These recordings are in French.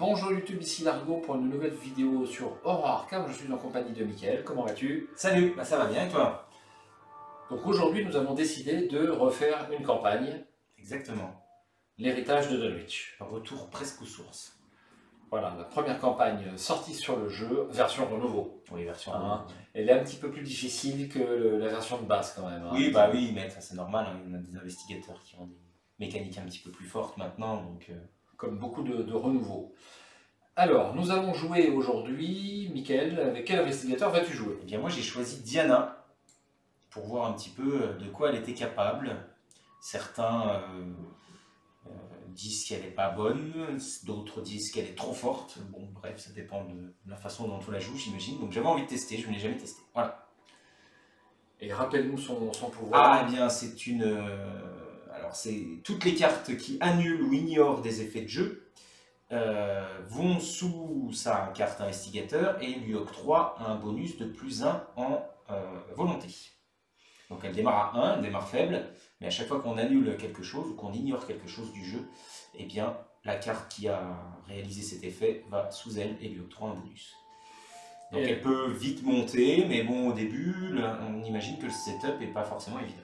Bonjour YouTube, ici Largo pour une nouvelle vidéo sur Horror Arkham. Je suis en compagnie de Mickaël. Comment vas-tu? Salut, ça va bien et toi? Donc aujourd'hui nous avons décidé de refaire une campagne, Exactement. l'héritage de Dunwich. Un retour presque aux sources. Voilà, la première campagne sortie sur le jeu, version renouveau. Oui, version. Elle est un petit peu plus difficile que la version de base quand même. Oui, bah oui, mais c'est normal, hein. Il y en a des investigateurs qui ont des mécaniques un petit peu plus fortes maintenant, donc... Comme beaucoup de renouveau. Alors, nous allons jouer aujourd'hui, Mickaël, avec quel investigateur vas-tu jouer? Eh bien moi j'ai choisi Diana, pour voir un petit peu de quoi elle était capable. Certains disent qu'elle n'est pas bonne, d'autres disent qu'elle est trop forte. Bon bref, ça dépend de la façon dont on la joue, j'imagine. Donc j'avais envie de tester, je ne l'ai jamais testé. Voilà. Et rappelle-nous son pouvoir. Ah, eh bien, c'est une... alors, c'est toutes les cartes qui annulent ou ignorent des effets de jeu vont sous sa carte investigateur et lui octroient un bonus de +1 en volonté. Donc, elle démarre à 1, elle démarre faible, mais à chaque fois qu'on annule quelque chose ou qu'on ignore quelque chose du jeu, eh bien, la carte qui a réalisé cet effet va sous elle et lui octroie un bonus. Donc elle peut vite monter, mais bon, au début, là, on imagine que le setup n'est pas forcément évident.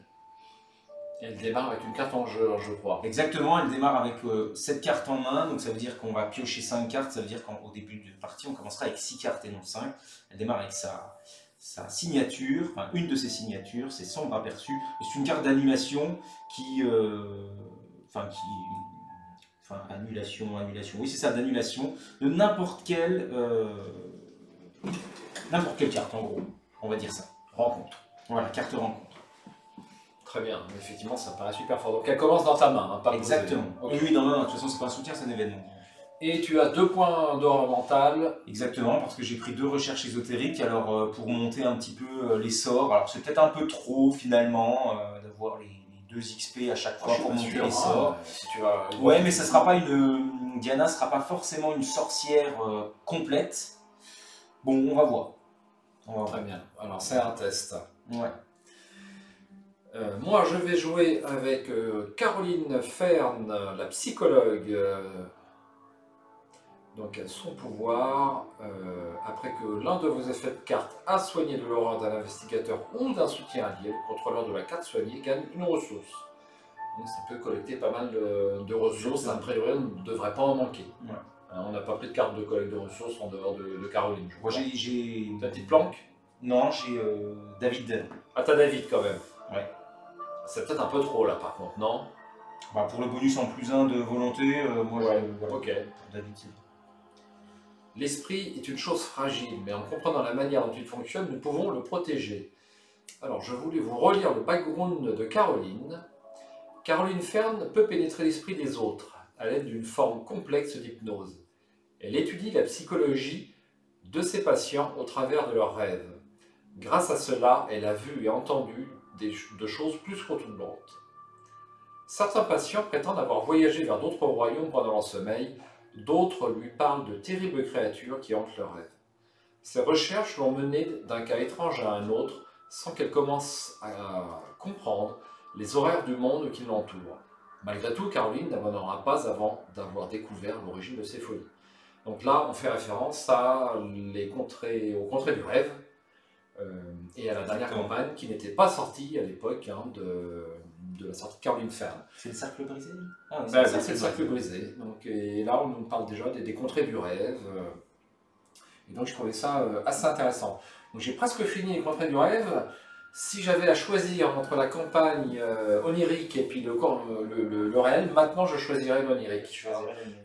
Elle démarre avec une carte en jeu, je crois. Exactement, elle démarre avec 7 cartes en main, donc ça veut dire qu'on va piocher 5 cartes, ça veut dire qu'au début de partie, on commencera avec 6 cartes et non 5. Elle démarre avec sa signature, enfin une de ses signatures, c'est Sombre Aperçu. C'est une carte d'annulation qui... annulation, oui c'est ça, d'annulation de n'importe quelle carte en gros, on va dire ça. Rencontre. Voilà, carte rencontre. Très bien, effectivement ça paraît super fort. Donc elle commence dans ta main, hein, pas exactement. Okay. Oui, dans ma main, de toute façon c'est pas un soutien, c'est un événement. Et tu as 2 points d'or mental. Exactement, parce que j'ai pris 2 recherches ésotériques, alors pour monter un petit peu les sorts, alors c'est peut-être un peu trop finalement d'avoir les 2 XP à chaque fois pour monter les sorts. Si tu vas... Ouais, mais ça sera pas une... Diana sera pas forcément une sorcière complète. Bon, on va voir. Très bien, alors c'est un test. Ouais. Moi je vais jouer avec Caroline Fern, la psychologue. Donc son pouvoir, après que l'un de vos effets de carte a soigné de l'horreur d'un investigateur ou d'un soutien allié, le contrôleur de la carte soignée gagne une ressource. Donc ça peut collecter pas mal de ressources, a priori on ne devrait pas en manquer. Ouais. On n'a pas pris de carte de collecte de ressources en dehors de Caroline. Moi j'ai... Ta petite planque? Non, j'ai David. Ah, t'as David quand même. Ouais. C'est peut-être un peu trop là par contre, non? Bah, pour le bonus en +1 de volonté, moi ouais. voilà. Ok. David c'est... L'esprit est une chose fragile, mais en comprenant la manière dont il fonctionne, nous pouvons le protéger. Alors, je voulais vous relire le background de Caroline. Caroline Fern peut pénétrer l'esprit des autres à l'aide d'une forme complexe d'hypnose. Elle étudie la psychologie de ses patients au travers de leurs rêves. Grâce à cela, elle a vu et entendu de choses plus retroublantes. Certains patients prétendent avoir voyagé vers d'autres royaumes pendant leur sommeil, d'autres lui parlent de terribles créatures qui hantent leurs rêves. Ces recherches l'ont menée d'un cas étrange à un autre sans qu'elle commence à comprendre les horreurs du monde qui l'entoure. Malgré tout, Caroline n'abandonnera pas avant d'avoir découvert l'origine de ses folies. Donc là, on fait référence aux contrées du rêve et à la dernière campagne qui n'était pas sortie à l'époque de la sortie de Caroline Fern. C'est le cercle brisé? Ah, c'est le cercle brisé. Donc, et là, on nous parle déjà des contrées du rêve. Et donc, je trouvais ça assez intéressant. Donc, j'ai presque fini les contrées du rêve. Si j'avais à choisir entre la campagne onirique et puis le réel, maintenant, je choisirais l'onirique.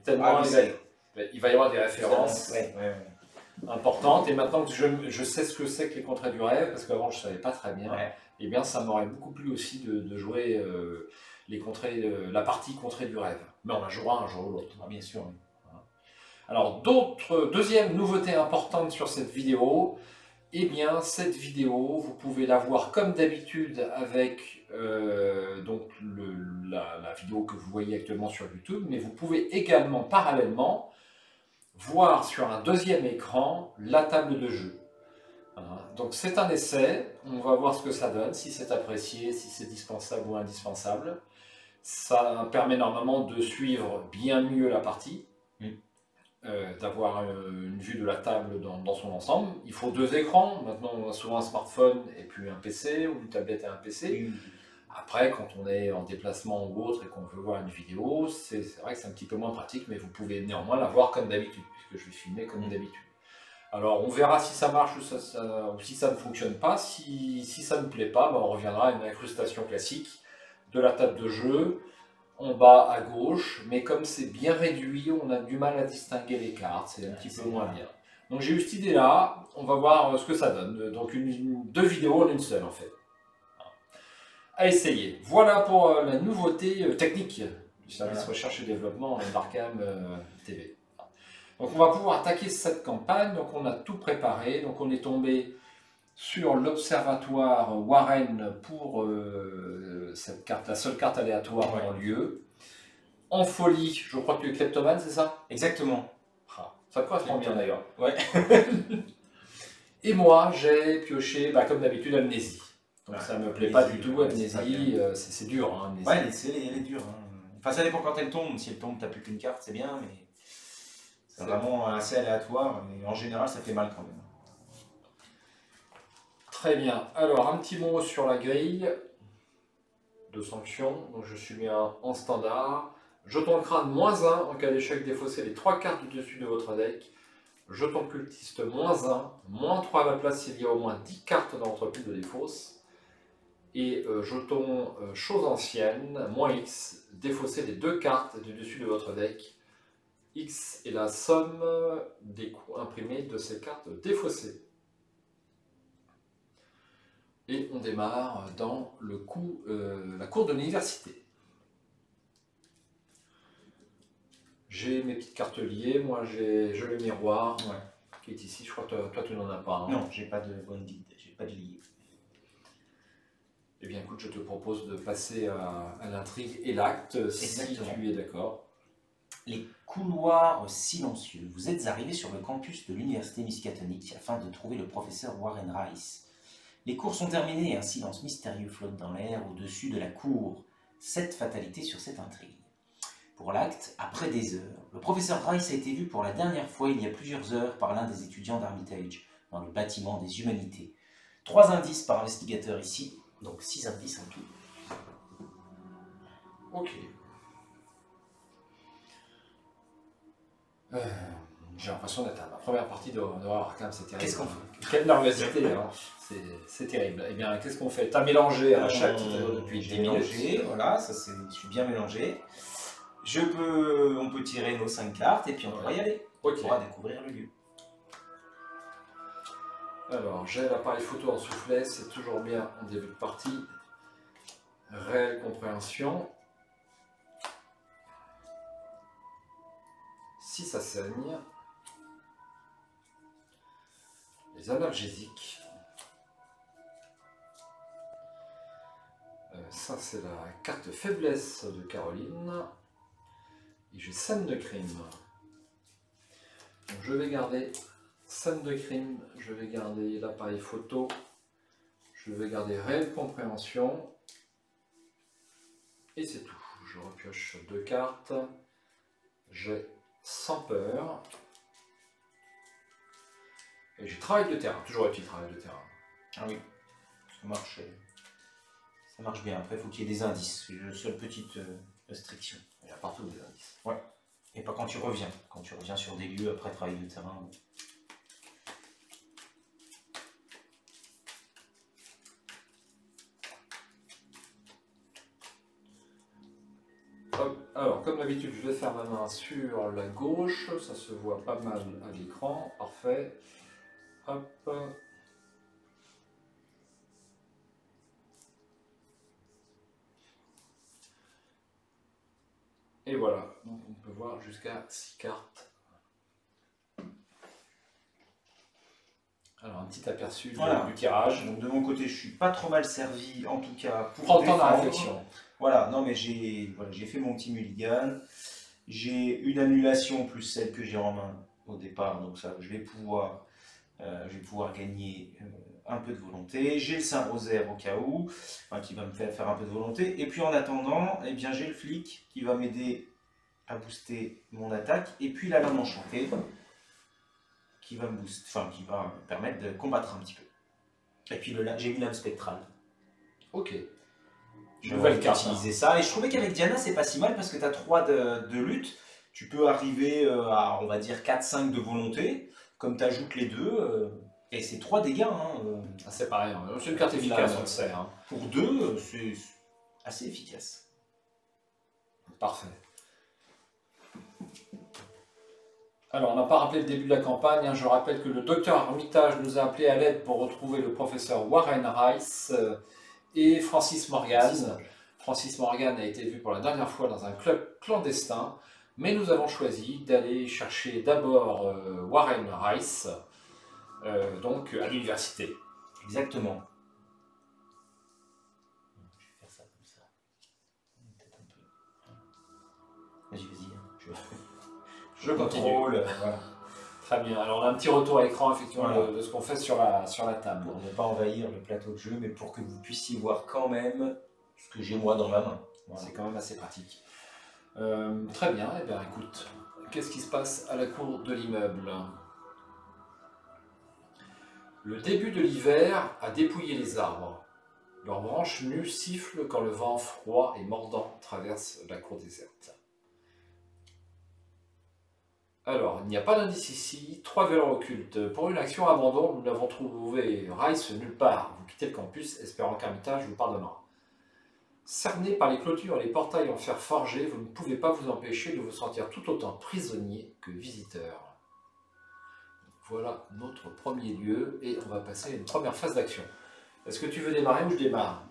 Tellement il va y avoir des références importantes. Et maintenant que je sais ce que c'est que les contrées du rêve, parce qu'avant, je ne savais pas très bien. Ouais. Et bien ça m'aurait beaucoup plu aussi de jouer la partie contrée du rêve. Mais on la jouera un jour ou l'autre, bien sûr. Voilà. Alors, deuxième nouveauté importante sur cette vidéo, eh bien cette vidéo, vous pouvez la voir comme d'habitude avec la vidéo que vous voyez actuellement sur YouTube, mais vous pouvez également, parallèlement, voir sur un deuxième écran la table de jeu. Donc c'est un essai, on va voir ce que ça donne, si c'est apprécié, si c'est dispensable ou indispensable. Ça permet normalement de suivre bien mieux la partie. d'avoir une vue de la table dans son ensemble. Il faut 2 écrans. Maintenant, on a souvent un smartphone et puis un PC, ou une tablette et un PC. Après, quand on est en déplacement ou autre et qu'on veut voir une vidéo, c'est vrai que c'est un petit peu moins pratique, mais vous pouvez néanmoins la voir comme d'habitude, puisque je vais filmer comme d'habitude. Alors, on verra si ça marche ou si ça ne fonctionne pas. Si ça ne plaît pas, ben, on reviendra à une incrustation classique de la table de jeu, en bas à gauche, mais comme c'est bien réduit, on a du mal à distinguer les cartes, c'est un petit peu moins bien. Donc j'ai eu cette idée-là, on va voir ce que ça donne. Donc 2 vidéos en une seule en fait. À essayer. Voilà pour la nouveauté technique du service recherche et développement d'Arkham TV. Donc on va pouvoir attaquer cette campagne, donc on a tout préparé, donc on est tombé sur l'observatoire Warren pour cette carte, la seule carte aléatoire en lieu. En folie, je crois que tu es kleptomane, c'est ça? Exactement. Ah, ça correspond bien d'ailleurs. Ouais. Et moi, j'ai pioché, bah, comme d'habitude, amnésie. Donc ça me plaît pas du tout, amnésie, c'est dur. Hein, amnésie. Ouais, elle est dure. Hein. Enfin, ça dépend quand elle tombe. Si elle tombe, t'as plus qu'une carte, c'est bien, mais c'est vraiment assez aléatoire. Et en général, ça fait mal quand même. Très bien. Alors, un petit mot sur la grille de sanctions. Donc, je suis mis en standard. Jeton de crâne -1 en cas d'échec défaussé les 3 cartes du dessus de votre deck. Jeton cultiste -1, -3 à la place s'il y a au moins 10 cartes dans votre pile de défausse. Et jeton chose ancienne, -X, défaussé les 2 cartes du dessus de votre deck. X est la somme des coups imprimés de ces cartes défaussées. Et on démarre dans la cour de l'université. J'ai mes petites cartes liées, moi j'ai le miroir qui est ici, je crois que toi tu n'en as pas. Hein. Non, j'ai pas de bonding, j'ai pas de lié. Eh bien écoute, je te propose de passer à l'intrigue et l'acte, si tu es d'accord. Les couloirs silencieux. Vous êtes arrivé sur le campus de l'université Miskatonic afin de trouver le professeur Warren Rice. Les cours sont terminés et un silence mystérieux flotte dans l'air au-dessus de la cour. 7 fatalités sur cette intrigue. Pour l'acte, après des heures, le professeur Rice a été vu pour la dernière fois il y a plusieurs heures par l'un des étudiants d'Armitage, dans le bâtiment des humanités. 3 indices par investigateur ici, donc 6 indices en tout. Ok. J'ai l'impression d'être à ma première partie d'Horror Arkham, c'est terrible. Qu'est-ce qu'on fait? Quelle nervosité, hein. C'est terrible. Eh bien, qu'est-ce qu'on fait? T'as mélangé à chaque depuis 10 minutes. Mélangé, voilà, je suis bien mélangé. On peut tirer nos 5 cartes et puis on pourra y aller. On pourra découvrir le lieu. Alors, j'ai l'appareil photo en soufflet, c'est toujours bien en début de partie. Réelle compréhension. Si ça saigne. Les analgésiques. Ça, c'est la carte faiblesse de Caroline. Et j'ai scène de crime. Donc, je vais garder scène de crime, je vais garder l'appareil photo, je vais garder réelle compréhension. Et c'est tout. Je repioche 2 cartes. J'ai sans peur. Et j'ai travail de terrain. Toujours un petit travail de terrain. Ah oui, ça marche bien. Après, il faut qu'il y ait des indices. C'est la seule petite restriction. Il y a partout des indices. Ouais. Et pas quand tu reviens. Quand tu reviens sur des lieux après travail de terrain. Hop. Alors, comme d'habitude, je vais faire ma main sur la gauche. Ça se voit pas mal à l'écran. Parfait. Hop. Et voilà, donc on peut voir jusqu'à 6 cartes. Alors un petit aperçu du tirage. Donc de mon côté, je suis pas trop mal servi, en tout cas pour prends le temps de la réflexion. Voilà, non mais j'ai fait mon petit mulligan. J'ai une annulation plus celle que j'ai en main au départ, donc ça, je vais pouvoir gagner un peu de volonté. J'ai le Saint-Rosaire au cas où, qui va me faire un peu de volonté. Et puis en attendant, eh bien, j'ai le flic qui va m'aider à booster mon attaque. Et puis la lame enchantée qui va me booster, enfin qui va me permettre de combattre un petit peu. Et puis j'ai mis l'âme spectrale. Ok. Je Nouvelle vais carte. utiliser ça. Et je trouvais qu'avec Diana, c'est pas si mal parce que tu as 3 de lutte. Tu peux arriver à, on va dire, 4-5 de volonté. Comme tu ajoutes les deux. Et c'est 3 dégâts. Hein, Ah, c'est pareil, hein. C'est une carte efficace, on le sait. Hein. Pour 2, c'est assez efficace. Parfait. Alors, on n'a pas rappelé le début de la campagne. Hein. Je rappelle que le docteur Armitage nous a appelé à l'aide pour retrouver le professeur Warren Rice et Francis Morgan. Francis Morgan a été vu pour la dernière fois dans un club clandestin, mais nous avons choisi d'aller chercher d'abord Warren Rice, donc à l'université. Exactement. Je vais faire ça comme ça. Peut-être un peu. Vas-y, vas-y. Je continue. Voilà. Très bien. Alors on a un petit retour à écran effectivement Voilà. de ce qu'on fait sur la table. Pour ne pas envahir le plateau de jeu, mais pour que vous puissiez voir quand même ce que j'ai moi dans ma main. Voilà. C'est quand même assez pratique. Très bien. Eh bien écoute, qu'est-ce qui se passe à la cour de l'immeuble? Le début de l'hiver a dépouillé les arbres. Leurs branches nues sifflent quand le vent froid et mordant traverse la cour déserte. Alors, il n'y a pas d'indice ici. 3 valeurs occultes. Pour une action abandon, nous n'avons trouvé Rice nulle part. Vous quittez le campus, espérant qu'Armitage vous pardonnera. Cerné par les clôtures et les portails en fer forgé, vous ne pouvez pas vous empêcher de vous sentir tout autant prisonnier que visiteur. Voilà notre premier lieu et on va passer à une première phase d'action. Est-ce que tu veux démarrer ou je démarre?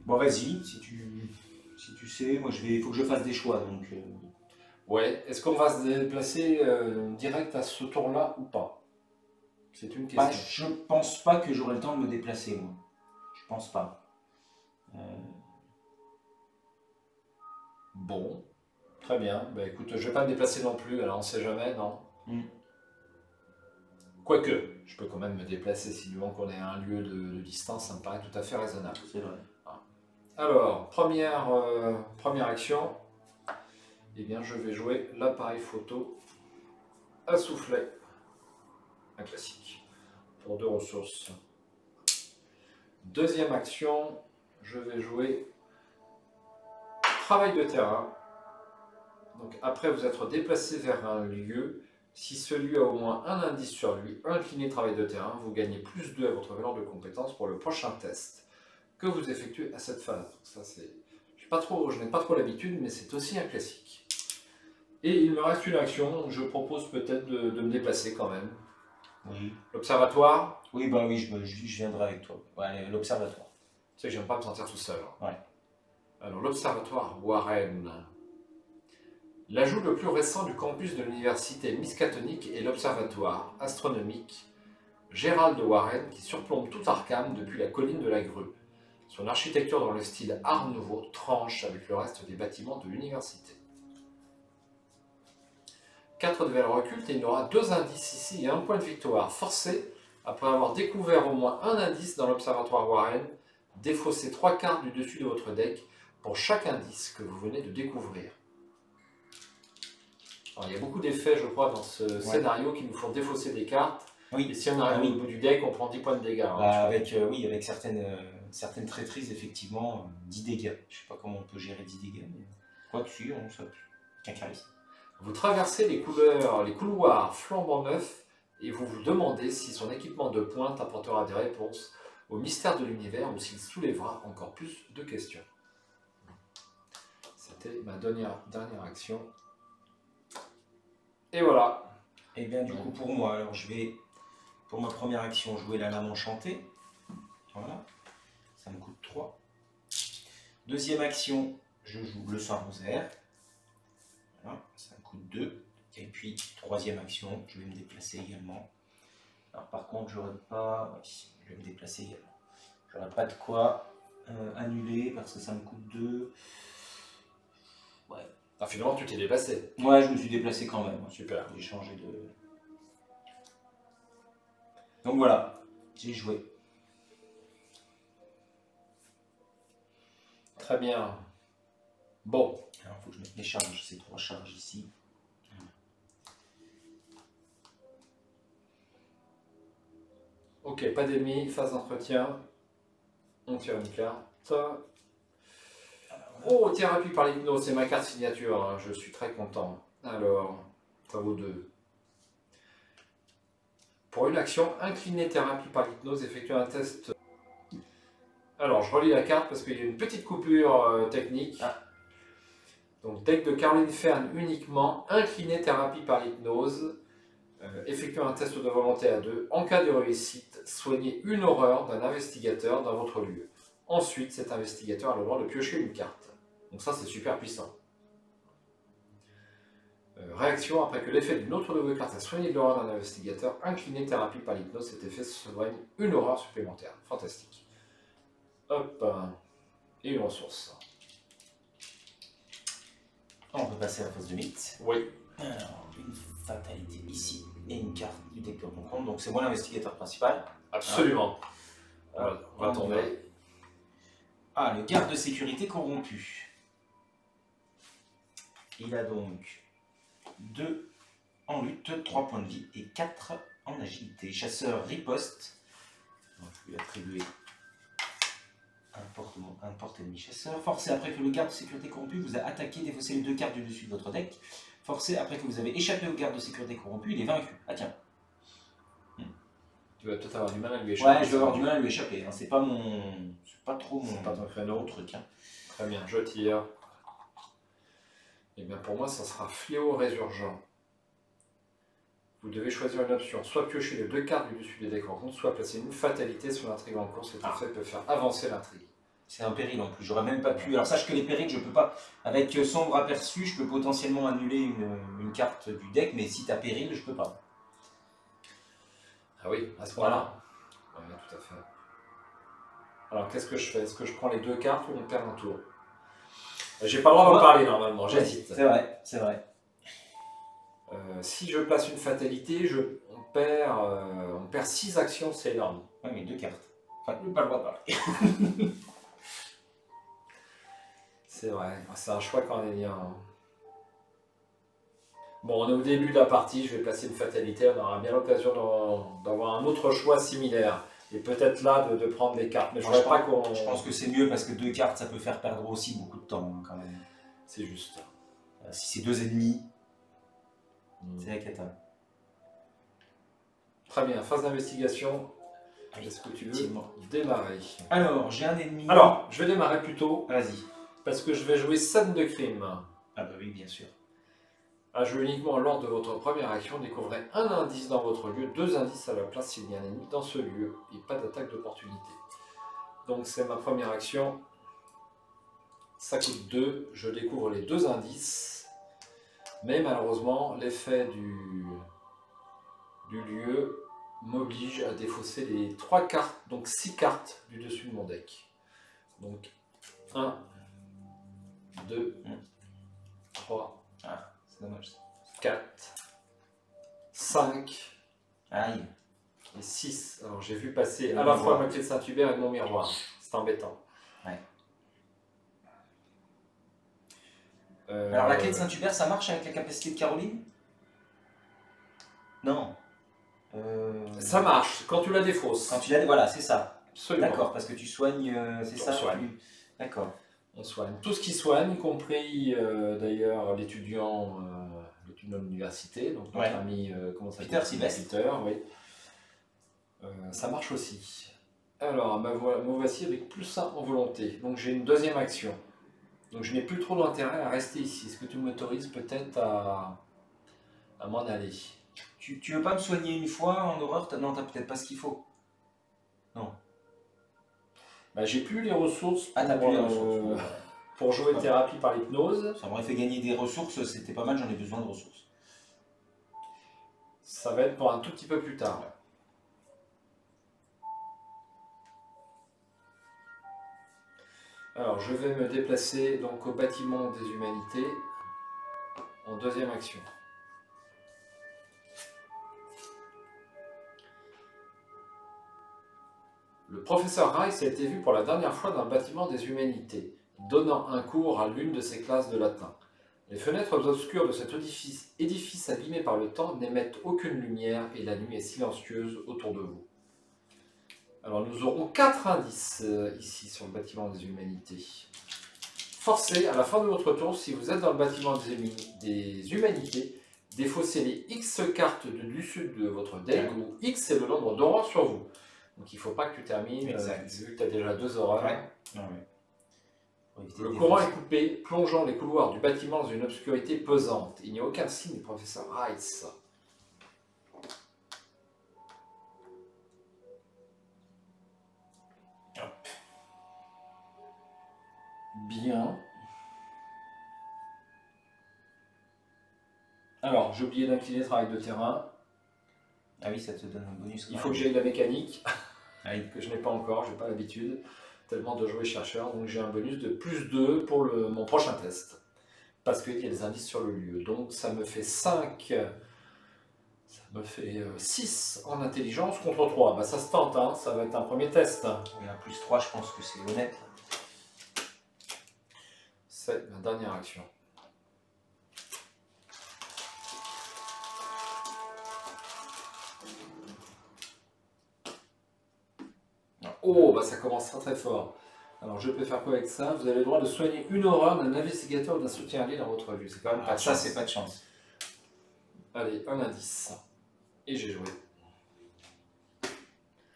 Bon, vas-y, si tu sais, moi il faut que je fasse des choix donc. Ouais, est-ce qu'on va se déplacer direct à ce tour-là ou pas? C'est une question. Bah, je pense pas que j'aurai le temps de me déplacer, moi. Je pense pas. Bon, très bien. Bah écoute, je vais pas me déplacer non plus, alors on sait jamais, non? Quoique, je peux quand même me déplacer si du moment qu'on est à un lieu de distance, ça me paraît tout à fait raisonnable. C'est vrai. Alors, première action, eh bien je vais jouer l'appareil photo à soufflet, un classique, pour 2 ressources. Deuxième action, je vais jouer travail de terrain. Donc après vous être déplacé vers un lieu, si ce lieu a au moins un indice sur lui, incliné travail de terrain, vous gagnez plus 2 à votre valeur de compétence pour le prochain test que vous effectuez à cette phase. Donc ça c'est, je n'ai pas trop l'habitude, mais c'est aussi un classique. Et il me reste une action, donc je propose peut-être de me déplacer quand même. Oui. L'observatoire. Oui, bah oui, je viendrai avec toi. Ouais, l'observatoire. Tu sais que j'aime pas me sentir tout seul. Ouais. Alors l'observatoire Warren. L'ajout le plus récent du campus de l'université Miskatonic est l'observatoire astronomique Gérald Warren qui surplombe tout Arkham depuis la colline de la Grue. Son architecture dans le style Art Nouveau tranche avec le reste des bâtiments de l'université. 4 de valeur occulte et il y aura 2 indices ici et 1 point de victoire forcé après avoir découvert au moins un indice dans l'observatoire Warren. Défaussez 3 cartes du dessus de votre deck pour chaque indice que vous venez de découvrir. Alors, il y a beaucoup d'effets, je crois, dans ce scénario qui nous font défausser des cartes. Oui. Et si on arrive au bout du deck, on prend 10 points de dégâts. Bah, avec certaines traîtrises, effectivement, 10 dégâts. Je sais pas comment on peut gérer 10 dégâts, mais quoi que si, on s'appuie. Qu'un charisme. Vous traversez les couloirs flambant neufs et vous vous demandez si son équipement de pointe apportera des réponses au mystère de l'univers ou s'il soulèvera encore plus de questions. C'était ma dernière action. Et voilà. Et bien du coup pour moi, alors je vais pour ma première action jouer la lame enchantée. Voilà. Ça me coûte 3. Deuxième action, je joue le saint rosaire. Voilà, ça me coûte 2. Et puis troisième action, je vais me déplacer également. Alors par contre, je vais me déplacer également. J'aurais pas de quoi annuler parce que ça me coûte 2. Ouais. Ah, finalement, tu t'es déplacé. Ouais, je me suis déplacé quand même. Super. J'ai changé de... Donc voilà, j'ai joué. Très bien. Bon. Alors, il faut que je mette mes charges, ces 3 charges ici. Ok, pas d'ennemis, phase d'entretien. On tire une carte. Oh, thérapie par l'hypnose, c'est ma carte signature, hein. Je suis très content. Alors, ça vaut 2. Pour une action, inclinée thérapie par l'hypnose, effectue un test. Alors, je relis la carte parce qu'il y a une petite coupure technique. Donc, deck de Caroline Fern uniquement, incliné thérapie par l'hypnose, effectuez un test de volonté à 2. En cas de réussite, soignez une horreur d'un investigateur dans votre lieu. Ensuite, cet investigateur a le droit de piocher une carte. Donc ça, c'est super puissant. Réaction, après que l'effet d'une autre de vos cartes a soigné l'horreur d'un investigateur, incliné thérapie par l'hypnose, cet effet soigne une horreur supplémentaire. Fantastique. Hop, et une ressource. On peut passer à la phase de mythe. Oui. Alors, une fatalité ici et une carte du deck de rencontre. Donc c'est moi l'investigateur principal. Absolument. Ah. On va tomber. Ah, le garde de sécurité corrompu. Il a donc 2 en lutte, 3 points de vie et 4 en agilité. Chasseur riposte. Donc lui attribuer un porte-ennemi chasseur. Forcé après que le garde de sécurité corrompu vous a attaqué, défaussé les 2 cartes du dessus de votre deck. Forcé après que vous avez échappé au garde de sécurité corrompu, il est vaincu. Ah tiens. Tu vas peut-être avoir du mal à lui échapper. Ouais, je vais avoir du mal à lui échapper. Hein. C'est pas mon. C'est pas trop mon. C'est pas ton créneau. Truc. Hein. Très bien, je tire. Et bien pour moi, ça sera fléau résurgent. Vous devez choisir une option, soit piocher les 2 cartes du dessus des decks rencontres, soit placer une fatalité sur l'intrigue en cours. Cet effet peut faire avancer l'intrigue. C'est un péril en plus, j'aurais même pas pu. Alors sache que les périls, je peux pas. Avec sombre aperçu, je peux potentiellement annuler une carte du deck, mais si tu as péril, je peux pas. Ah oui, à ce point-là. Oui, tout à fait. Alors qu'est-ce que je fais? Est-ce que je prends les 2 cartes ou on perd un tour? J'ai pas le droit d'en parler normalement, j'hésite. C'est vrai, c'est vrai. Si je place une fatalité, on perd 6 actions, c'est énorme. Ouais, mais 2 cartes. Enfin, je n'ai pas le droit de parler. C'est vrai, c'est un choix cornélien. Hein. Bon, on est au début de la partie, je vais placer une fatalité, on aura bien l'occasion d'avoir un autre choix similaire. Et peut-être là de prendre les cartes. Mais je pense que c'est mieux parce que 2 cartes, ça peut faire perdre aussi beaucoup de temps hein, quand même. C'est juste. Si c'est 2 ennemis, c'est la cata. Très bien, phase d'investigation. Est-ce que tu veux démarrer? Alors, j'ai un ennemi. Alors, je vais démarrer plutôt. Vas-y. Parce que je vais jouer scène de crime. Ah bah oui, bien sûr. À jouer uniquement lors de votre première action, découvrez un indice dans votre lieu, 2 indices à la place s'il y a un ennemi dans ce lieu, et pas d'attaque d'opportunité. Donc c'est ma première action, ça coûte 2, je découvre les 2 indices, mais malheureusement l'effet du lieu m'oblige à défausser les 3 cartes, donc 6 cartes du dessus de mon deck. Donc 1, 2, 3, c'est dommage. 4, 5 Aïe. et 6. Alors j'ai vu passer à la fois ma clé de Saint-Hubert et mon miroir. C'est embêtant. Ouais. Alors la clé de Saint-Hubert, ça marche avec la capacité de Caroline? Non. Ça marche quand tu la défausses. Quand tu la voilà, c'est ça. Absolument. D'accord, parce que tu soignes, c'est ça. Soigne. D'accord. On soigne. Tout ce qui soigne, y compris d'ailleurs l'étudiant de l'université, donc notre ami comment ça Peter Sylvestre. Peter, oui. Ça marche aussi. Alors, me voici avec +1 en volonté. Donc j'ai une deuxième action. Donc je n'ai plus trop d'intérêt à rester ici. Est-ce que tu m'autorises peut-être à m'en aller? Tu veux pas me soigner une fois en horreur? Non, t'as peut-être pas ce qu'il faut. Non. Bah, j'ai plus les ressources pour jouer thérapie par l'hypnose. Ça m'aurait fait gagner des ressources, c'était pas mal, j'en ai besoin de ressources. Ça va être pour un tout petit peu plus tard. Alors je vais me déplacer donc au bâtiment des humanités en deuxième action. Le professeur Rice a été vu pour la dernière fois dans le bâtiment des humanités. donnant un cours à l'une de ses classes de latin. Les fenêtres obscures de cet édifice abîmé par le temps n'émettent aucune lumière et la nuit est silencieuse autour de vous. Alors nous aurons 4 indices ici sur le bâtiment des humanités. Forcez, à la fin de votre tour, si vous êtes dans le bâtiment des humanités, défaussez les X cartes du dessus de votre deck, où X c'est le nombre d'horreurs sur vous. Donc il ne faut pas que tu termines, vu que tu as déjà 2 horreurs. Le courant est coupé, plongeant les couloirs du bâtiment dans une obscurité pesante. Il n'y a aucun signe du professeur Rice. Bien. Alors, j'ai oublié d'incliner le travail de terrain. Ah oui, ça te donne un bonus. Il faut que j'aille la mécanique, que je n'ai pas encore, je n'ai pas l'habitude tellement de jouer chercheur. Donc j'ai un bonus de plus 2 pour mon prochain test. Parce qu'il y a des indices sur le lieu. Donc ça me fait 5, ça me fait 6 en intelligence contre 3. Bah, ça se tente, hein. Ça va être un premier test. Et un plus 3, je pense que c'est honnête. C'est ma dernière action. Oh, bah ça commence très très fort. Alors je peux faire quoi avec ça? Vous avez le droit de soigner une horreur d'un investigateur ou d'un soutien allié dans votre vue. C'est quand même pas de ça, chance. c'est pas de chance. Allez, un indice. Et j'ai joué.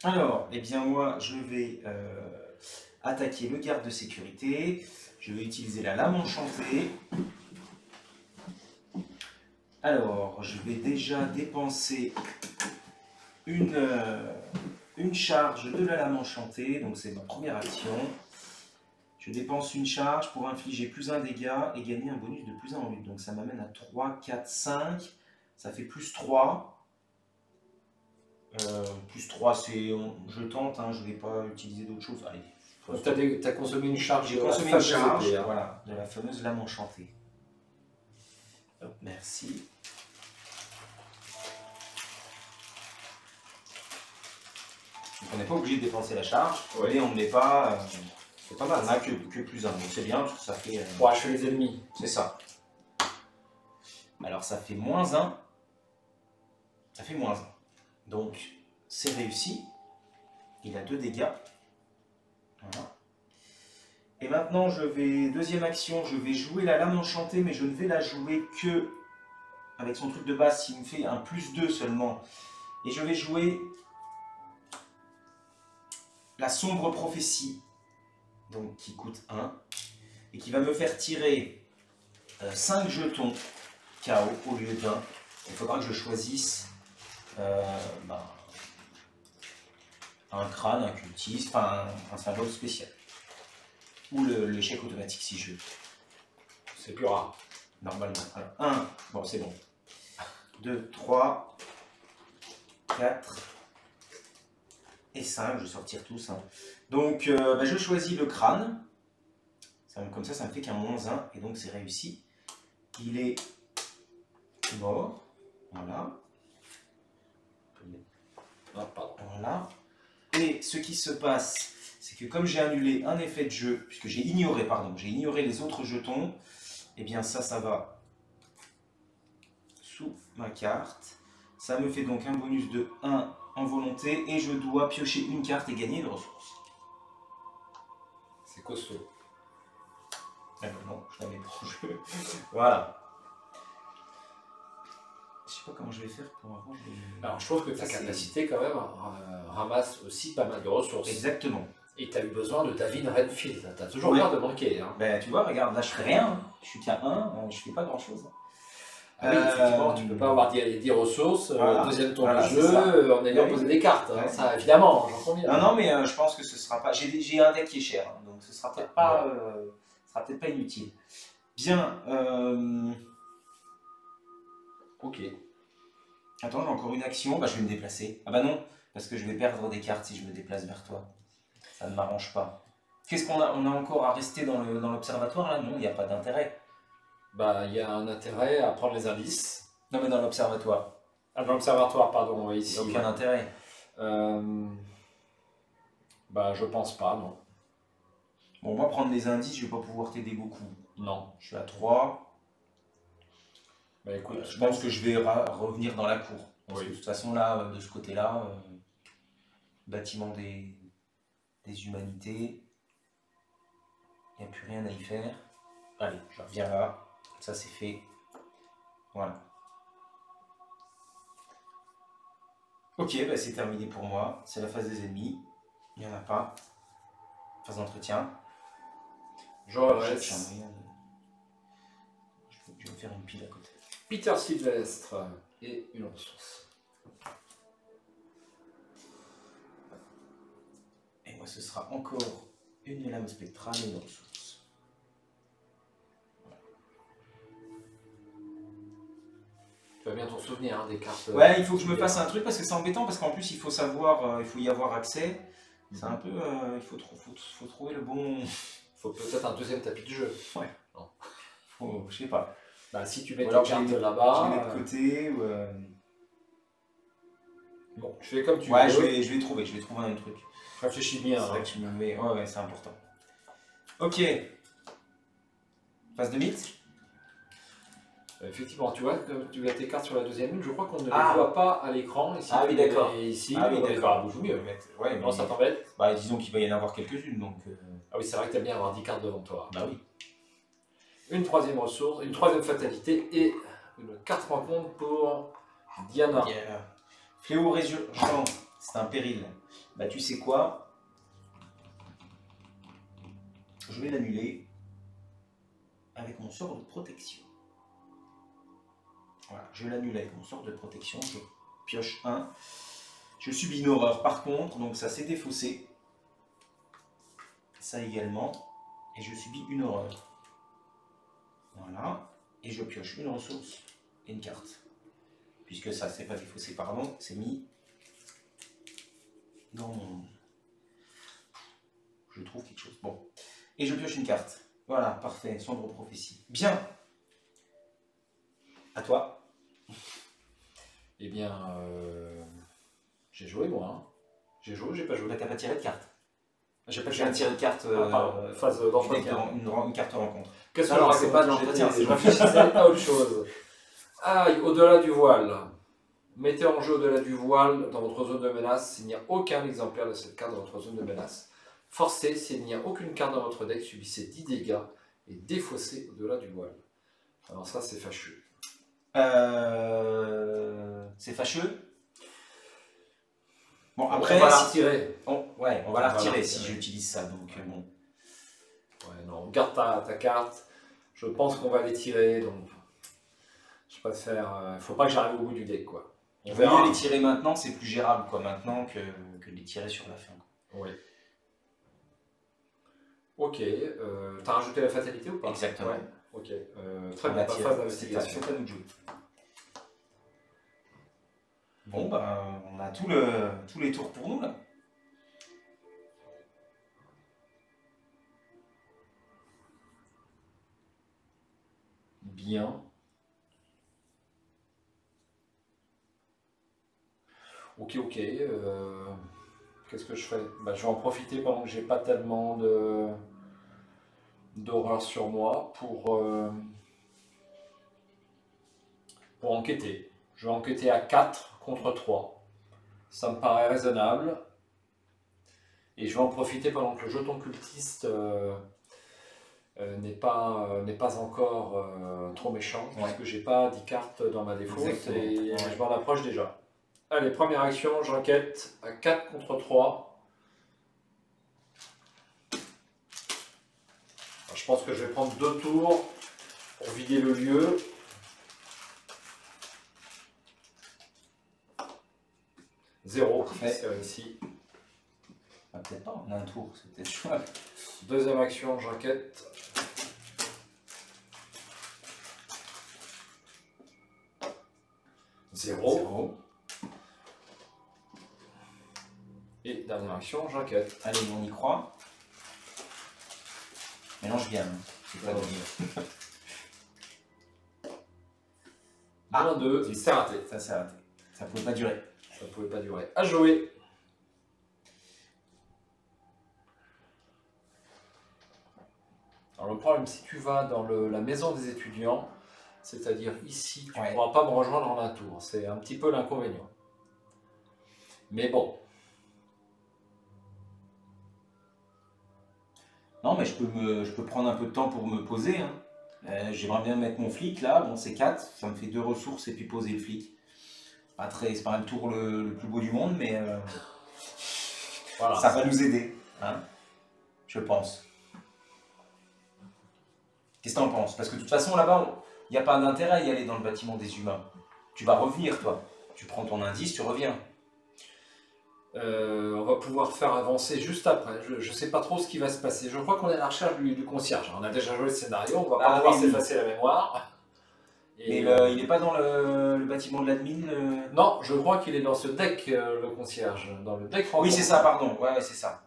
Alors, eh bien moi, je vais attaquer le garde de sécurité. Je vais utiliser la lame enchantée. Alors, je vais déjà dépenser une charge de la lame enchantée. Donc c'est ma première action. Je dépense une charge pour infliger plus 1 dégât et gagner un bonus de plus 1 en lutte. Donc ça m'amène à 3, 4, 5. Ça fait plus 3. Plus 3, c'est... Je tente, hein, je ne vais pas utiliser d'autre chose. Allez. Tu as consommé une charge. J'ai consommé une charge, voilà, de la fameuse lame enchantée. Hop, merci. Donc on n'est pas obligé de dépenser la charge, mais on ne met pas... c'est pas mal, on n'a que plus 1, donc c'est bien parce que ça fait... Pour achever les ennemis. C'est ça. Alors ça fait moins 1. Ça fait moins 1. Donc c'est réussi. Il a 2 dégâts. Voilà. Et maintenant je vais... Deuxième action, je vais jouer la lame enchantée, mais je ne vais la jouer que... Avec son truc de base, il me fait un plus 2 seulement. Et je vais jouer... la sombre prophétie, donc qui coûte 1, et qui va me faire tirer 5 jetons KO au lieu d'1. Il faudra que je choisisse un crâne, un cultiste, enfin un symbole spécial. Ou l'échec automatique si je veux. C'est plus rare. Normalement. Alors, 1, bon c'est bon. 2, 3, 4... et 5, je vais sortir tous. Hein. Donc, je choisis le crâne. Comme ça me fait qu'un moins 1. Et donc, c'est réussi. Il est mort. Voilà. Ah, pardon. Voilà. Et ce qui se passe, c'est que comme j'ai annulé un effet de jeu, puisque j'ai ignoré les autres jetons, et bien ça va sous ma carte. Ça me fait donc un bonus de 1 en volonté et je dois piocher une carte et gagner une ressource. C'est costaud. Non, je la mets pas en jeu. Voilà. Je sais pas comment je vais faire pour avoir des... Alors je trouve que ta capacité quand même ramasse aussi pas mal de ressources. Exactement. Et tu as eu besoin de ta vie de Renfield. Tu as toujours peur de manquer. Hein. Ben, tu vois, regarde, là je fais rien. Je suis qu'à 1, je fais pas grand chose. Ah oui, effectivement, tu ne peux pas avoir 10 ressources, voilà, deuxième tour du jeu, en ayant posé des cartes. Hein. Ça, évidemment, j'entends bien. Non, mais je pense que ce sera pas... J'ai un deck qui est cher, hein, donc ce sera peut-être pas, pas inutile. Bien. Ok. Attends, j'ai encore une action. Bah, je vais me déplacer. Ah bah non, parce que je vais perdre des cartes si je me déplace vers toi. Ça ne m'arrange pas. Qu'est-ce qu'on a? On a encore à rester dans l'observatoire là? Non, il n'y a pas d'intérêt. Bah, il y a un intérêt à prendre les indices. Non, mais dans l'observatoire. Ah, dans l'observatoire, pardon, ici. Il n'y a aucun intérêt. Bah, je pense pas, non. Bon, moi, prendre les indices, je vais pas pouvoir t'aider beaucoup. Non. Je suis à 3. Bah écoute, Je pense que je vais revenir dans la cour. Parce Oui. que de toute façon, là, de ce côté-là, bâtiment des humanités, il n'y a plus rien à y faire. Allez, je reviens là. Ça, c'est fait. Voilà. Ok, bah, c'est terminé pour moi. C'est la phase des ennemis. Il n'y en a pas. Phase d'entretien. je redresse. Je vais me faire une pile à côté. Peter Sylvestre et une ressource. Et moi, ce sera encore une lame spectrale et une ressource. Tu vas bien t'en souvenir hein, des cartes. Ouais, il faut que je me fasse un truc parce que c'est embêtant parce qu'en plus il faut savoir, il faut y avoir accès. C'est un peu, il faut trouver le bon. Faut peut-être un deuxième tapis de jeu. Ouais. Non. Faut, je sais pas. Bah, si tu mets Ou tes alors cartes je là-bas. les mets de côté. Ou Bon, je fais comme tu ouais, veux. je vais trouver un truc. Réfléchis bien. C'est vrai que je me mets. Ouais, ouais, c'est important. Ok. Phase de mythe. Effectivement, tu vois que tu as tes cartes sur la deuxième ligne, je crois qu'on ne les Ah. voit pas à l'écran. Ici, Ah oui, d'accord. Ici, Ah oui, on les d'accord. verra beaucoup mieux. Ouais, Non, ça t'embête? bah, disons qu'il va y en avoir quelques-unes donc. Ah oui, c'est vrai que t'aimes bien avoir 10 cartes devant toi. Bah oui. Une troisième ressource, une troisième fatalité et une carte rencontre pour Diana. Yeah. Fléau résurgent, c'est un péril. Bah tu sais quoi? Je vais l'annuler avec mon sort de protection. Voilà, je l'annule avec mon sort de protection. Je pioche 1. Je subis une horreur par contre, donc ça s'est défaussé. Ça également. Et je subis une horreur. Voilà. Et je pioche une ressource et une carte. Puisque ça s'est pas défaussé, pardon, c'est mis dans mon... Je trouve quelque chose. Bon. Et je pioche une carte. Voilà, parfait. Sombre prophétie. Bien. À toi. Eh bien, j'ai joué moi. Hein. J'ai joué ou j'ai pas joué? Là, t'as pas tiré de carte. J'ai pas J'ai tiré de carte. phase d'entretien. Une carte rencontre. Qu'est-ce que Alors, je c'est raconte? pas de l'entretien, Je réfléchissais à autre chose. Aïe, au-delà du voile. Mettez en jeu au-delà du voile dans votre zone de menace s'il n'y a aucun exemplaire de cette carte dans votre zone de menace. Forcez s'il n'y a aucune carte dans votre deck, subissez 10 dégâts et défaussez au-delà du voile. Alors ça c'est fâcheux. C'est fâcheux. Bon, Après, après, on va la retirer. Ouais, on va la retirer si j'utilise ça. Donc, bon. Ouais, non, garde ta carte. Je pense qu'on va les tirer, donc je préfère. Faut pas que j'arrive au bout du deck, quoi. On verra. Les tirer maintenant, c'est plus gérable, quoi, maintenant que de les tirer sur la fin. Oui. Ok. T'as rajouté la fatalité ou pas? Exactement. Ouais. Ok. Très bien. Phase d'investigation. C'est à nous de jouer. Bon, bah, on a tous les tours pour nous, là. Bien. Ok. Qu'est-ce que je fais? Bah, je vais en profiter pendant que j'ai pas tellement d'horreur sur moi pour enquêter. Je vais enquêter à 4 contre 3. Ça me paraît raisonnable. Et je vais en profiter pendant que le jeton cultiste n'est pas encore trop méchant, parce que j'ai pas 10 cartes dans ma défausse. Exactement. Et je m'en approche déjà. Allez, première action, j'enquête à 4 contre 3. Alors, je pense que je vais prendre 2 tours pour vider le lieu. Zéro, c'est réussi. Ah, peut-être pas, on a un tour, c'est peut-être chouette. Deuxième action, j'enquête. Zéro. Et dernière action, j'enquête. Allez, on y croit. Mélange bien, c'est pas gagné. Ah, 2, c'est raté. Ça, c'est raté. Ça pouvait pas durer. Ça pouvait pas durer. À jouer. problème, si tu vas dans la maison des étudiants, c'est-à-dire ici, tu ne Ouais. pourras pas me rejoindre en un tour. C'est un petit peu l'inconvénient. Mais bon, Non, mais je peux prendre un peu de temps pour me poser. Hein. J'aimerais bien mettre mon flic là. Bon, c'est 4, ça me fait 2 ressources et puis poser le flic. C'est pas un tour le plus beau du monde, mais voilà. ça va nous aider. Hein, je pense. Qu'est-ce que t'en penses? Parce que de toute façon, là-bas, il n'y a pas d'intérêt à y aller dans le bâtiment des humains. Tu vas revenir, toi. Tu prends ton indice, tu reviens. On va pouvoir faire avancer juste après. Je ne sais pas trop ce qui va se passer. Je crois qu'on est à la recherche du concierge. On a déjà joué le scénario, on va pas pouvoir s'effacer la mémoire. Et il n'est pas dans le bâtiment de l'admin Non, je crois qu'il est dans ce deck, le concierge. Dans le deck Oui, c'est ça, pardon. Ouais, c'est ça.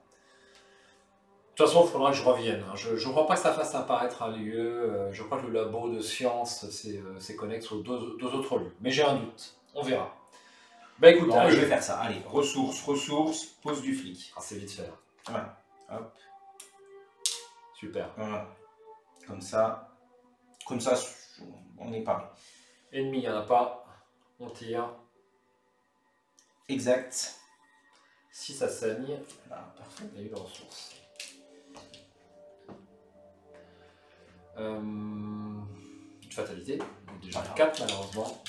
De toute façon, il faudra que je revienne. Je ne crois pas que ça fasse apparaître un lieu. Je crois que le labo de science, c'est connexe aux deux autres lieux. Mais j'ai un doute. On verra. Bah écoute, Bon, allez, je vais faire ça. Allez, ressources, pose du flic. Ah, c'est vite fait. Voilà. Hop. Super. Voilà. Comme ça, on est pareil. Ennemi, il n'y en a pas. On tire. Exact. Si ça saigne, Voilà, parfait. il y a eu la ressource. Une fatalité. Déjà Voilà. 4 malheureusement.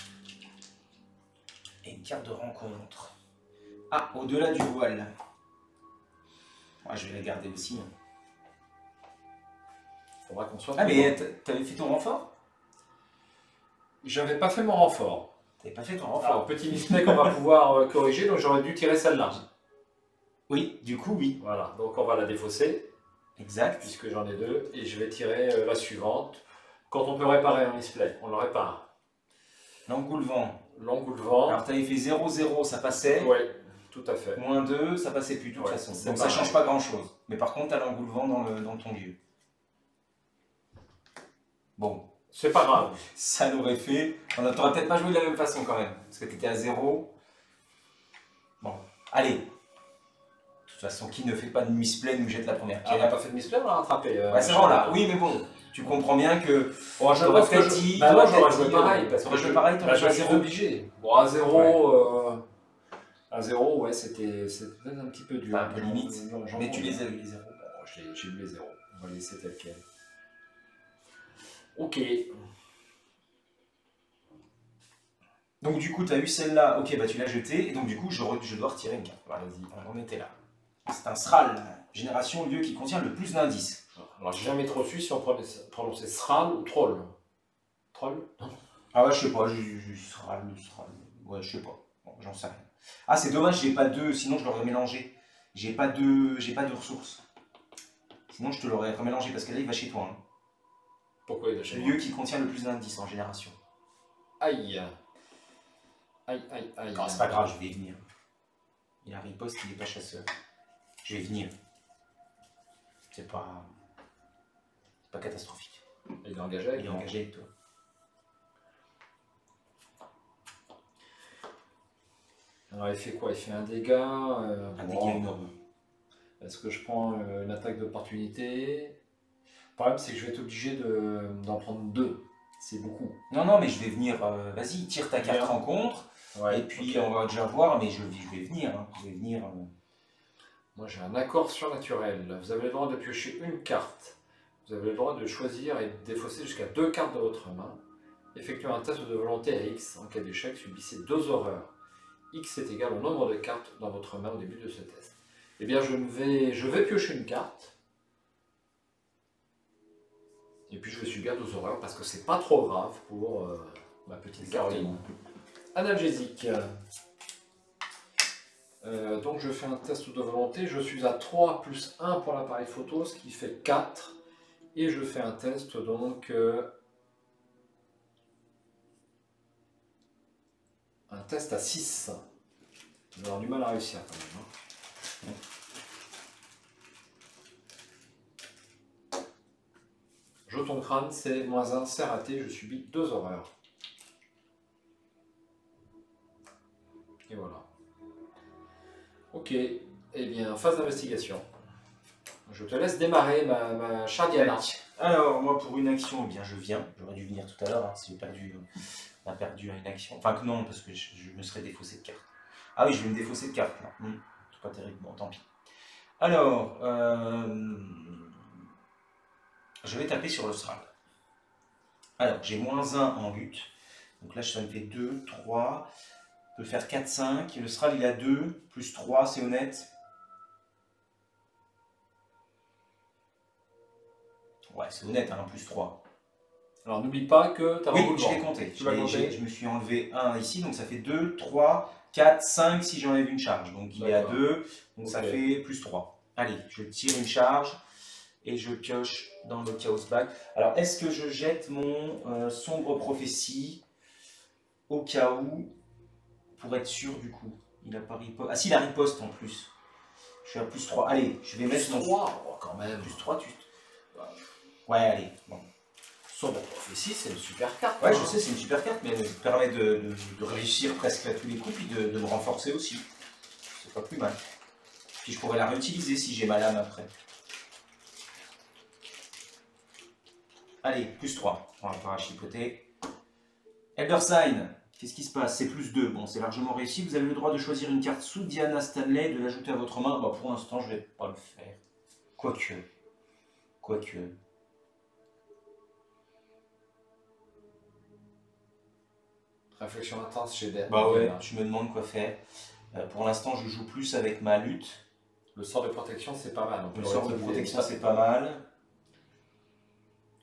Et une carte de rencontre. Ah, au-delà du voile. Moi, je vais la garder aussi. Faudra qu'on soit. Ah, mais t'avais fait ton renfort? J'avais pas fait mon renfort. T'avais pas fait ton renfort? Alors, petit mistake qu'on va pouvoir corriger, donc j'aurais dû tirer celle-là. Oui, du coup, oui. Voilà, donc on va la défausser, Exact. puisque j'en ai 2, et je vais tirer la suivante. Quand on peut réparer un misplay, on le répare. L'engoulevent. L'engoulevent. Alors, t'avais fait 0-0, ça passait. Oui, tout à fait. Moins 2, ça passait plus de toute Ouais, façon. c'est Donc ça pareil. change pas grand chose. Mais par contre, t'as l'engoulevent dans ton lieu. Bon, C'est pas grave. ça l'aurait fait. T'aurais peut-être pas joué de la même façon quand même. Parce que t'étais à 0. Bon, allez. De toute façon, qui ne fait pas de misplay nous jette la première Ah, on n'a pierre. pas fait de misplay, on l'a rattrapé. Ouais, c'est vrai là. Oui, mais bon, tu comprends bien que. Bon, je T'aurais pense que peut-être dit. Bah non, t'aurais j'aurais peut-être joué dit, pareil. Parce t'aurais que joué pareil, t'aurais bah, joué à je suis 0. obligé. Bon, à 0, à 0, ouais, c'était peut-être un petit peu dur. Enfin, un peu limite. J'en Mais tu conviens. les as eu, les 0. Bon, j'ai eu les 0. On va les laisser tel quel. Ok. Donc du coup, tu as eu celle-là, ok, bah tu l'as jetée, et donc du coup, je dois retirer une carte. Voilà, vas-y, on en était là. C'est un Sral, génération lieu qui contient le plus d'indices. Alors, j'ai jamais trop su si on prononçait Sral ou Troll. Troll? Non. Ah ouais, je sais pas, Sral, ouais, je sais pas, bon, j'en sais rien. Ah, c'est dommage, j'ai pas de, sinon je l'aurais mélangé. J'ai pas de ressources. Sinon je te l'aurais remélangé, parce que là, il va chez toi. Hein. Pourquoi il a chez Le moi? lieu qui contient le plus d'indices en génération. Aïe. Aïe, aïe, aïe. Non, c'est pas grave, je vais y venir. Il a riposte, il est pas chasseur. Je vais y venir. C'est pas catastrophique. Il est engagé avec Il est moi. engagé avec toi. Alors, il fait quoi? Il fait un dégât. Un dégât énorme. Est-ce que je prends une attaque d'opportunité? Le problème, c'est que je vais être obligé d'en prendre 2. C'est beaucoup. Non, non, mais je vais venir. Vas-y, tire ta carte Bien. rencontre. Ouais, Et puis ok. on va déjà voir, mais je vais venir. Hein. Je vais venir. Moi, j'ai un accord surnaturel. Vous avez le droit de piocher une carte. Vous avez le droit de choisir et de défausser jusqu'à 2 cartes de votre main. Effectuez un test de volonté à X. En cas d'échec, subissez 2 horreurs. X est égal au nombre de cartes dans votre main au début de ce test. Eh bien, je vais piocher une carte. Et puis, je vais subir 2 horreurs parce que c'est pas trop grave pour ma petite Caroline. Analgésique. Donc je fais un test de volonté, je suis à 3 plus 1 pour l'appareil photo, ce qui fait 4. Et je fais un test donc... un test à 6. Je vais avoir du mal à réussir quand même. Hein. Jeton crâne, c'est -1, c'est raté, je subis 2 horreurs. Et voilà. Ok, eh bien, phase d'investigation. Je te laisse démarrer ma chère Diana. Alors, moi, pour une action, eh bien, je viens. J'aurais dû venir tout à l'heure, hein, si j'ai perdu, on a perdu une action. Enfin, que non, parce que je me serais défaussé de carte. Ah oui, je vais me défausser de carte, là. C'est pas terrible, bon, tant pis. Alors, je vais taper sur le Sral. Alors, j'ai -1 en lutte. Donc là, ça me fait 2, 3. Je peux faire 4, 5. Le Sral, il a 2, plus 3, c'est honnête. Ouais, c'est honnête, hein, plus 3. Alors n'oublie pas que tu as Oui, je l'ai compté. Je me suis enlevé 1 ici, donc ça fait 2, 3, 4, 5 si j'enlève une charge. Donc il est à 2, donc ça fait plus 3. Allez, je tire une charge et je pioche dans le Chaos Bag. Alors, est-ce que je jette mon sombre prophétie au cas où, pour être sûr du coup? Il a pas riposte. Ah si, il a riposte en plus. Je suis à plus 3. Allez, je vais mettre mon... 3, quand même. Plus 3, tu... Ouais, allez, bon. Sombre prophétie, c'est une super carte. Ouais, je sais, c'est une super carte, mais elle me permet de réussir presque à tous les coups, puis de me renforcer aussi. C'est pas plus mal. Puis je pourrais la réutiliser si j'ai ma lame après. Allez, plus 3. On va pas chipoter. Elder Sign, qu'est-ce qui se passe? C'est plus 2. Bon, c'est largement réussi. Vous avez le droit de choisir une carte sous Diana Stanley, de l'ajouter à votre main. Bah, pour l'instant, je vais pas le faire. Quoique. Réflexion intense chez Ben. Bah ouais, je me demande quoi faire. Pour l'instant, je joue plus avec ma lutte. Le sort de protection, c'est pas mal. Le sort de protection, c'est pas mal.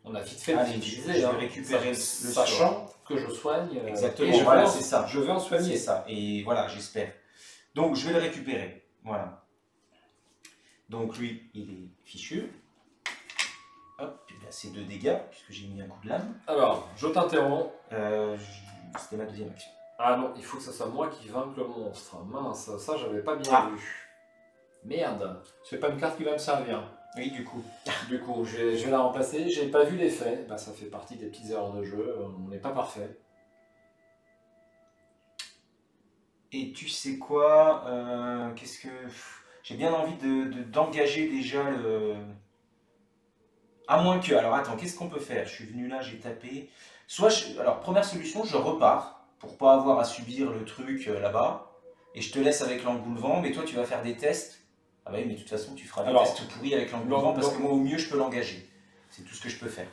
On a vite fait Allez, d'utiliser. je vais récupérer le sachant que je soigne. Exactement, voilà, c'est ça. Je vais en soigner. C'est ça, et voilà, j'espère. Donc, je vais le récupérer. Voilà. Donc, lui, il est fichu. Hop, et bien, c'est 2 dégâts, puisque j'ai mis un coup de lame. Alors, je t'interromps. C'était ma deuxième action. Ah non, il faut que ce soit moi qui vainque le monstre. Mince, ça, j'avais pas bien vu. Merde, c'est pas une carte qui va me servir. Oui, du coup. Du coup, je vais la remplacer. J'ai pas vu l'effet. Bah, ça fait partie des petites erreurs de jeu. On n'est pas parfait. Et tu sais quoi, qu'est-ce que... J'ai bien envie d'engager déjà le... À moins que... Alors attends, qu'est-ce qu'on peut faire? Je suis venu là, j'ai tapé. Alors, première solution, je repars pour pas avoir à subir le truc là-bas. Et je te laisse avec l'engoulevent, mais toi tu vas faire des tests. Ah bah oui, mais de toute façon, tu feras des tests pourris avec l'engoulevent parce que moi, au mieux, je peux l'engager. C'est tout ce que je peux faire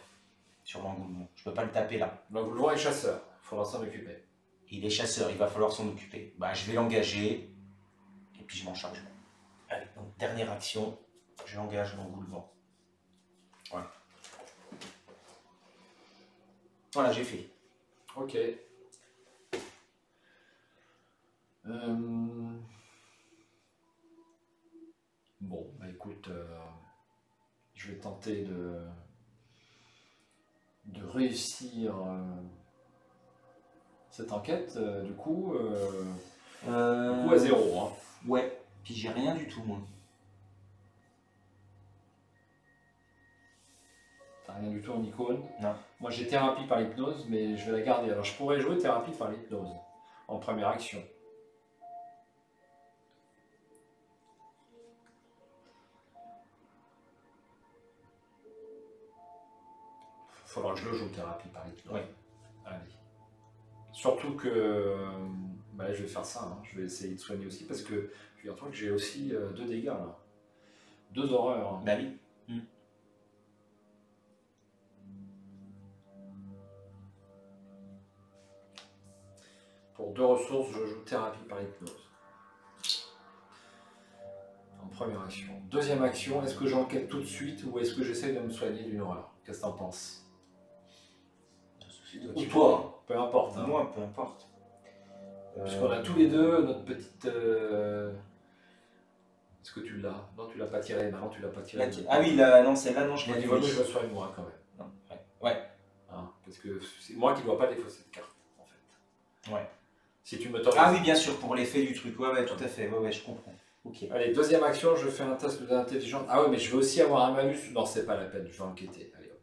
sur l'engoulevent. Je peux pas le taper là. L'engoulevent est chasseur. Il faudra s'en occuper. Il est chasseur, il va falloir s'en occuper. Bah, je vais l'engager et puis je m'en charge. Allez, donc dernière action, j'engage l'engoulevent. Voilà. Voilà, j'ai fait. Ok. Bon, bah écoute, je vais tenter de réussir cette enquête, du coup à 0. Hein. Ouais, puis j'ai rien du tout, moi. T'as rien du tout en icône? Non. Moi j'ai thérapie par l'hypnose, mais je vais la garder. Alors je pourrais jouer thérapie par l'hypnose en première action. Faudra que je le joue thérapie par l'hypnose. Oui. Allez. Surtout que bah, je vais faire ça, hein. Je vais essayer de soigner aussi parce que figure-toi que j'ai aussi 2 dégâts là. 2 horreurs. Hein. Bah oui. Pour 2 ressources, je joue thérapie par hypnose. En première action. Deuxième action, est-ce que j'enquête tout de suite ou est-ce que j'essaye de me soigner d'une horreur? Qu'est-ce que t'en penses? Ou toi, peu importe. Hein. Moi, peu importe. Puisqu'on a tous les deux notre petite... Est-ce que tu l'as? Non, tu l'as pas tiré. Maintenant, tu l'as pas tiré. Ah oui, là, non, celle-là, non, je l'ai dit. Je me soigne moi quand même. Non. Ouais. Hein, parce que c'est moi qui ne dois pas défausser de carte, en fait. Ouais. Si tu me t'autorises. Ah oui, bien sûr, pour l'effet du truc. Ouais, tout à fait. Ouais, je comprends. Ok. Allez, deuxième action, je fais un test d'intelligence. Ah ouais, mais je vais aussi avoir un malus. Non, c'est pas la peine, je vais enquêter. Allez, hop.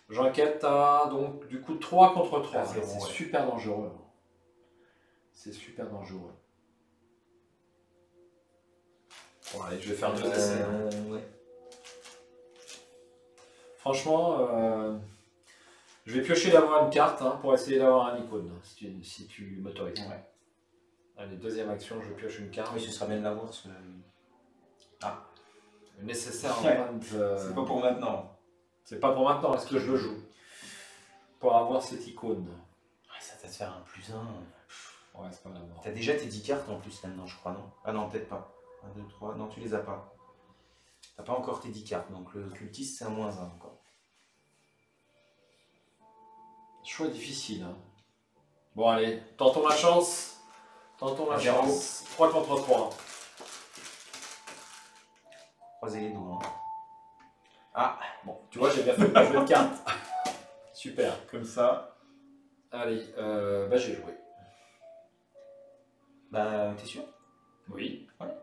J'enquête à, donc, du coup, 3 contre 3. Ah, c'est super dangereux. C'est super dangereux. Bon, allez, je vais faire 2 essais. Ouais. Franchement, je vais piocher d'avoir une carte hein, pour essayer d'avoir un icône, si tu m'autorises. Ouais. Allez, deuxième action, je pioche une carte. Oui, ce sera bien de l'avoir. Ah. Nécessaire en Ouais. fin de... C'est pas pour maintenant. C'est pas pour maintenant, est-ce que je le joue? Pour avoir cette icône. Ouais, ça va te faire un +1. Ouais, c'est pas la mort. T'as déjà tes 10 cartes en plus là-dedans, je crois, non? Ah non, peut-être pas. 1, 2, 3. Non, tu les as pas. T'as pas encore tes 10 cartes, donc le cultiste c'est un -1 encore. Choix difficile. Hein. Bon, allez, tentons la chance. Tentons la chance. 3 contre 3. Croisez les doigts. Hein. Ah, Bon, tu vois, j'ai bien fait de jouer une carte. Super. comme ça. Allez, bah j'ai joué. Bah, t'es sûr? Oui. Ouais.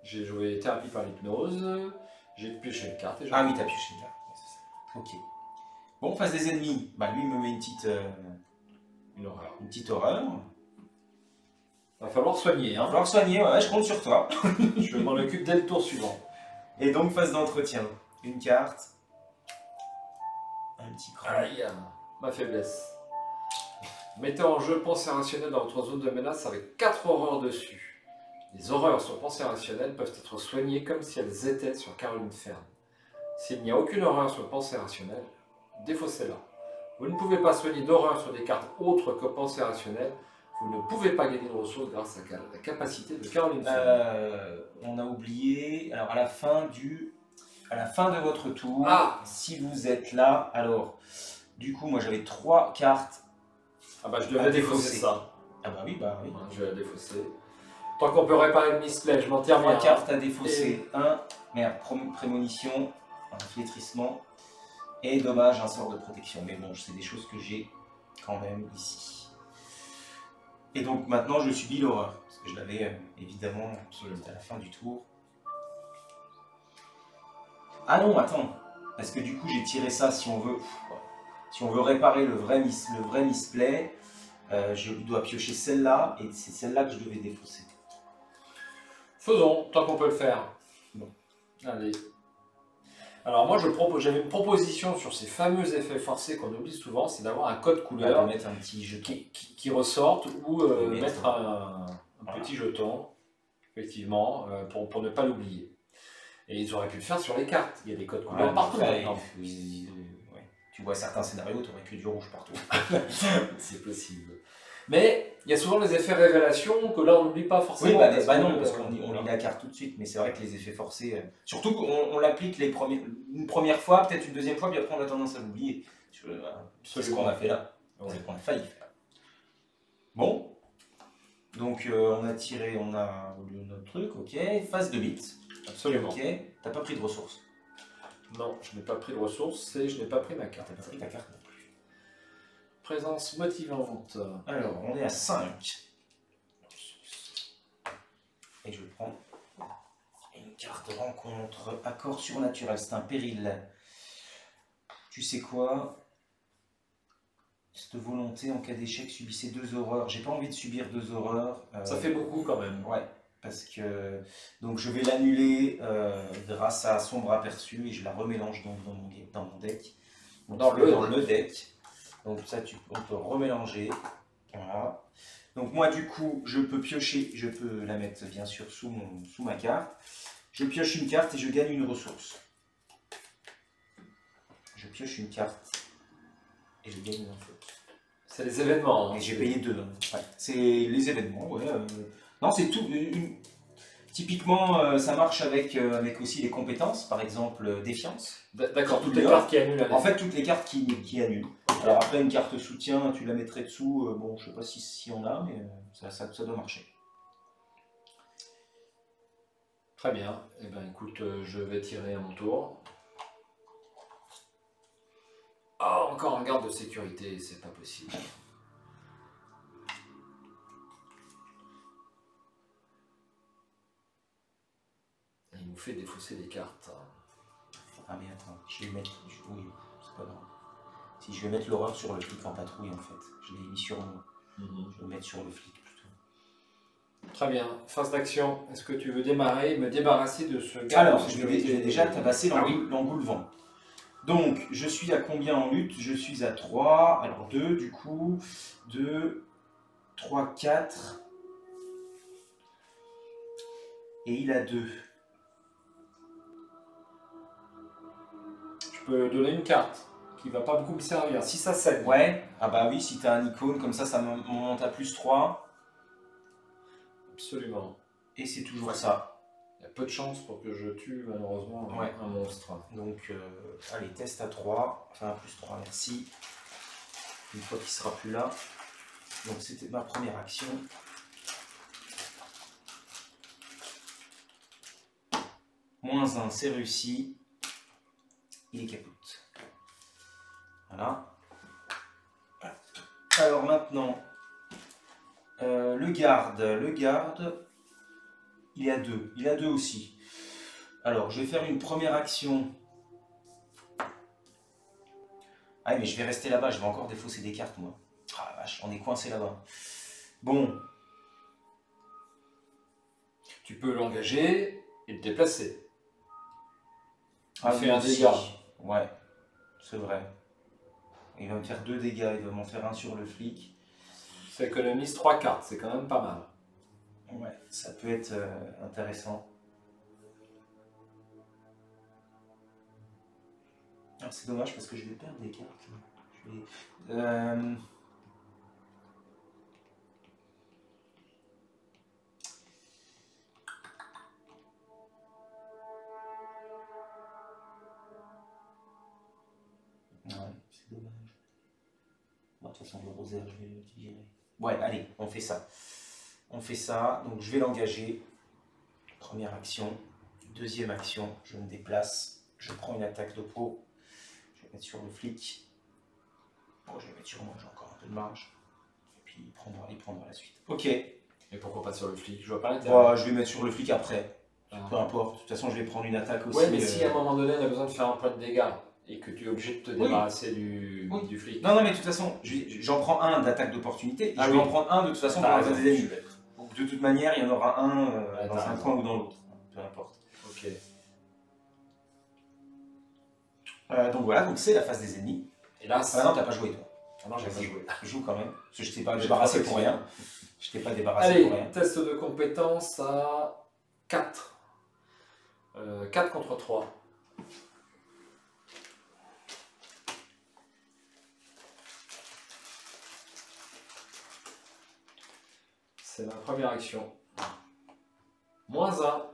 J'ai joué thérapie par l'hypnose. J'ai pioché une carte et j'ai... Ah oui, t'as pioché là. Ouais, c'est ça. Ok. Bon, face des ennemis. Bah, lui, il me met une petite horreur. Va falloir soigner. Il va Hein. falloir soigner, ouais, je compte sur toi. Je m'en occupe dès le tour suivant. Et donc, phase d'entretien. Une carte. Un petit cran. Aïe, ma faiblesse. Mettez en jeu pensée rationnelle dans votre zone de menace avec 4 horreurs dessus. Les horreurs sur pensée rationnelle peuvent être soignées comme si elles étaient sur Caroline Fern. S'il n'y a aucune horreur sur pensée rationnelle, défaussez-la. Vous ne pouvez pas soigner d'horreur sur des cartes autres que pensée rationnelle. Vous ne pouvez pas gagner de ressources grâce à la capacité de Caroline Fern. On a oublié. Alors, à la fin de votre tour, si vous êtes là, alors, du coup, moi j'avais 3 cartes. Ah bah je devais défausser ça. Ah bah oui, bah oui. Ouais, je vais la défausser. Tant qu'on peut réparer le misplay, je m'en tire bien. 3 cartes à défausser. Prémonition, un flétrissement et dommage, un sort de protection. Mais bon, c'est des choses que j'ai quand même ici. Et donc maintenant, je subis l'horreur. Parce que je l'avais évidemment à la fin du tour. Ah non, attends. Parce que du coup, j'ai tiré ça si on veut réparer le vrai misplay. Je dois piocher celle-là, et c'est celle-là que je devais défausser. Faisons, tant qu'on peut le faire. Bon. Allez. Alors moi, j'avais une proposition sur ces fameux effets forcés qu'on oublie souvent, c'est d'avoir un code couleur mettre un petit jeton qui ressorte ou mettre un voilà. petit jeton, effectivement, pour ne pas l'oublier. Et ils auraient pu le faire sur les cartes. Il y a des codes couleurs partout maintenant. Ouais. Tu vois certains scénarios, tu aurais que du rouge partout. C'est possible. Mais il y a souvent les effets révélation que là on n'oublie pas forcément. Oui, non, parce qu'on lit la carte tout de suite, mais c'est vrai que les effets forcés, surtout qu'on l'applique une première fois, peut-être une deuxième fois, puis après on a tendance à l'oublier. C'est ce qu'on a fait là. Ouais. C'est ce qu'on a failli faire. Bon, donc on a tiré, on a notre truc, ok. Phase de bits. Absolument. Ok. T'as pas pris de ressources. Non, je n'ai pas pris de ressources et je n'ai pas pris ma carte. T'as pas pris ta carte non plus. Présence motivante. Alors, on est à 5. Et je prends une carte de rencontre. Accord surnaturel, c'est un péril. Tu sais quoi? Cette volonté, en cas d'échec, subissez 2 horreurs. J'ai pas envie de subir 2 horreurs. Ça fait beaucoup quand même. Ouais, parce que... Donc je vais l'annuler grâce à Sombre Aperçu et je la remélange donc dans mon deck. Donc, dans le deck. Donc ça, on peut remélanger. Voilà. Donc moi, du coup, je peux piocher, je peux la mettre bien sûr sous ma carte. Je pioche une carte et je gagne une ressource. Je pioche une carte et je gagne une info. C'est les événements. Hein. Et j'ai payé 2. Ouais. C'est les événements, ouais. Non, c'est tout. Typiquement, ça marche avec aussi les compétences, par exemple défiance. D'accord, toutes les cartes qui annulent. En fait, toutes les cartes qui annulent. Alors après, une carte soutien, tu la mettrais dessous. Bon, je sais pas si on a, mais ça doit marcher. Très bien. Eh bien, écoute, je vais tirer à mon tour. Oh, encore un garde de sécurité, c'est pas possible. Il nous fait défausser des cartes. Ah mais attends, je vais mettre... Oui, c'est pas grave. Si je vais mettre l'horreur sur le flic en patrouille en fait. Je l'ai mis sur moi. Je vais le mettre sur le flic plutôt. Très bien. Phase d'action. Est-ce que tu veux démarrer et me débarrasser de ce garde? Alors, je vais déjà tabasser l'engoulevent. Donc, je suis à combien en lutte? Je suis à 3. Alors, 2 du coup. 2, 3, 4. Et il a 2. Je peux donner une carte qui va pas beaucoup me servir. Si ça saigne. Ouais. Ah bah oui, si t'as un icône, comme ça me monte à plus 3. Absolument. Et c'est toujours ça. Il y a peu de chances pour que je tue malheureusement un monstre. Donc, allez, test à 3. Enfin, à plus 3, merci. Une fois qu'il sera plus là. Donc, c'était ma première action. -1, c'est réussi. Il est capote. Voilà. Alors maintenant, le garde, il est à 2. Il est à 2 aussi. Alors, je vais faire une première action. Ah mais je vais rester là-bas, je vais encore défausser des cartes moi. Ah la vache, on est coincé là-bas. Bon. Tu peux l'engager et le déplacer. Il fait un dégât. Ouais, c'est vrai. Il va me faire 2 dégâts, il va m'en faire un sur le flic. Ça économise 3 cartes, c'est quand même pas mal. Ouais, ça peut être intéressant. Alors c'est dommage parce que je vais perdre des cartes. Je vais, Ouais, c'est dommage. Bon, de toute façon, le rosaire, je vais le virer. Ouais, allez, on fait ça. On fait ça, donc je vais l'engager. Première action. Deuxième action, je me déplace. Je prends une attaque de peau. Je vais mettre sur le flic. Bon, je vais mettre sur moi, j'ai encore un peu de marge. Et puis il prendra la suite. Ok. Et pourquoi pas sur le flic? Je vois pas l'intérêt. Bon, je vais mettre sur le flic après. Ah. Peu importe. De toute façon, je vais prendre une attaque aussi. Ouais, mais si à un moment donné, on a besoin de faire un point de dégâts et que tu es obligé de te débarrasser du flic. Non, mais de toute façon, j'en prends un d'attaque d'opportunité. Et je vais en prendre un de toute façon pour la phase des ennemis. Donc de toute manière, il y en aura un dans un coin ou dans l'autre. Peu importe. Ok. Donc voilà, donc c'est la phase des ennemis. Et là, ah non, t'as pas joué toi. Ah non, j'ai pas joué. Je joue quand même. Parce que je t'ai pas débarrassé pour rien. Je t'ai pas débarrassé Allez, pour rien. test de compétence à 4. 4 contre 3. C'est ma première action. -1.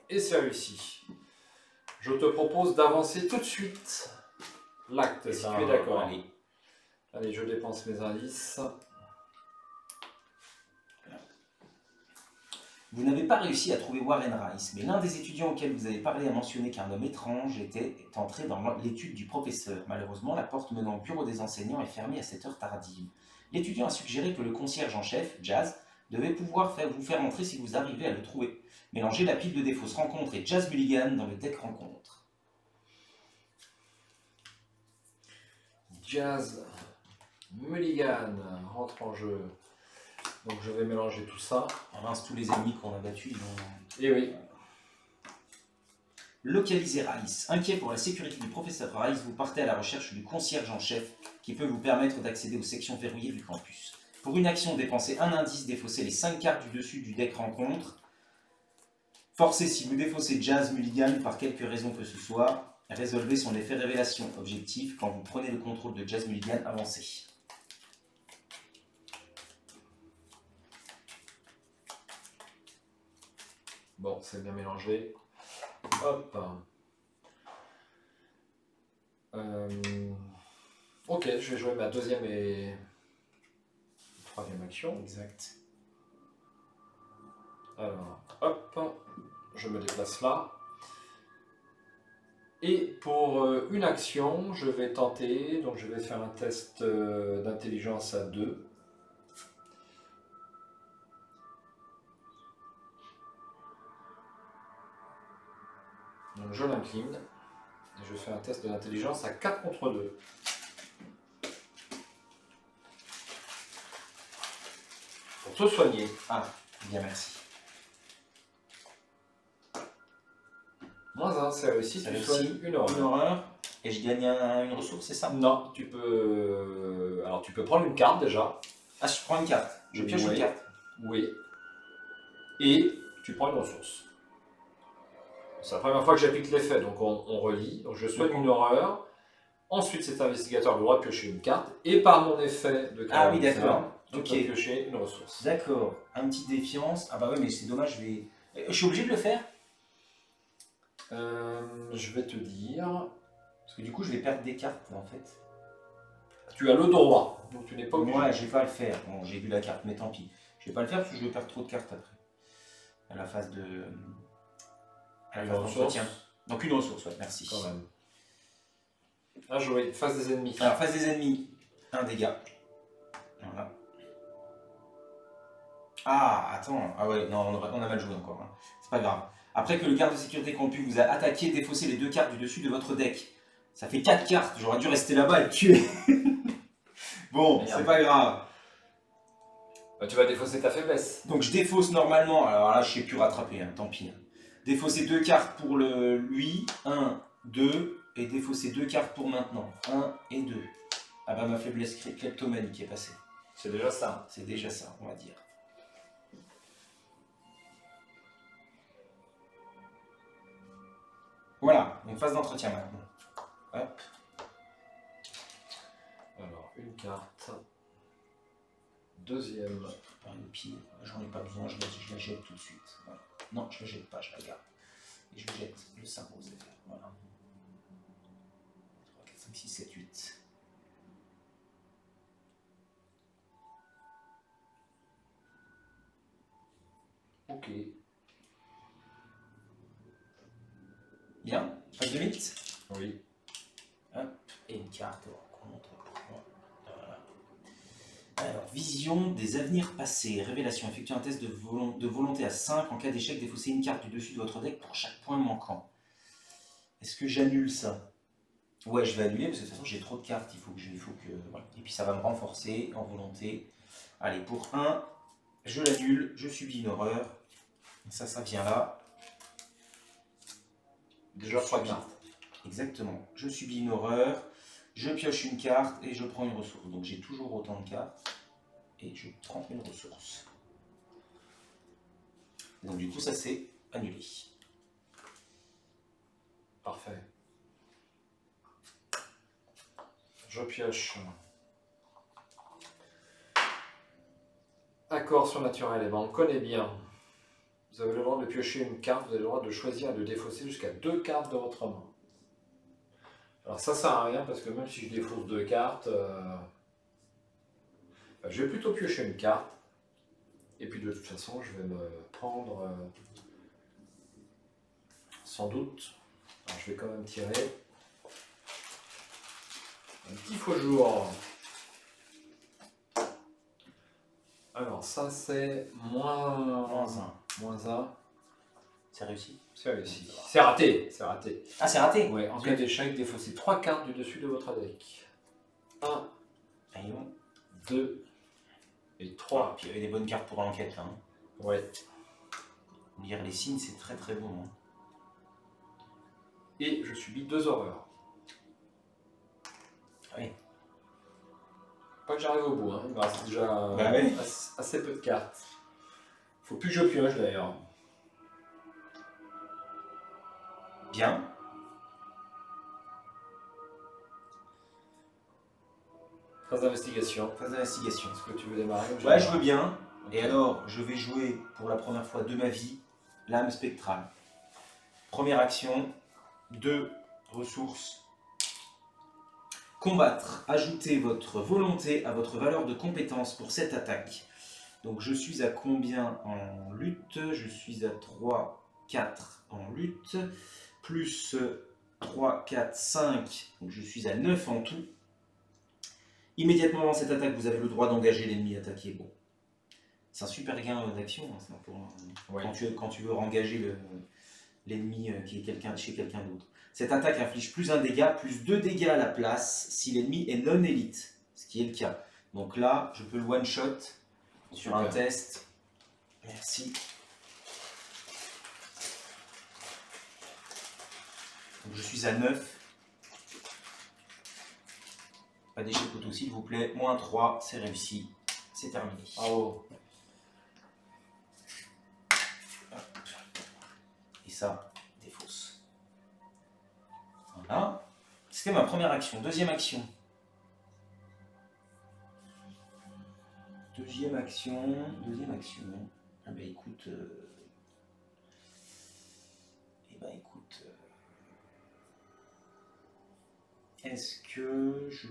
Et c'est réussi. Je te propose d'avancer tout de suite l'acte, si tu es d'accord. Allez. Allez, je dépense mes indices. Vous n'avez pas réussi à trouver Warren Rice, mais l'un des étudiants auxquels vous avez parlé a mentionné qu'un homme étrange est entré dans l'étude du professeur. Malheureusement, la porte menant au bureau des enseignants est fermée à cette heure tardive. L'étudiant a suggéré que le concierge en chef, Jazz, devait pouvoir vous faire entrer si vous arrivez à le trouver. Mélangez la pile de défausse rencontre et Jazz Mulligan dans le deck rencontre. Jazz Mulligan rentre en jeu. Donc je vais mélanger tout ça. On lance tous les ennemis qu'on a battus. Et oui. Localiser Rice. Inquiet pour la sécurité du professeur Rice, vous partez à la recherche du concierge en chef qui peut vous permettre d'accéder aux sections verrouillées du campus. Pour une action, dépensez un indice, défaussez les 5 cartes du dessus du deck rencontre. Forcez si vous défaussez Jazz Mulligan par quelque raison que ce soit. Résolvez son effet révélation. Objectif, quand vous prenez le contrôle de Jazz Mulligan, avancez. Bon, c'est bien mélangé. Hop. Ok, je vais jouer ma deuxième et troisième action. Exact. Alors, hop, je me déplace là. Et pour une action, je vais tenter, donc je vais faire un test d'intelligence à 2. Donc je l'incline. Et je fais un test de l'intelligence à 4 contre 2. Pour te soigner. Ah, bien merci. -1, c'est réussi, tu soignes une horreur. Une horreur. Et je gagne une ressource, c'est ça? Non, tu peux... Alors tu peux prendre une carte déjà. Ah, je prends une carte. Je pioche une carte. Oui. Et tu prends une ressource. C'est la première fois que j'applique l'effet, donc on relit. Donc je soigne une horreur. Ensuite, cet investigateur a le droit de piocher une carte. Et par mon effet de Ah oui, Caroline d'accord. tu peux piocher une ressource. D'accord. Un petit défiance. Ah bah ouais, mais c'est dommage, je suis obligé de le faire? Je vais te dire... Parce que du coup, je vais perdre des cartes, en fait. Tu as le droit, donc tu n'es pas obligé. Moi, je vais pas le faire. Bon, j'ai vu la carte, mais tant pis. Je vais pas le faire parce que je vais perdre trop de cartes après. À la phase de... À la phase d'entretien. Donc une ressource, ouais, merci. Quand même. À jouer, face des ennemis. Alors, face des ennemis, un dégât. Voilà. Ah, attends. Ah ouais, non, on a mal joué encore. Hein. C'est pas grave. Après que le garde de sécurité corrompu vous a attaqué, défaussé les 2 cartes du dessus de votre deck. Ça fait 4 cartes. J'aurais dû rester là-bas et le tuer. Bon, c'est pas grave. Bah, tu vas défausser ta faiblesse. Donc je défausse normalement. Alors là, je sais plus rattraper, hein, tant pis. Hein. Défausser 2 cartes pour lui. 1, 2. Et défausser 2 cartes pour maintenant. 1 et 2. Ah bah ma faiblesse kleptomanique est passée. C'est déjà ça. C'est déjà ça, on va dire. Voilà, une phase d'entretien maintenant. Hop. Alors, une carte. Deuxième. Par le pire, j'en ai pas besoin, je la jette tout de suite. Voilà. Non, je la jette pas, je la garde. Et je jette le symbole. Voilà. 3, 4, 5, 6, 7, 8. Ok. Bien, phase de mythe. Oui. Hop, et une carte de rencontre. Voilà. Alors, vision des avenirs passés. Révélation. Effectuez un test de volonté à 5. En cas d'échec, défaussez une carte du dessus de votre deck pour chaque point manquant. Est-ce que j'annule ça? Ouais, je vais annuler parce que de toute façon j'ai trop de cartes. Il faut que voilà. Et puis ça va me renforcer en volonté. Allez, pour 1, je l'annule. Je subis une horreur. Ça vient là. Déjà 3 cartes. Exactement. Je subis une horreur. Je pioche une carte et je prends une ressource. Donc j'ai toujours autant de cartes. Et je prends une ressource. Donc du coup ça c'est annulé. Parfait. Je pioche. Accord surnaturel. Et ben on connaît bien. Vous avez le droit de piocher une carte, vous avez le droit de choisir et de défausser jusqu'à 2 cartes de votre main. Alors ça sert à rien parce que même si je défausse 2 cartes, je vais plutôt piocher une carte. Et puis de toute façon, je vais me prendre sans doute. Alors je vais quand même tirer un petit faux jour. Alors ça c'est moins 1. Moins 1. C'est réussi? C'est réussi. C'est raté. C'est raté. Ah, c'est raté? Ouais, en cas d'échec, défaussez 3 cartes du dessus de votre deck. 1, 2 et 3. Ah, puis il y avait des bonnes cartes pour l'enquête là. Hein. Ouais. Lire les signes, c'est très très bon. Hein. Et je subis 2 horreurs. Oui. Pas que j'arrive au bout, hein. Il me reste déjà assez peu de cartes. Faut plus que je pioche d'ailleurs. Bien. Phase d'investigation. Phase d'investigation. Est-ce que tu veux démarrer? Ouais, je veux bien. Okay. Et alors, je vais jouer pour la première fois de ma vie l'âme spectrale. Première action, 2 ressources. Combattre. Ajoutez votre volonté à votre valeur de compétence pour cette attaque. Donc je suis à combien en lutte? Je suis à 3, 4 en lutte. Plus 3, 4, 5. Donc je suis à 9 en tout. Immédiatement avant cette attaque, vous avez le droit d'engager l'ennemi attaqué. Bon. C'est un super gain d'action. Hein, quand tu veux engager l'ennemi qui est chez quelqu'un d'autre. Cette attaque inflige plus 1 dégât, plus 2 dégâts à la place si l'ennemi est non élite. Ce qui est le cas. Donc là, je peux le one-shot sur un test. Merci. Donc je suis à 9. Pas d'échec auto, s'il vous plaît. -3, c'est réussi. C'est terminé. Bravo. Et ça, défausse. Voilà. C'était ma première action. Deuxième action. Deuxième action. Ah ben écoute... Est-ce que je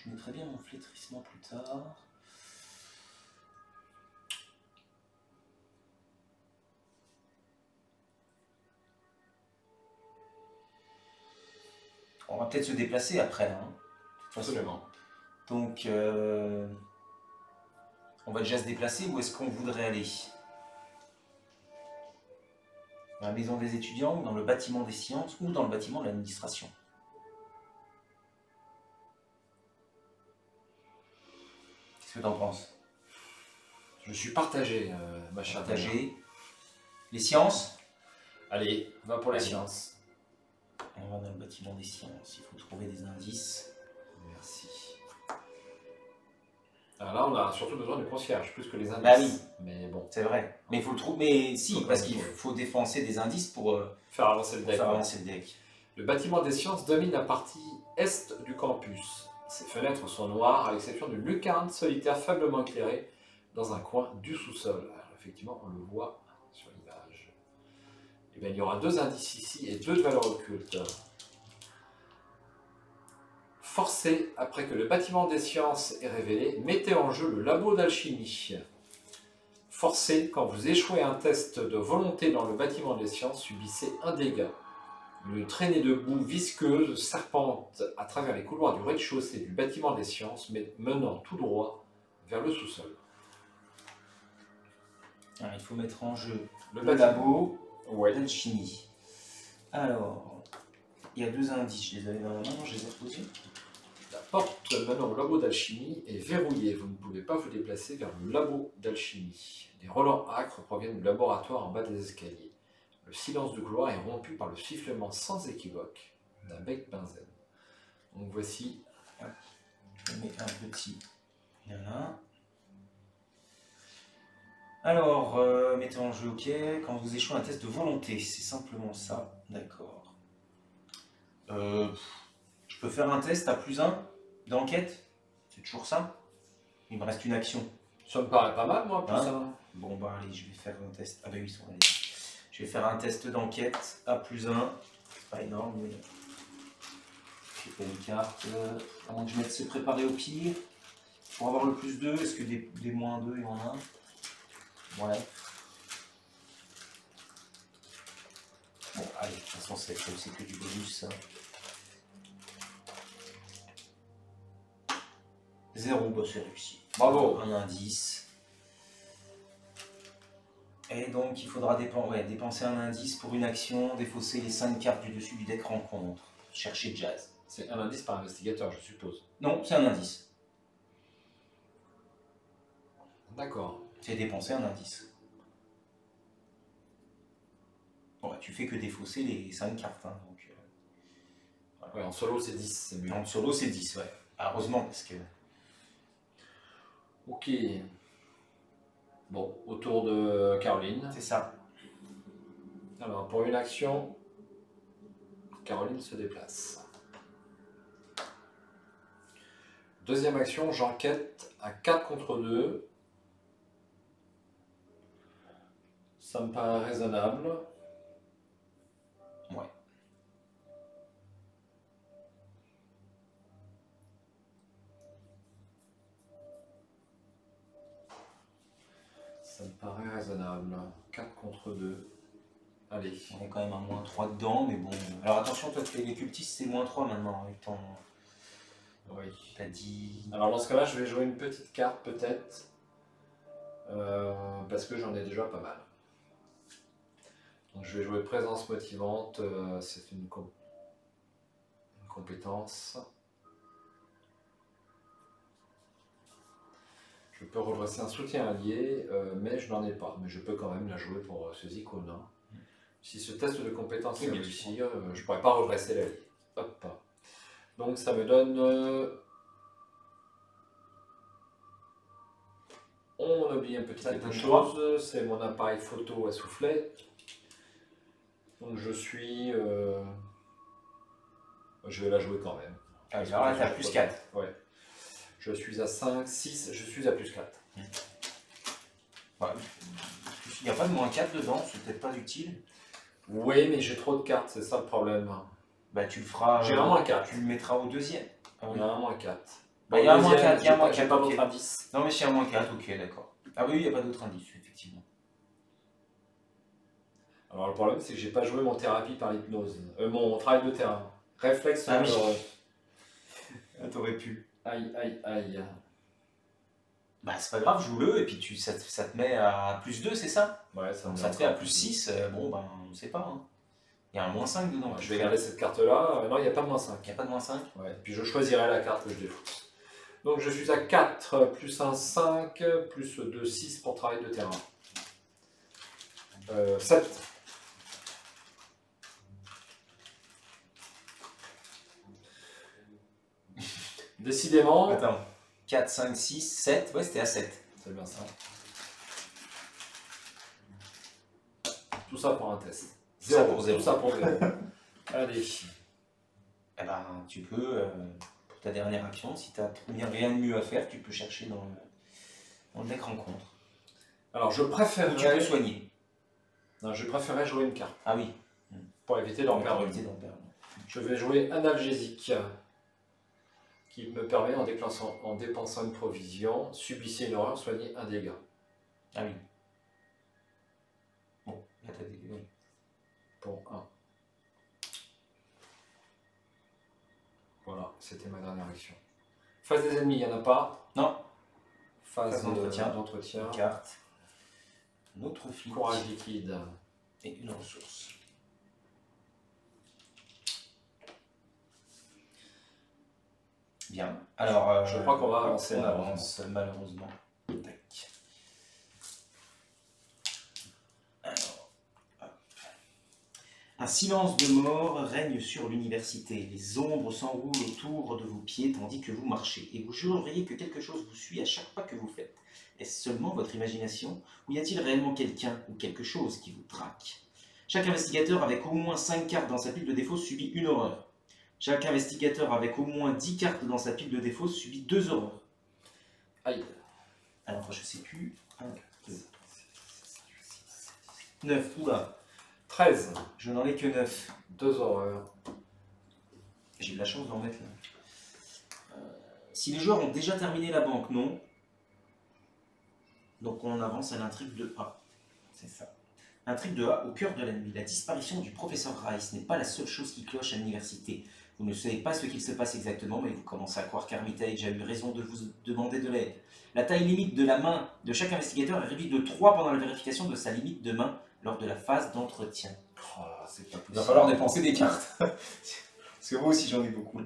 mettrai bien mon flétrissement plus tard. On va peut-être se déplacer après, hein. Absolument. Donc, on va déjà se déplacer. Où est-ce qu'on voudrait aller? Dans la maison des étudiants, dans le bâtiment des sciences ou dans le bâtiment de l'administration? Qu'est-ce que tu en penses? Je suis partagé, ma chère. Partagé. Les sciences? Allez, on va pour les Allez. sciences. On va dans le bâtiment des sciences. Il faut trouver des indices. Merci. Alors là, on a surtout besoin du concierge, plus que les indices. Bah oui. Mais bon. C'est vrai. Mais il faut le trouver. Mais si, Faut parce quand qu'il même faut défoncer des indices pour Faire avancer le deck. faire avancer le deck. Le bâtiment des sciences domine la partie est du campus. Ses fenêtres sont noires, à l'exception d'une lucarne solitaire faiblement éclairée dans un coin du sous-sol. Alors effectivement, on le voit sur l'image. Et bien, il y aura 2 indices ici et 2 de valeur occulte. Forcé, après que le bâtiment des sciences est révélé, mettez en jeu le labo d'alchimie. Forcé, quand vous échouez un test de volonté dans le bâtiment des sciences, subissez un dégât. Une traînée de boue visqueuse serpente à travers les couloirs du rez-de-chaussée du bâtiment des sciences, menant tout droit vers le sous-sol. Alors, il faut mettre en jeu Le le labo d'alchimie. Alors, il y a 2 indices. Je les avais dans la main, je les ai posés. La porte menant au labo d'alchimie est verrouillée. Vous ne pouvez pas vous déplacer vers le labo d'alchimie. Des relents âcres proviennent du laboratoire en bas des escaliers. Le silence du couloir est rompu par le sifflement sans équivoque d'un bec benzène. Donc voici. Je mets un petit. Voilà. Alors, mettez en jeu OK. Quand vous échouez un test de volonté, c'est simplement ça. D'accord. Je peux faire un test à +1 d'enquête. C'est toujours ça. Il me reste une action. Ça me paraît pas mal, moi, plus Hein ça. Bon, bah allez, je vais faire un test. Ah bah oui, ils sont allés. Je vais faire un test d'enquête à +1. C'est pas énorme, mais... J'ai pas une carte. À moins que je mette c'est préparé au pire. Pour avoir le +2, est-ce que des -2, il y en a? Ouais. Bon, allez, de toute façon, c'est que du bonus, ça. 0, bah c'est réussi. Bravo. Un indice. Et donc, il faudra dépenser un indice pour une action, défausser les 5 cartes du dessus du deck rencontre. Chercher Jazz. C'est un indice par investigateur, je suppose. Non, c'est un indice. D'accord. C'est dépenser un indice. Bon, bah, tu fais que défausser les 5 cartes. Hein, donc, voilà. Ouais, en solo, c'est 10, c'est mieux. en solo, c'est 10, ouais. Heureusement, parce que... Ok. Bon, autour de Caroline. C'est ça. Alors, pour une action, Caroline se déplace. Deuxième action, j'enquête à 4 contre 2. Ça me paraît raisonnable. Ouais. Ça me paraît raisonnable. 4 contre 2. Allez. On est quand même à -3 dedans, mais bon... Alors attention, toi, les cultistes, c'est -3 maintenant, avec ton... Oui. T'as dit... Alors dans ce cas-là, je vais jouer une petite carte peut-être. Parce que j'en ai déjà pas mal. Donc je vais jouer présence motivante. C'est une compétence. Je peux redresser un soutien allié, mais je n'en ai pas. Mais je peux quand même la jouer pour ce icône. Si ce test de compétence est réussi, je ne pourrais pas redresser l'allié. Hop. Donc ça me donne On oublie un petit Ça te quelque donne chose, c'est mon appareil photo à soufflet. Donc je suis... je vais la jouer quand même. Ah, alors là, tu as plus 4. Ouais. Je suis à 5, 6, je suis à plus 4. Ouais. Il n'y a pas de moins 4 dedans, c'est peut-être pas utile. Oui, mais j'ai trop de cartes, c'est ça le problème. Bah tu le feras. J'ai un moins 4. Tu le mettras au deuxième. Ah, Il y a un moins 4. Bah, il y a un moins 4, il y a un moins J'ai 4. pas Ok. d'autre indice. Non mais c'est un moins 4, ok, d'accord. Ah oui, il n'y a pas d'autre indice, effectivement. Alors le problème, c'est que j'ai pas joué mon thérapie par hypnose. Mon travail de terrain. Réflexe Ah oui. heureux. Ah, t'aurais pu. Aïe, aïe, aïe. Bah c'est pas grave, joue-le, et puis ça te met à plus 2, c'est ça? Ouais, ça me Ça met te fait à encore plus 6, bon ben on sait pas. Hein. Il y a un moins 5 dedans. Ouais, je vais garder cette carte-là. Non, il n'y a pas de moins 5. Il n'y a pas de moins 5? Ouais. Puis je choisirai la carte que je défausse. Donc je suis à 4, plus 1, 5, plus 2, 6 pour travail de terrain. 7. Décidément, Attends. 4, 5, 6, 7. Ouais, c'était à 7. c'est bien ça. Tout ça pour un test. Tout ça pour 0. Tout ça pour 0. Allez. Eh ben, tu peux, pour ta dernière action, si tu n'as rien de mieux à faire, tu peux chercher dans le deck rencontre. Alors je Ou tu peux préférerais... soigner. Non, je préférerais jouer une carte. Ah oui. Pour éviter d'en perdre. Pour éviter d'en perdre. Je vais jouer analgésique. Qui me permet, en dépensant une provision, subissez une horreur, soigner un dégât. Ah oui. Bon, là t'as des... Oui. Pour 1. Voilà, c'était ma dernière action. Phase des ennemis, il n'y en a pas. Non. Phase d'entretien. d'entretien. Une carte. Notre flic. Courage liquide. Et une ressource. Bien. Alors, je crois qu'on va avancer. On avance, malheureusement. Tac. Alors, hop. Un silence de mort règne sur l'université. Les ombres s'enroulent autour de vos pieds tandis que vous marchez. Et vous jureriez que quelque chose vous suit à chaque pas que vous faites. Est-ce seulement votre imagination ou y a-t-il réellement quelqu'un ou quelque chose qui vous traque? Chaque investigateur avec au moins 5 cartes dans sa pile de défauts subit une horreur. Chaque investigateur avec au moins 10 cartes dans sa pile de défauts subit 2 horreurs. Aïe. Alors, je sais plus. 1, 2, 9. Oula. 13. Je n'en ai que 9. 2 horreurs. J'ai de la chance d'en mettre là. Si les joueurs ont déjà terminé la banque, non. Donc on avance à l'intrigue de A. C'est ça. Intrigue de A au cœur de la nuit. La disparition du professeur Rice n'est pas la seule chose qui cloche à l'université. Vous ne savez pas ce qu'il se passe exactement, mais vous commencez à croire qu'Armitage a eu raison de vous demander de l'aide. La taille limite de la main de chaque investigateur est réduite de 3 pendant la vérification de sa limite de main lors de la phase d'entretien. Oh, c'est pas possible. Il va falloir dépenser des cartes. Parce que moi aussi j'en ai beaucoup.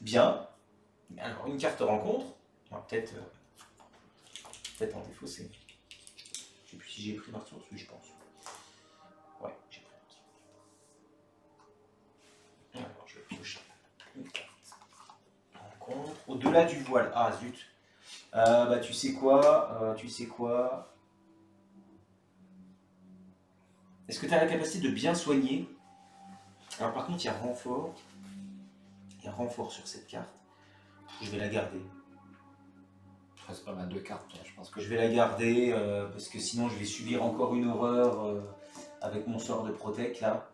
Bien. Alors une carte rencontre. Peut-être en défausser. Je sais plus si j'ai pris ma ressource, oui je pense. Ouais, j'ai pris ma ressource. Alors je pioche une carte. Rencontre. Au-delà du voile. Ah zut. Bah tu sais quoi, Est-ce que tu as la capacité de bien soigner? Alors par contre il y a renfort. Il y a renfort sur cette carte. Je vais la garder. C'est pas mal de cartes, je pense que Je vais la garder parce que sinon je vais subir encore une horreur avec mon sort de protect là.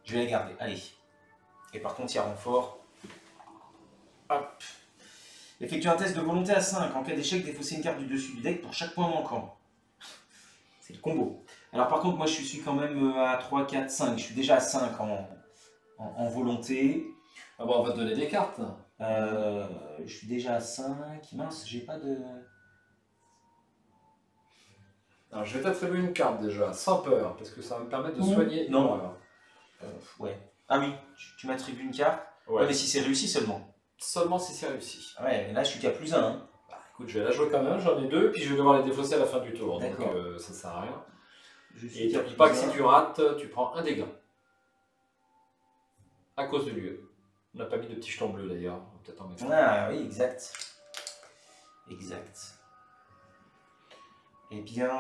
Je vais la garder, allez. Et par contre il y a renfort. Hop. Effectue un test de volonté à 5. En cas d'échec, défaussez une carte du dessus du deck pour chaque point manquant. C'est le combo. Alors par contre moi je suis quand même à 3, 4, 5. Je suis déjà à 5 en volonté. Ah bon, on va te donner des cartes. Je suis déjà à 5. Mince, j'ai pas de... Alors je vais t'attribuer une carte déjà, sans peur, parce que ça va me permettre de soigner. Non. Ouais. Ah oui, tu m'attribues une carte. Ouais. Ouais, mais si c'est réussi seulement. Seulement si c'est réussi. Ouais, mais là je suis qu'à plus 1. Hein. Bah, écoute, je vais la jouer quand même, j'en ai 2, puis je vais devoir les défausser à la fin du tour. Donc D'accord. ça sert à rien. Je Et n'oublie pas que si tu rates, tu prends un dégât. À cause de lui. On n'a pas mis de petit jeton bleu d'ailleurs. Peut-être en mettre. Ah oui, exact. Exact. Eh bien,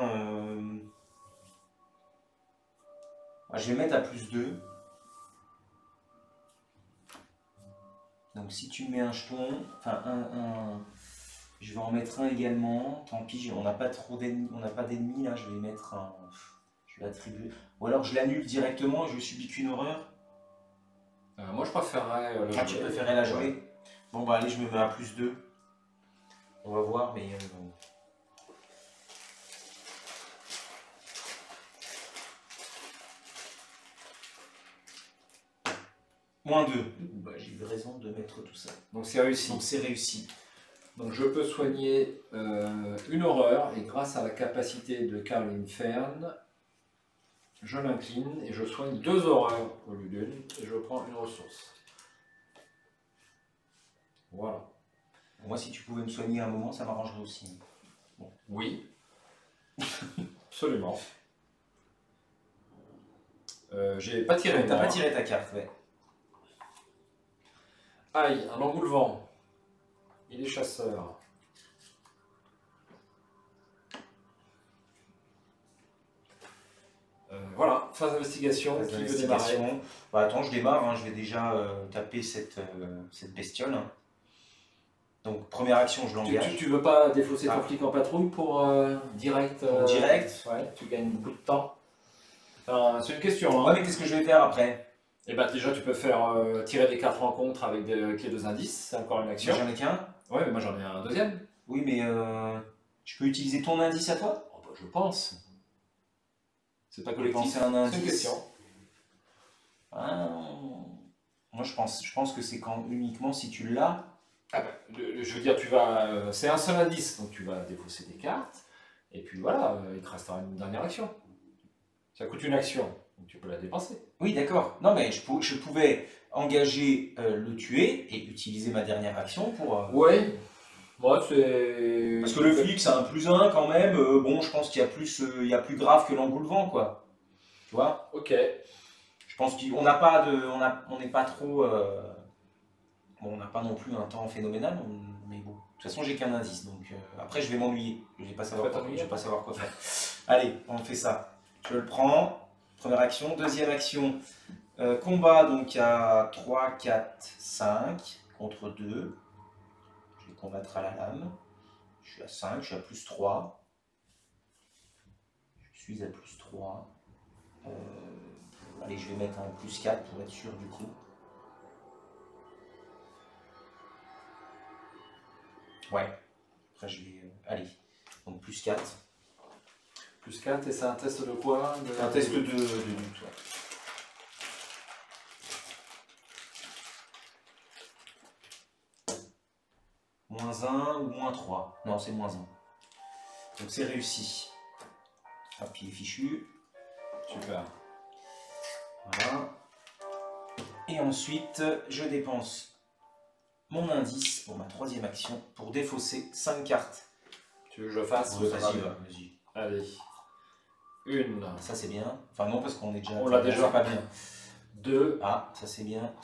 je vais mettre à +2. Donc si tu mets un jeton, enfin je vais en mettre un également. Tant pis, on n'a pas trop d'ennemis, on n'a pas d'ennemis là. Je vais mettre un, je vais attribuer. Ou alors je l'annule directement et je subis qu'une horreur. Moi je préférerais la jouer. Tu préférais la jouer? Ouais. Bon bah allez, je me mets à +2. On va voir, mais -2. Bah, j'ai eu raison de mettre tout ça. Donc c'est réussi. Donc c'est réussi. Donc je peux soigner une horreur et grâce à la capacité de Caroline Fern, je l'incline et je soigne 2 horreurs au lieu d'une et je prends une ressource. Voilà. Moi si tu pouvais me soigner à un moment, ça m'arrangerait aussi. Bon. Oui. Absolument. J'ai pas tiré. T'as pas tiré ta carte, ouais. Aïe, un engoulevent. Il est chasseur. Voilà, phase d'investigation. Qui veut démarrer? Bah attends, je démarre, hein. Je vais déjà taper cette bestiole. Hein. Donc première action, je l'engage. Tu veux pas défausser ton flic en patrouille pour direct direct? Ouais, tu gagnes beaucoup de temps. Enfin, c'est une question. Hein. Ouais, mais qu'est-ce que je vais faire après? Eh ben déjà, tu peux faire tirer des cartes rencontres avec les 2 indices, c'est encore une action. J'en ai qu'un? Ouais, mais moi j'en ai un deuxième. Oui, mais tu peux utiliser ton indice à toi? Oh, bah, je pense. C'est pas collectif, c'est un indice. C'est une question. Ah, moi je pense que c'est uniquement si tu l'as. Ah ben, je veux dire, tu vas. C'est un seul indice, donc tu vas défausser des cartes, et puis voilà, il te restera une dernière action. Ça coûte une action, donc tu peux la dépenser. Oui, d'accord. Non, mais je pouvais engager le tuer et utiliser ma dernière action pour. Ouais, moi c'est. Parce que le flic, c'est un +1 quand même. Bon, je pense qu'il y a plus grave que l'engoulevent, quoi. Tu vois? Ok. Je pense qu'on n'a pas de. On n'est pas trop. Bon, on n'a pas non plus un temps phénoménal, mais bon. De toute façon, j'ai qu'un indice, donc après, je vais m'ennuyer. Je vais pas savoir quoi faire. Allez, on fait ça. Je le prends. Première action. Deuxième action. Combat donc à 3, 4, 5 contre 2. Je vais combattre à la lame. Je suis à 5, je suis à +3. Je suis à +3. Allez, je vais mettre un +4 pour être sûr du coup. Ouais. Après, je vais. Allez. Donc +4. +4, et c'est un test de quoi? Un test de lutte, ouais. -1 ou -3. Non, c'est -1. Donc c'est réussi. Hop, il est fichu. Super. Voilà. Et ensuite, je dépense mon indice pour ma 3e action pour défausser 5 cartes. Tu veux que je fasse? Vas-y. Allez. Une. Ça c'est bien. Enfin non, parce qu'on est déjà. On l'a déjà. Pas bien. 2. Ah, ça c'est bien.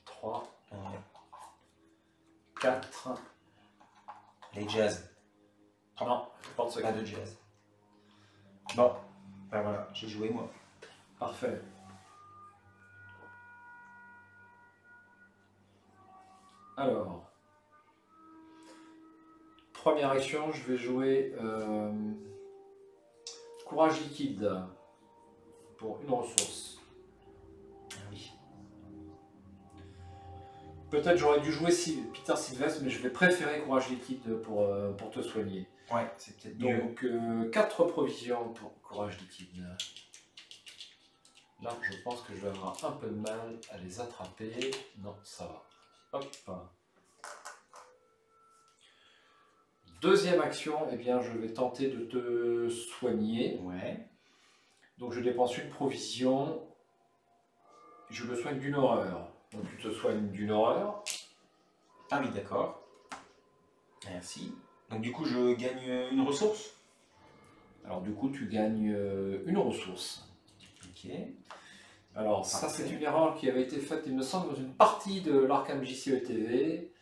3. Ouais. 4. Les jazz. Non, porte ce pas de jazz. Bon, ben voilà, j'ai joué moi. Parfait. Alors, première action, je vais jouer Courage liquide pour une ressource. Ah oui. Peut-être j'aurais dû jouer Peter Sylvestre, mais je vais préférer Courage liquide pour te soigner. Ouais, c'est peut-être mieux. Donc 4 provisions pour Courage liquide. Là, je pense que je vais avoir un peu de mal à les attraper. Non, ça va. Hop. Deuxième action, eh bien, je vais tenter de te soigner. Ouais. Donc je dépense une provision. Je me soigne d'une horreur. Donc tu te soignes d'une horreur. Ah oui, d'accord. Merci. Donc du coup, je gagne une ressource. Alors du coup, tu gagnes une ressource. Ok. Alors ça, c'est une erreur qui avait été faite, il me semble, dans une partie de l'Arkham JCE TV.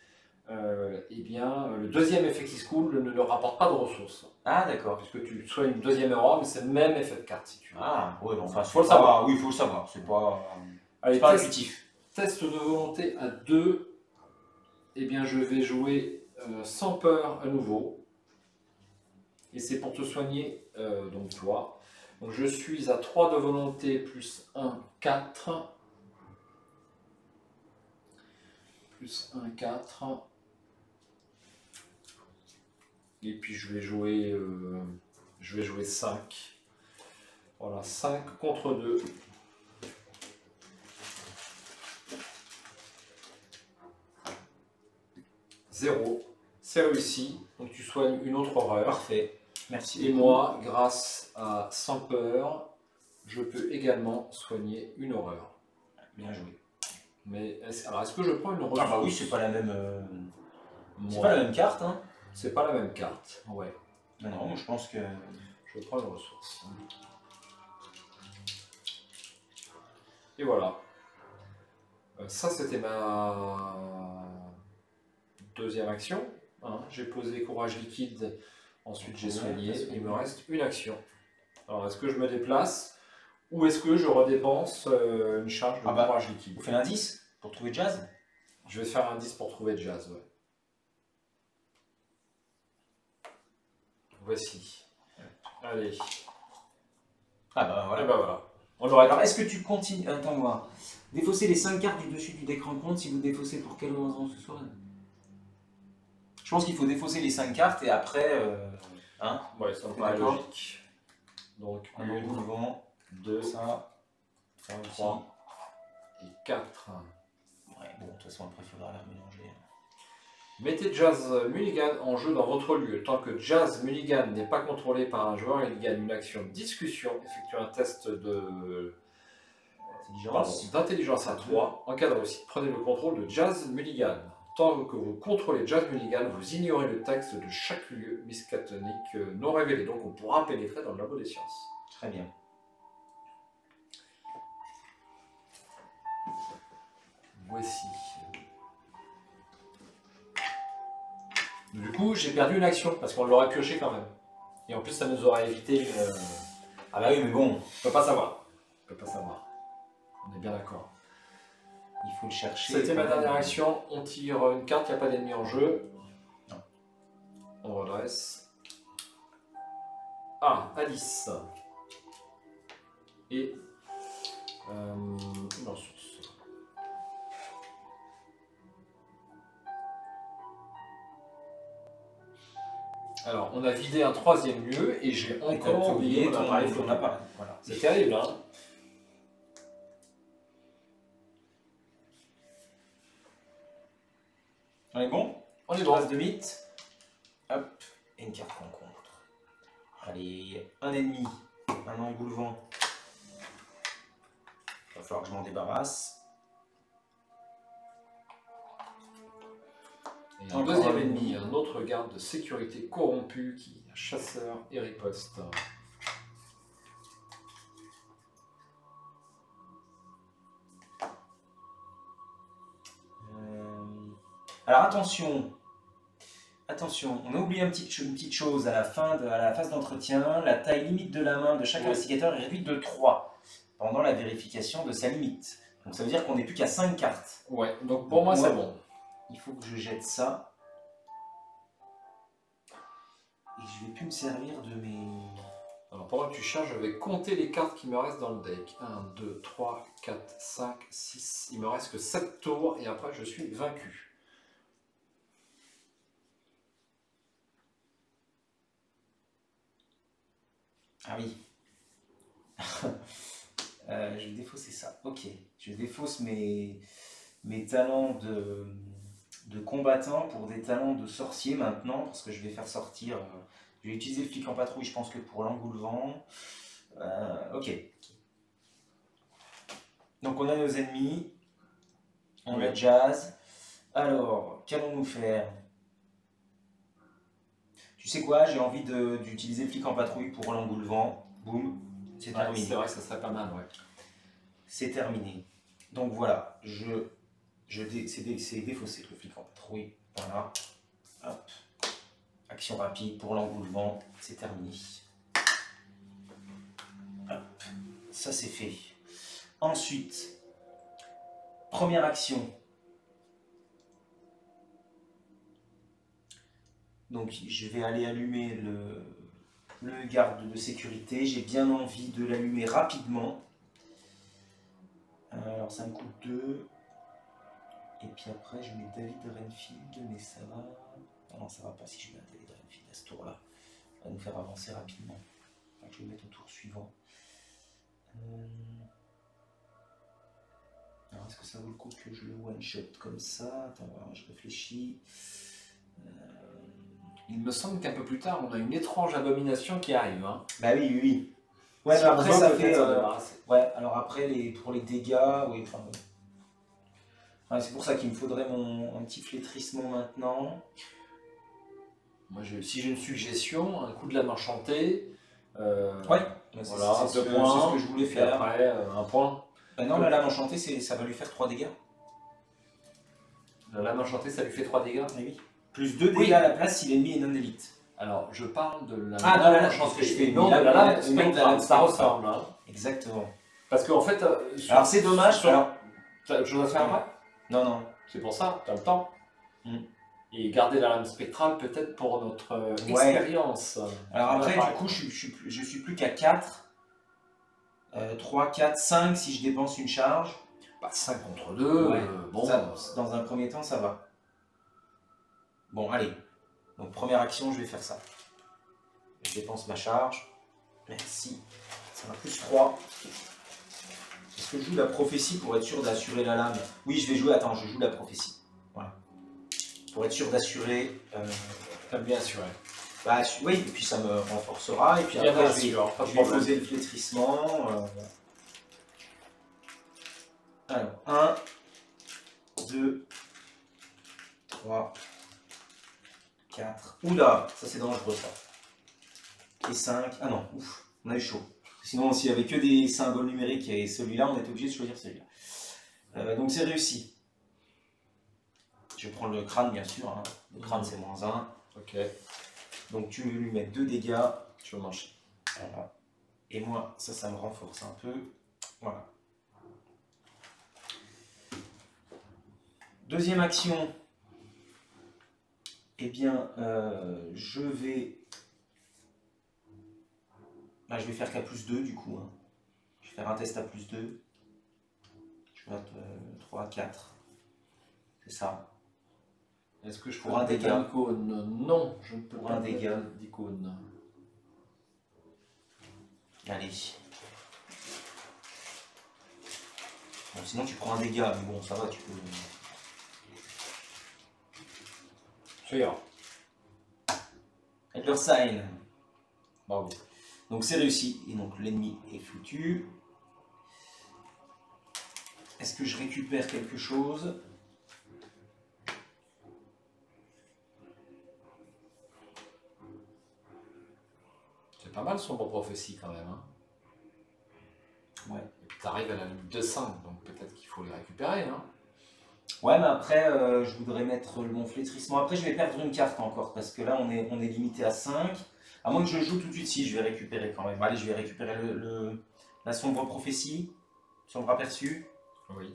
eh bien, le deuxième effet qui se coule ne rapporte pas de ressources. Ah, d'accord. Puisque tu soignes une deuxième erreur, mais c'est le même effet de carte si tu veux. Ah, ouais, bon, enfin, Faut le savoir. Oui, il faut le savoir. C'est pas, Allez, pas intuitif. test de volonté à 2. Eh bien, je vais jouer sans peur à nouveau. Et c'est pour te soigner, donc toi. Donc je suis à 3 de volonté plus 1, 4. Plus 1, 4. Et puis je vais jouer 5. Voilà, 5 contre 2. Zéro. C'est réussi. Donc tu soignes une autre horreur. Parfait. Merci. Et moi, grâce à Sans Peur, je peux également soigner une horreur. Bien joué. Mais est-ce que je prends une ressource? Ah bah oui, c'est pas la même. C'est pas la même carte, hein. C'est pas la même carte. Ouais. Non, non, moi je pense que. Je prends une ressource. Et voilà. Ça, c'était ma deuxième action. Hein. J'ai posé courage liquide. Ensuite, j'ai soigné. Il me reste une action. Alors, est-ce que je me déplace ou est-ce que je redépense une charge de courage liquide? Vous faites un 10 pour trouver Jazz? Je vais faire un 10 pour trouver Jazz, ouais. Voici. Allez. Ah bah voilà. Et bah voilà. On aurait... Alors, est-ce que tu continues? Attends, moi. Défausser les 5 cartes du dessus du deck rencontre si vous défaussez pour quel moment ce soir? Je pense qu'il faut défausser les 5 cartes et après. Hein? Ouais, ça me paraît logique. Donc, un mouvement, 2, ça, 3 et 4. Ouais, bon, de toute façon, après, il faudra la mélanger. Mettez Jazz Mulligan en jeu dans votre lieu. Tant que Jazz Mulligan n'est pas contrôlé par un joueur, il gagne une action de discussion. Effectuez un test d'intelligence à 3. En cas de réussite, prenez le contrôle de Jazz Mulligan. Tant que vous contrôlez Jazz Mulligan, vous ignorez le texte de chaque lieu miskatonique non révélé. Donc on pourra pénétrer dans le labo des sciences. Très bien. Voici. Du coup, j'ai perdu une action parce qu'on l'aurait pioché quand même. Et en plus, ça nous aurait évité une... Ah bah oui, mais bon. On peut pas savoir. On peut pas savoir. On est bien d'accord. Il faut le chercher. C'était ma dernière action. On tire une carte, il n'y a pas d'ennemi en jeu. Non. On redresse. Ah, Alice. Et une ressource. Alors, on a vidé un troisième lieu et j'ai encore oublié mon appareil photo. Voilà. C'est terrible, hein? On est bon? On est bon. Passe de mythe. Hop. Et une carte rencontre. Allez, un ennemi. Un engoulevent. Il va falloir que je m'en débarrasse. Et un deuxième ennemi, un autre garde de sécurité corrompu qui est un chasseur et riposte. Alors attention, on a oublié une petite chose à la phase d'entretien. La taille limite de la main de chaque investigateur est réduite de 3 pendant la vérification de sa limite. Donc ça veut dire qu'on n'est plus qu'à 5 cartes. Ouais, donc pour moi c'est bon. Il faut que je jette ça. Et je vais plus me servir de mes... Alors pendant que tu cherches, je vais compter les cartes qui me restent dans le deck. 1, 2, 3, 4, 5, 6. Il me reste que 7 tours et après je suis vaincu. Ah oui. Je vais défausser ça. Ok. Je défausse mes talents de combattant pour des talents de sorcier maintenant, parce que je vais faire sortir... je vais utiliser le flic en patrouille, je pense que pour l'engoulevent. Ok. Donc on a nos ennemis. On a Jazz. Alors, qu'allons-nous faire? Tu sais quoi, j'ai envie d'utiliser le flic en patrouille pour l'engoulevent. Boum, c'est terminé. C'est vrai que ça serait pas mal, ouais. C'est terminé. Donc voilà, c'est défaussé le flic en patrouille. Voilà. Hop. Action rapide pour l'engoulement, c'est terminé. Hop. Ça c'est fait. Ensuite, première action. Donc je vais aller allumer le garde de sécurité. J'ai bien envie de l'allumer rapidement. Alors ça me coûte 2. Et puis après je mets David Renfield, mais ça va... Non, ça va pas si je mets un David Renfield à ce tour-là. Ça va nous faire avancer rapidement. Donc, je vais le mettre au tour suivant. Alors est-ce que ça vaut le coup que je le one-shot comme ça? Attends, je réfléchis. Il me semble qu'un peu plus tard, on a une étrange abomination qui arrive. Hein. Bah oui, oui, oui. Ouais, Si mais on après veut, ça peut-être fait... s'en débarrasser. Ouais, alors après, pour les dégâts, oui, enfin... Ouais, c'est pour ça qu'il me faudrait un petit flétrissement maintenant. Moi, si j'ai une suggestion, un coup de lame enchantée. Ouais, voilà, c'est 2 points. ce que je voulais Puis faire. après, 1 point. Bah non, la lame enchantée, ça va lui faire 3 dégâts. La lame enchantée, ça lui fait 3 dégâts. Ah oui. Plus 2 dégâts à la place si l'ennemi est non élite. Alors, je parle de la lame enchantée. je fais Non, de la lame spectrale. Ça spectrale. ressemble. Hein. Exactement. Parce qu'en fait. Alors c'est dommage. Alors... T'as autre chose à faire après? Non, non. C'est pour ça, t'as le temps. Et garder la lame spectrale peut-être pour notre expérience. Alors après, du coup, je suis plus qu'à 4. 3, 4, 5 si je dépense une charge. Bah, 5 contre 2, ouais. Bon. Ça, dans un premier temps, ça va. Bon, allez. Donc, première action, je vais faire ça. Je dépense ma charge. Merci. Ça va plus 3. Est-ce que je joue la prophétie pour être sûr d'assurer la lame? Oui, je vais jouer. Attends, je joue la prophétie. Voilà. Pour être sûr d'assurer. T'as bien assuré. Bah, oui, et puis ça me renforcera. Et puis bien après, je vais poser le flétrissement. Alors, 1, 2, 3, 4. Oula, ça c'est dangereux ça. Et 5. Ah non, ouf, on a eu chaud. Sinon, s'il n'y avait que des symboles numériques et celui-là, on était obligé de choisir celui-là. Donc c'est réussi. Je vais prendre le crâne, bien sûr. Hein. Le crâne, c'est -1. Ok. Donc tu veux lui mettre 2 dégâts. Tu vas manger. Voilà. Et moi, ça me renforce un peu. Voilà. Deuxième action. Eh bien, je vais faire qu'à +2 du coup. Hein. Je vais faire un test à +2. Je vais être 3, 4. C'est ça. Est-ce que je pour un dégât d'icône? Non, je ne peux pour pas un dégât d'icône. Allez. Bon, sinon tu prends un dégât, mais bon, ça va, tu peux... Ça ira. Adler Sign. Bravo. Donc c'est réussi, et donc l'ennemi est foutu. Est-ce que je récupère quelque chose? C'est pas mal sombre prophétie quand même. Hein. Ouais. Et puis t'arrives à la limite de 5, donc peut-être qu'il faut les récupérer. Hein. Ouais, mais après, je voudrais mettre mon flétrissement. Après, je vais perdre une carte encore, parce que là, on est limité à 5. À moins que je joue tout de suite, si, je vais récupérer quand même. Allez, je vais récupérer la sombre prophétie, sombre aperçu. Oui.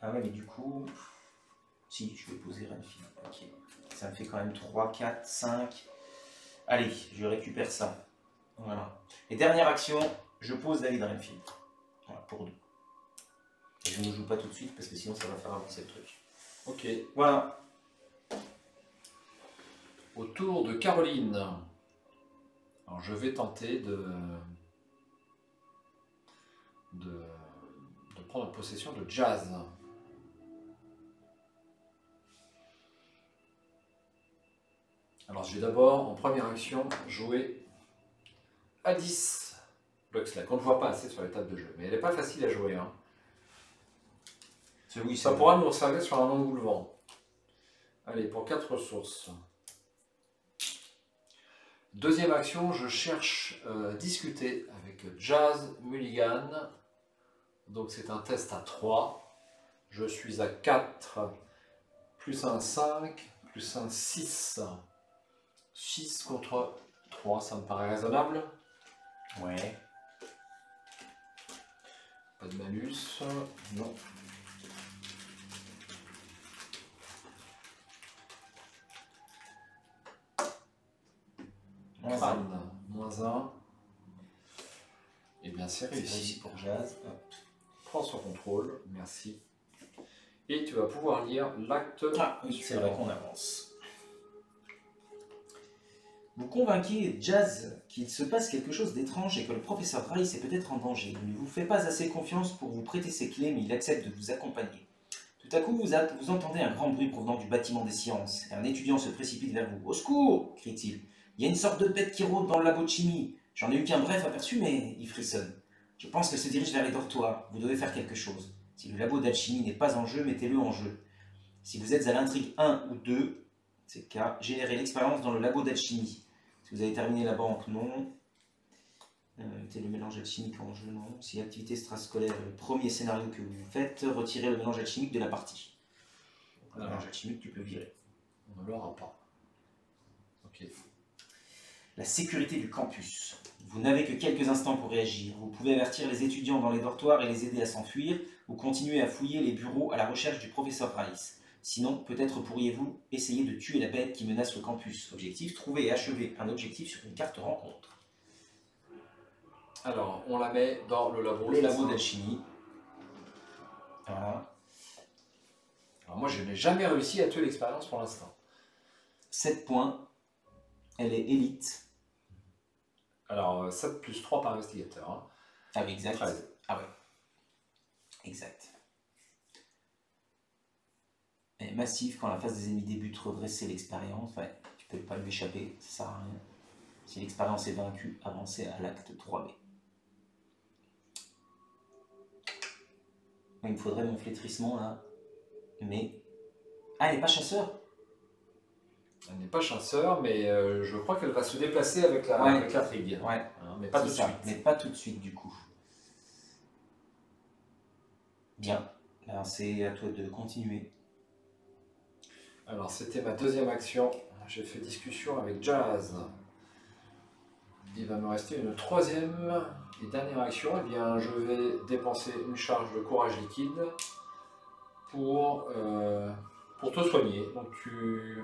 Ah ouais, mais du coup... Si, je vais poser Renfield. Ok. Ça me fait quand même 3, 4, 5. Allez, je récupère ça. Voilà. Et dernière action, je pose David Renfield. Voilà, pour 2. Et je ne joue pas tout de suite, parce que sinon ça va faire avancer le truc. Ok. Voilà. Au tour de Caroline. Alors je vais tenter de prendre possession de Jazz. Alors je vais d'abord, en première action, jouer Alice Luxley, qu'on ne voit pas assez sur les tables de jeu. Mais elle n'est pas facile à jouer. Hein. Ça pourra nous servir sur un engoulement. Allez, pour 4 ressources. Deuxième action, je cherche à discuter avec Jazz Mulligan. Donc c'est un test à 3. Je suis à 4 Plus un 5, plus un 6. 6 contre 3, ça me paraît raisonnable. Ouais. Pas de malus. Non. Crâne, moins 1. Et bien c'est réussi. Pour Jazz. Hop. Prends son contrôle, merci. Et tu vas pouvoir lire l'acte. Ah oui, c'est vrai qu'on avance. Vous convainquez Jazz qu'il se passe quelque chose d'étrange et que le professeur Rice est peut-être en danger. Il ne vous fait pas assez confiance pour vous prêter ses clés, mais il accepte de vous accompagner. Tout à coup, vous entendez un grand bruit provenant du bâtiment des sciences, et un étudiant se précipite vers vous. « Au secours !» crie-t-il. « Il y a une sorte de bête qui rôde dans le labo de chimie. J'en ai eu qu'un bref aperçu, mais il frissonne. Je pense qu'elle se dirige vers les dortoirs. Vous devez faire quelque chose. Si le labo d'alchimie n'est pas en jeu, mettez-le en jeu. Si vous êtes à l'intrigue 1 ou 2, c'est le cas, générez l'expérience dans le labo d'alchimie. Si vous avez terminé la banque, non. Mettez le mélange alchimique en jeu, non. Si l'activité extrascolaire est le premier scénario que vous faites, retirez le mélange alchimique de la partie. Le mélange alchimique, tu peux virer. On ne l'aura pas. Ok. La sécurité du campus. Vous n'avez que quelques instants pour réagir. Vous pouvez avertir les étudiants dans les dortoirs et les aider à s'enfuir, ou continuer à fouiller les bureaux à la recherche du professeur Rice. Sinon, peut-être pourriez-vous essayer de tuer la bête qui menace le campus. Objectif, trouver et achever un objectif sur une carte rencontre. Alors, on la met dans le labo. Le labo d'alchimie. Voilà. Alors moi, je n'ai jamais réussi à tuer l'expérience pour l'instant. 7 points. Elle est élite. Alors, 7 plus 3 par investigateur. Hein. Ah oui, exact. 13. Ah ouais. Exact. Elle est massive quand la phase des ennemis débute, redresser l'expérience. Ouais, tu peux pas lui échapper, ça sert à rien. Si l'expérience est vaincue, avancez à l'acte 3B. Il me faudrait mon flétrissement là. Mais. Ah, elle n'est pas chasseur? Elle n'est pas chasseur, mais je crois qu'elle va se déplacer avec la, Ouais. avec la trigue. Ouais. Hein, mais pas tout de suite. Mais pas tout de suite du coup. Bien. Alors c'est à toi de continuer. Alors, c'était ma deuxième action. J'ai fait discussion avec Jazz. Il va me rester une troisième et dernière action. Eh bien, je vais dépenser une charge de courage liquide pour te soigner. Donc, tu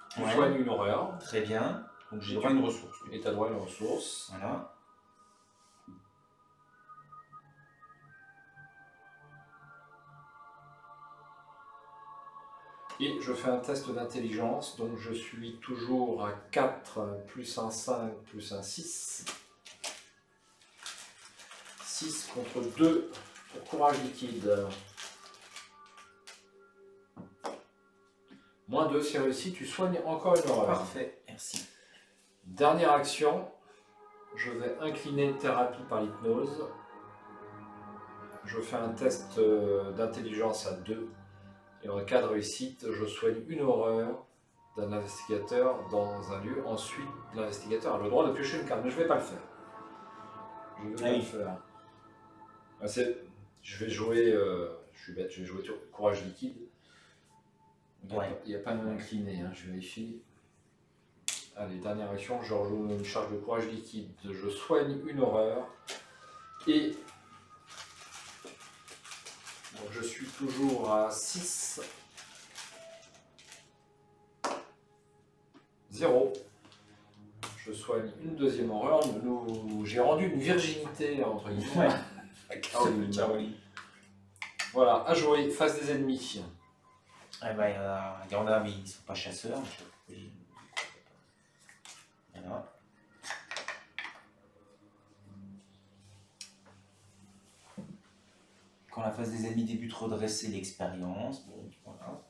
soignes une horreur. Très bien. Donc j'ai droit à une ressource. Et tu as droit à une ressource. Voilà. Et je fais un test d'intelligence, donc je suis toujours à 4, plus un 5, plus un 6. 6 contre 2 pour courage liquide. Moins 2, c'est réussi, tu soignes encore une horreur. Parfait, merci. Dernière action, je vais incliner thérapie par l'hypnose. Je fais un test d'intelligence à 2. Et en cas de réussite, je soigne une horreur d'un investigateur dans un lieu. Ensuite, l'investigateur a le droit de piocher une carte, mais je ne vais pas le faire. Je vais pas le faire. Je vais jouer, je suis bête, je vais jouer courage liquide. Il n'y a pas de incliné, hein, je vérifie. Allez, dernière action, je rejoue une charge de courage liquide. Je soigne une horreur. Et donc je suis toujours à 6. 0. Je soigne une deuxième horreur. J'ai rendu une virginité entre guillemets à Caroline. Voilà, à jouer face des ennemis. Eh ben, il y en a, mais ils ne sont pas chasseurs. Voilà. Quand la phase des ennemis débute, redresser l'expérience. Bon, voilà.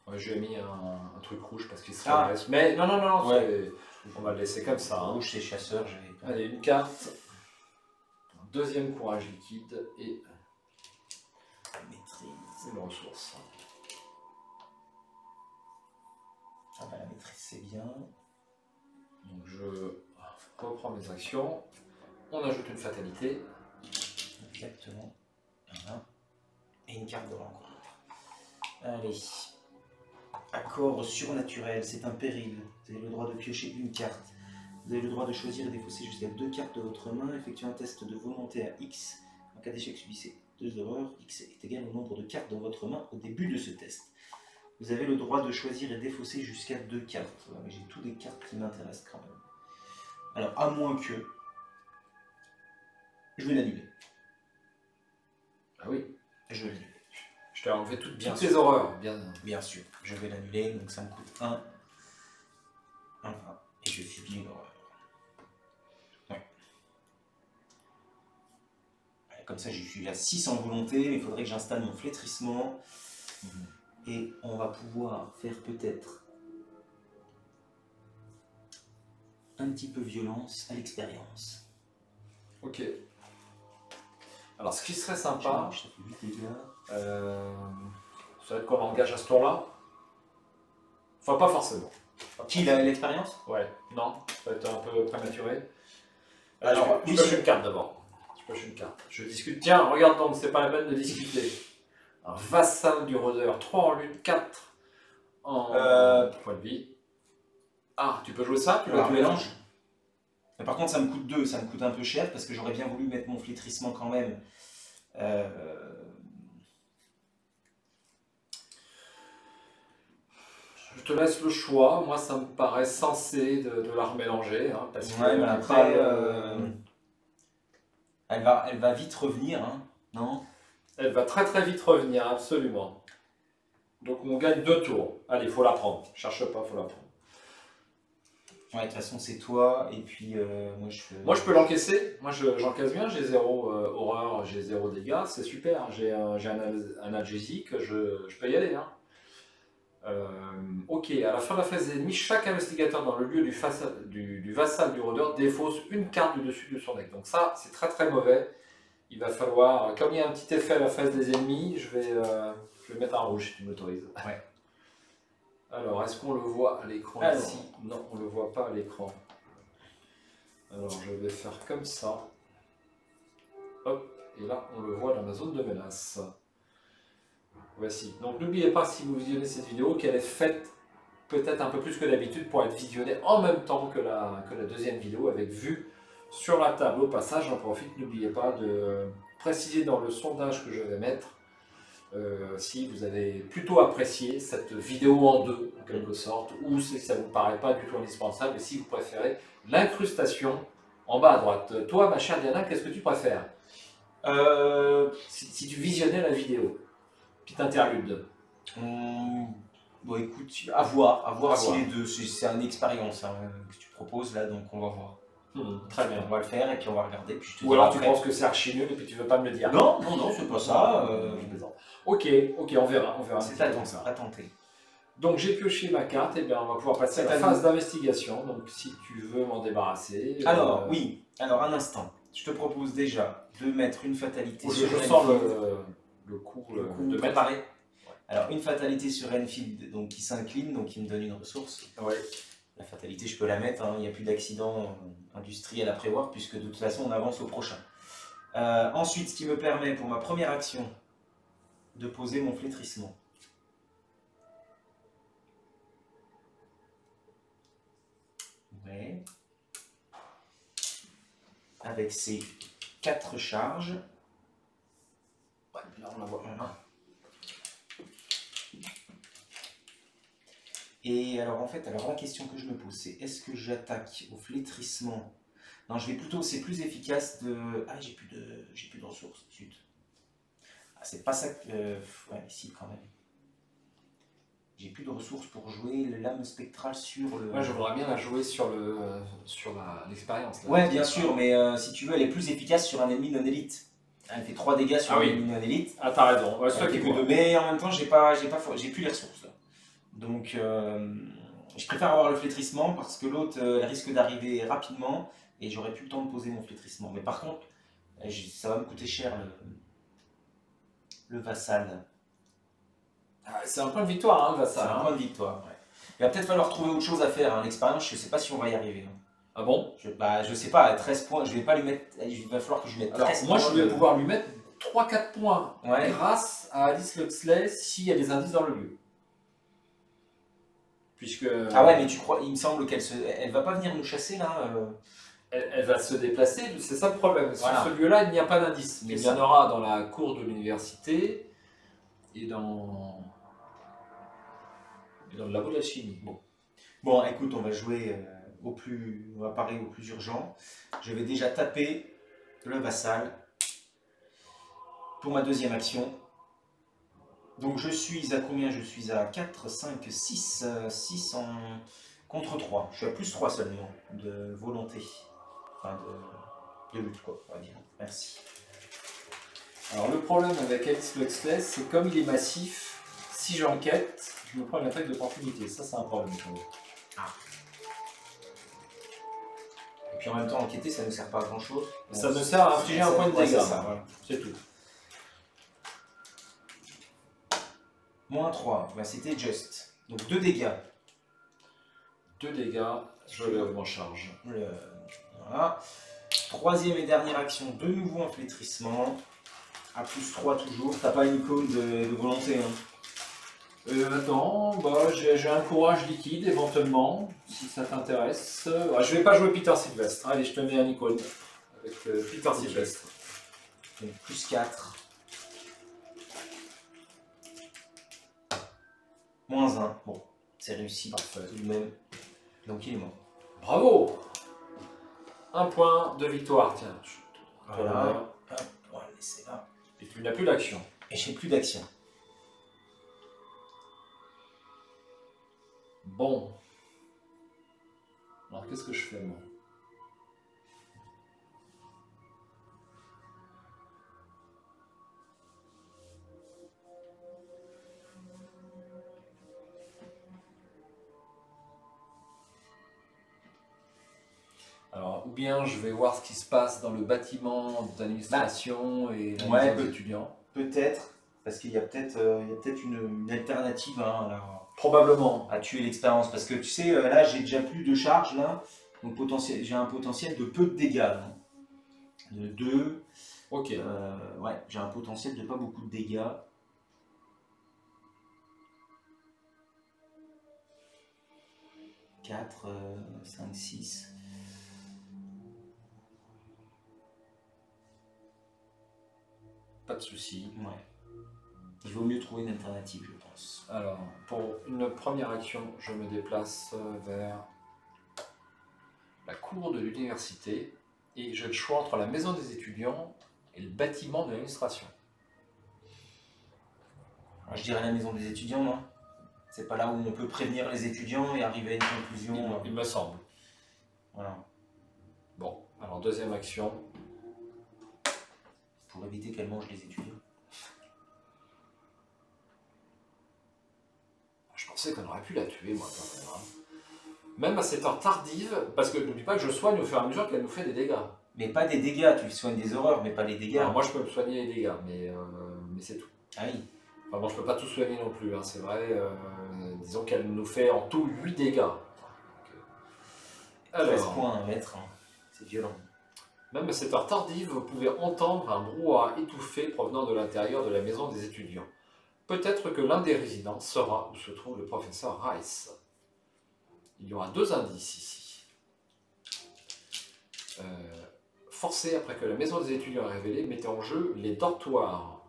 Ouais, j'ai mis un truc rouge parce qu'il se redresse. Mais non, Ouais. On va le laisser comme ça. Hein. Rouge, c'est chasseur. Allez, une carte. Un deuxième courage liquide et maîtrise. une ressource. Ah bah, la maîtrise, c'est bien. Donc je reprends mes actions. On ajoute une fatalité. Exactement. Voilà. Et une carte de rencontre. Allez. Accord surnaturel, c'est un péril. Vous avez le droit de piocher une carte. Vous avez le droit de choisir et défausser jusqu'à 2 cartes de votre main. Effectuez un test de volonté à X. En cas d'échec, subissez 2 erreurs. X est égal au nombre de cartes dans votre main au début de ce test. Vous avez le droit de choisir et défausser jusqu'à 2 cartes. Ouais, mais j'ai toutes des cartes qui m'intéressent quand même. Alors, à moins que... Je vais l'annuler. Ah oui. Je vais l'annuler. Je t'ai enlevé toutes Bien tes sûr. horreurs. Bien sûr. Je vais l'annuler, donc ça me coûte 1. Et je subis une horreur. Ouais. Comme ça, je suis à 6 en volonté, mais il faudrait que j'installe mon flétrissement. Et on va pouvoir faire peut-être un petit peu violence à l'expérience. Ok. Alors, ce qui serait sympa, Ça fait 8 dégâts. ça va être qu'on engage à ce tour-là. Enfin, pas forcément. Qui a l'expérience? Ouais, non, ça va être un peu prématuré. Alors, je pioche une carte d'abord. Je pioche une carte. Je discute. Tiens, regarde donc, c'est pas la peine de discuter. Un vassal du rôdeur, 3 en lutte, 4 en point de vie. Ah, tu peux jouer ça? Tu Alors, peux mélange. Mais par contre, ça me coûte 2, ça me coûte un peu cher parce que j'aurais bien voulu mettre mon flétrissement quand même. Je te laisse le choix. Moi, ça me paraît sensé de la remélanger. Hein, parce que Ouais, mais après, elle va vite revenir, hein, non? elle va très très vite revenir, absolument. Donc on gagne 2 tours. Allez, il faut la prendre. Cherche pas, faut la prendre. Ouais, de toute façon, c'est toi, et puis Moi, je peux l'encaisser. Moi, j'encaisse bien. J'ai 0 horreur, j'ai 0 dégâts. C'est super. J'ai un analgésique. Je peux y aller. Hein. Ok, à la fin de la phase ennemie, chaque investigateur dans le lieu du vassal du rôdeur défausse une carte du dessus de son deck. Donc ça, c'est très très mauvais. Il va falloir, comme il y a un petit effet à la phase des ennemis, je vais mettre un rouge si tu m'autorises. Ouais. Alors, est-ce qu'on le voit à l'écran ici? Non, on ne le voit pas à l'écran. Alors, je vais faire comme ça. Hop, et là, on le voit dans la zone de menace. Voici. Donc n'oubliez pas, si vous visionnez cette vidéo, qu'elle est faite peut-être un peu plus que d'habitude pour être visionnée en même temps que la deuxième vidéo, avec vue sur la table. Au passage, j'en profite, n'oubliez pas de préciser dans le sondage que je vais mettre si vous avez plutôt apprécié cette vidéo en deux, en quelque sorte, ou si ça ne vous paraît pas du tout indispensable, et si vous préférez l'incrustation en bas à droite. Toi, ma chère Diana, qu'est-ce que tu préfères si tu visionnais la vidéo? Petite interlude. Bon, écoute, à voir si voir. les deux, c'est une expérience hein, que tu proposes là, donc on va voir. Très bien. On va le faire et puis on va regarder. Puis je te Ou alors dirai tu après. penses que c'est archi nul et puis tu veux pas me le dire. Non, c'est pas ça. Je plaisante. Ok, on verra. C'est à tenter. Donc j'ai pioché ma carte, et bien on va pouvoir passer à la phase d'investigation. Donc si tu veux m'en débarrasser. Alors, oui, alors un instant. Je te propose déjà de mettre une fatalité sur Je Enfield. sens le coup de préparé. Ouais. Alors, une fatalité sur Enfield donc, qui s'incline, donc qui me donne une ressource. Ouais. La fatalité, je peux la mettre, hein, il n'y a plus d'accident industriel à prévoir, puisque de toute façon, on avance au prochain. Ensuite, ce qui me permet, pour ma première action, de poser mon flétrissement. Ouais. Avec ces 4 charges. Ouais, là on la voit. Et alors en fait, la question que je me pose, c'est est-ce que j'attaque au flétrissement? Non, je vais plutôt, c'est plus efficace de... Ah, j'ai plus de ressources, zut. Ah, c'est pas ça que... ouais, si, quand même. J'ai plus de ressources pour jouer le lame spectrale sur le... Ouais, je voudrais bien la jouer sur l'expérience. Ouais, bien sûr, mais si tu veux, elle est plus efficace sur un ennemi non élite. Elle fait 3 dégâts sur un ennemi non élite. Ah, t'as raison. Ouais, c'est que 2, mais en même temps, j'ai plus les ressources. Là. Donc, je préfère avoir le flétrissement parce que l'autre elle risque d'arriver rapidement et j'aurai plus le temps de poser mon flétrissement. Mais par contre, ça va me coûter cher le vassal. Ah, c'est un point de victoire, hein, le vassal. C'est un point de victoire. Ouais. Il va peut-être falloir trouver autre chose à faire. Hein. L'expérience, je ne sais pas si on va y arriver. Hein. Ah bon? Je sais pas, à 13 points, je vais pas lui mettre. Il va falloir que je lui mette 13 moi, points. je vais pouvoir lui mettre 3-4 points Ouais. grâce à Alice Huxley s'il y a des indices dans le lieu. Puisque Ah ouais, mais tu crois, il me semble elle va pas venir nous chasser là elle va se déplacer, c'est ça le problème. Voilà. Sur ce lieu-là, il n'y a pas d'indice. Mais C'est il y en ça. aura dans la cour de l'université et dans le labo de la chimie. Bon, écoute, on va jouer on va parler au plus urgent. Je vais déjà taper le vassal pour ma deuxième action. Donc je suis à combien? Je suis à 4, 5, 6, 6 contre 3. Je suis à plus 3 seulement de volonté. Enfin de lutte quoi, on va dire. Merci. Alors le problème avec Alice Huxley, c'est comme il est massif, si j'enquête, je me prends une attaque d'opportunité. Ça, c'est un problème. Et puis en même temps, enquêter, ça ne sert pas à grand chose. Ça me sert à infliger un point de Ouais, dégâts. c'est ça. Voilà, c'est tout. Moins 3, bah, c'était just. Donc 2 dégâts. 2 dégâts, je m'en charge. Voilà. Troisième et dernière action, de nouveau un flétrissement. À plus 3 toujours. T'as pas une icône de volonté, hein? Attends, bah, j'ai un courage liquide éventuellement, si ça t'intéresse. Je vais pas jouer Peter Sylvestre. Allez, je te mets un icône avec Peter Sylvestre. Donc plus 4. Moins 1. Bon, c'est réussi. Parfait. Tout de même. Donc il est mort. Bravo! Un point de victoire, tiens. Voilà. Hop, on va le laisser là. Et tu n'as plus d'action. Et j'ai plus d'action. Bon. Alors qu'est-ce que je fais moi? Alors, ou bien je vais voir ce qui se passe dans le bâtiment d'administration et la Ouais, maison des étudiants. Peut-être, parce qu'il y a peut-être une alternative hein, Probablement. à tuer l'expérience. Parce que tu sais, là j'ai déjà plus de charge là. Donc j'ai un potentiel de peu de dégâts. Là. De 2. Ok. Ouais, j'ai un potentiel de pas beaucoup de dégâts. « 4, 5, 6... » Pas de souci. Ouais. Il vaut mieux trouver une alternative, je pense. Alors, pour une première action, je me déplace vers la cour de l'université et j'ai le choix entre la maison des étudiants et le bâtiment de l'administration. Je dirais la maison des étudiants, non? C'est pas là où on peut prévenir les étudiants et arriver à une conclusion. Il me semble. Voilà. Bon, alors deuxième action. Pour éviter qu'elle mange les étudiants. Je pensais qu'on aurait pu la tuer, moi, quand même. Hein. Même à cette heure tardive, parce que n'oublie pas que je soigne au fur et à mesure qu'elle nous fait des dégâts. Mais pas des dégâts, tu soignes des horreurs, mais pas les dégâts. Alors moi, je peux me soigner les dégâts, mais c'est tout. Ah oui. Enfin bon, je peux pas tout soigner non plus, hein, c'est vrai. Disons qu'elle nous fait en tout 8 dégâts. Alors, 13 Alors, points à mettre, hein. C'est violent. même à cette heure tardive, vous pouvez entendre un brouhaha étouffé provenant de l'intérieur de la maison des étudiants. Peut-être que l'un des résidents saura où se trouve le professeur Rice. Il y aura 2 indices ici. Forcé après que la maison des étudiants est révélée, mettez en jeu les dortoirs.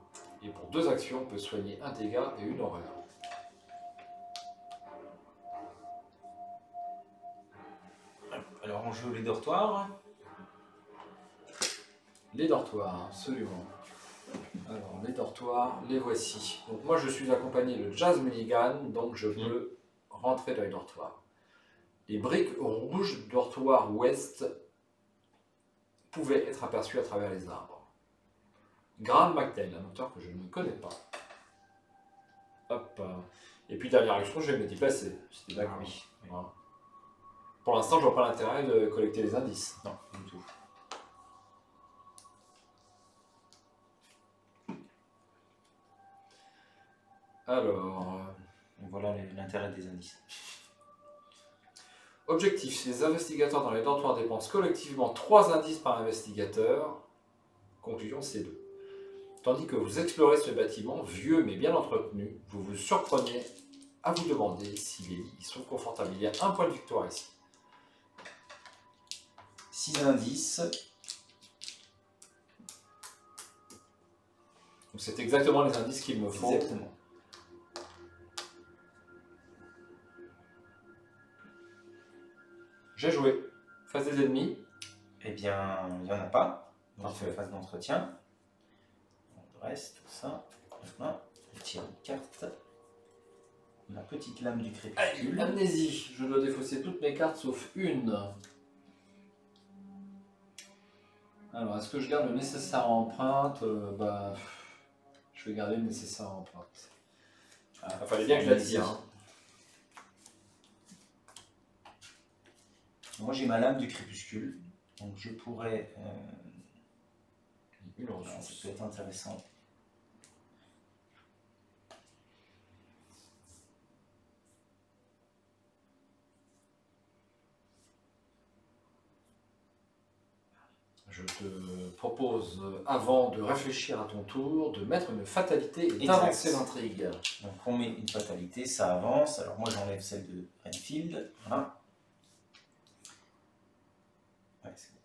Et pour 2 actions, on peut soigner un dégât et une horreur. Alors on joue les dortoirs. Les dortoirs, absolument. Alors, les dortoirs, les voici. Donc moi, je suis accompagné de Jazz Mulligan, donc je peux rentrer dans les dortoirs. Les briques rouges du dortoir ouest pouvaient être aperçues à travers les arbres. Graham McNeil, un auteur que je ne connais pas. Hop. Et puis, dernière action, je vais me déplacer. C'était d'accord. Oui. Voilà. Pour l'instant, je vois pas l'intérêt de collecter les indices. Non, du tout. Alors, voilà l'intérêt des indices. objectif, si les investigateurs dans les dortoirs dépensent collectivement 3 indices par investigateur, conclusion C2. Tandis que vous explorez ce bâtiment, vieux mais bien entretenu, vous vous surprenez à vous demander si les lits y sont confortables. Il y a un point de victoire ici. 6 indices. C'est exactement les indices qu'il me faut. Exactement. J'ai joué. Face des ennemis. Eh bien, il n'y en a pas. Donc, Parfait. c'est la phase d'entretien. Le reste, tout ça. Maintenant, on tire une carte. La petite lame du crépuscule. Amnésie. Je dois défausser toutes mes cartes sauf une. Alors, est-ce que je garde le nécessaire en empreinte? Je vais garder le nécessaire en empreinte. Il fallait bien que je la tire. Hein. Moi, j'ai ma lame du crépuscule. Donc, je pourrais... Une ça ressource. peut être intéressant. Je te propose, avant de réfléchir à ton tour, de mettre une fatalité et Exact. d'avancer l'intrigue. Donc, on met une fatalité, ça avance. Alors, moi, j'enlève celle de Renfield. Voilà. Ouais, c'est bon.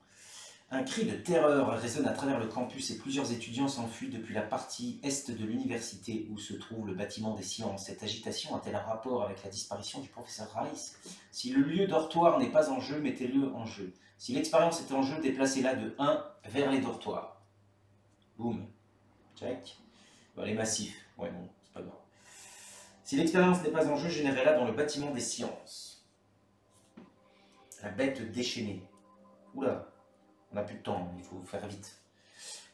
Un cri de terreur résonne à travers le campus et plusieurs étudiants s'enfuient depuis la partie est de l'université où se trouve le bâtiment des sciences. Cette agitation a-t-elle un rapport avec la disparition du professeur Rice? Si le lieu dortoir n'est pas en jeu, mettez-le en jeu. Si l'expérience est en jeu, déplacez-la de 1 vers les dortoirs. Boum. Check. Bon, les massifs. Ouais, bon, c'est pas grave. Si l'expérience n'est pas en jeu, générez-la dans le bâtiment des sciences. La bête déchaînée. Oula. On n'a plus de temps, il faut faire vite.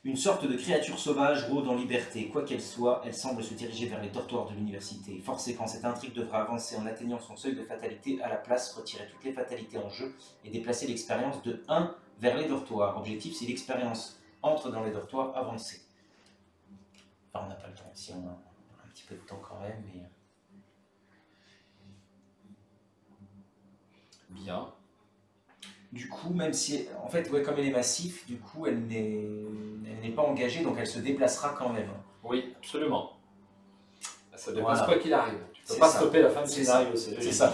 Une sorte de créature sauvage rôde en liberté. Quoi qu'elle soit, elle semble se diriger vers les dortoirs de l'université. Forcé quand cette intrigue devra avancer en atteignant son seuil de fatalité, à la place, retirez toutes les fatalités en jeu et déplacez l'expérience de 1 vers les dortoirs. Objectif, si l'expérience entre dans les dortoirs, avancez. Enfin, on n'a pas le temps, si on a un petit peu de temps quand même, mais... Bien. Du coup, même si, en fait, ouais, comme elle est massif, du coup, elle n'est pas engagée, donc elle se déplacera quand même. Oui, absolument. Ça ne dépasse Voilà. quoi qu'il arrive. Tu ne peux C'est pas ça. stopper la fin du C'est scénario. C'est ça.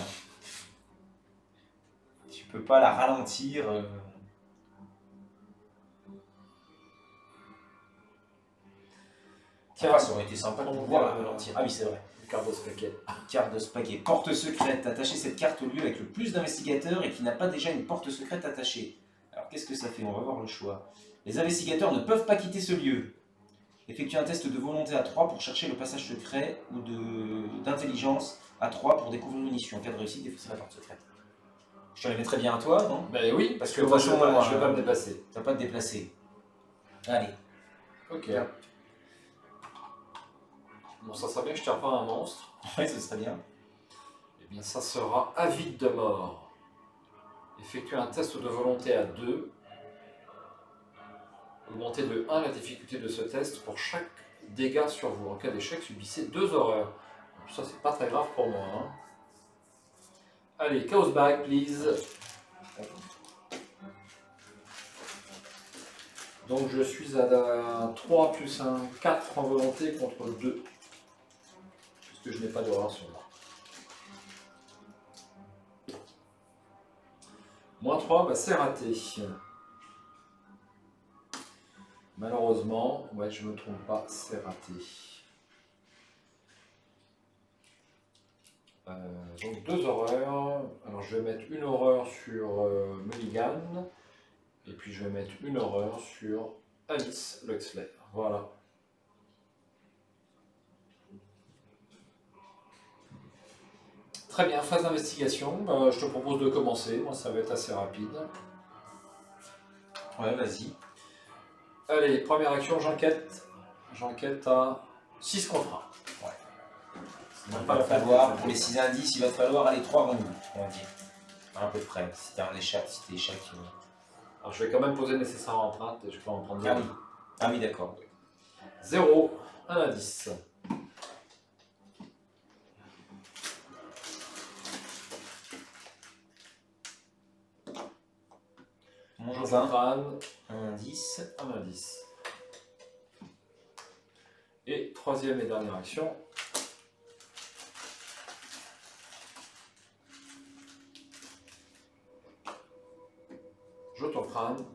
Tu peux pas la ralentir. Tiens, Enfin, ça aurait été sympa de on pouvoir voit, la ralentir. Ah oui, c'est vrai. une carte de spaghetti. Carte de spaghetti. Porte secrète. Attachez cette carte au lieu avec le plus d'investigateurs et qui n'a pas déjà une porte secrète attachée. Alors, qu'est-ce que ça fait? On va voir le choix. Les investigateurs ne peuvent pas quitter ce lieu. Effectuez un test de volonté à 3 pour chercher le passage secret ou d'intelligence à 3 pour découvrir une issue. En cas de réussite, défausser la porte secrète. Je te la mettrais bien à toi, non? Ben oui, Parce que moi de je toute ne vais, façon, je vais pas me dépasser. Tu vas pas te déplacer. Allez. Ok. Bon, ça serait bien que je tire pas un monstre. Ouais, ce serait bien. Eh bien, ça sera avide de mort. Effectuez un test de volonté à 2. Augmentez de 1 la difficulté de ce test pour chaque dégât sur vous. En cas d'échec, subissez 2 horreurs. Ça, c'est pas très grave pour moi. Hein. Allez, Chaos Bag, please. Donc, je suis à 3 plus un 4 en volonté contre 2. Puisque je n'ai pas d'horreur sur moi. Moins 3, bah, c'est raté. Malheureusement, ouais, je me trompe pas, c'est raté. Donc 2 horreurs. Alors je vais mettre une horreur sur Mulligan. Et puis je vais mettre une horreur sur Alice Luxley. Voilà. Très bien, phase d'investigation. Je te propose de commencer. Moi, ça va être assez rapide. Ouais, vas-y. Allez, première action, j'enquête. J'enquête à 6 contre 1. Ouais. Il va falloir, pour les 6 indices, il va te falloir aller 3 rondes, on va dire. À peu près. Si t'es un échec, si t'es échec. Alors je vais quand même poser le nécessaire en empreinte et je peux en prendre 2. Ah oui. Ah oui, d'accord. 0, 1 indice. Mon Crâne, un indice. 1 indice. troisième et dernière action. Je ton crâne,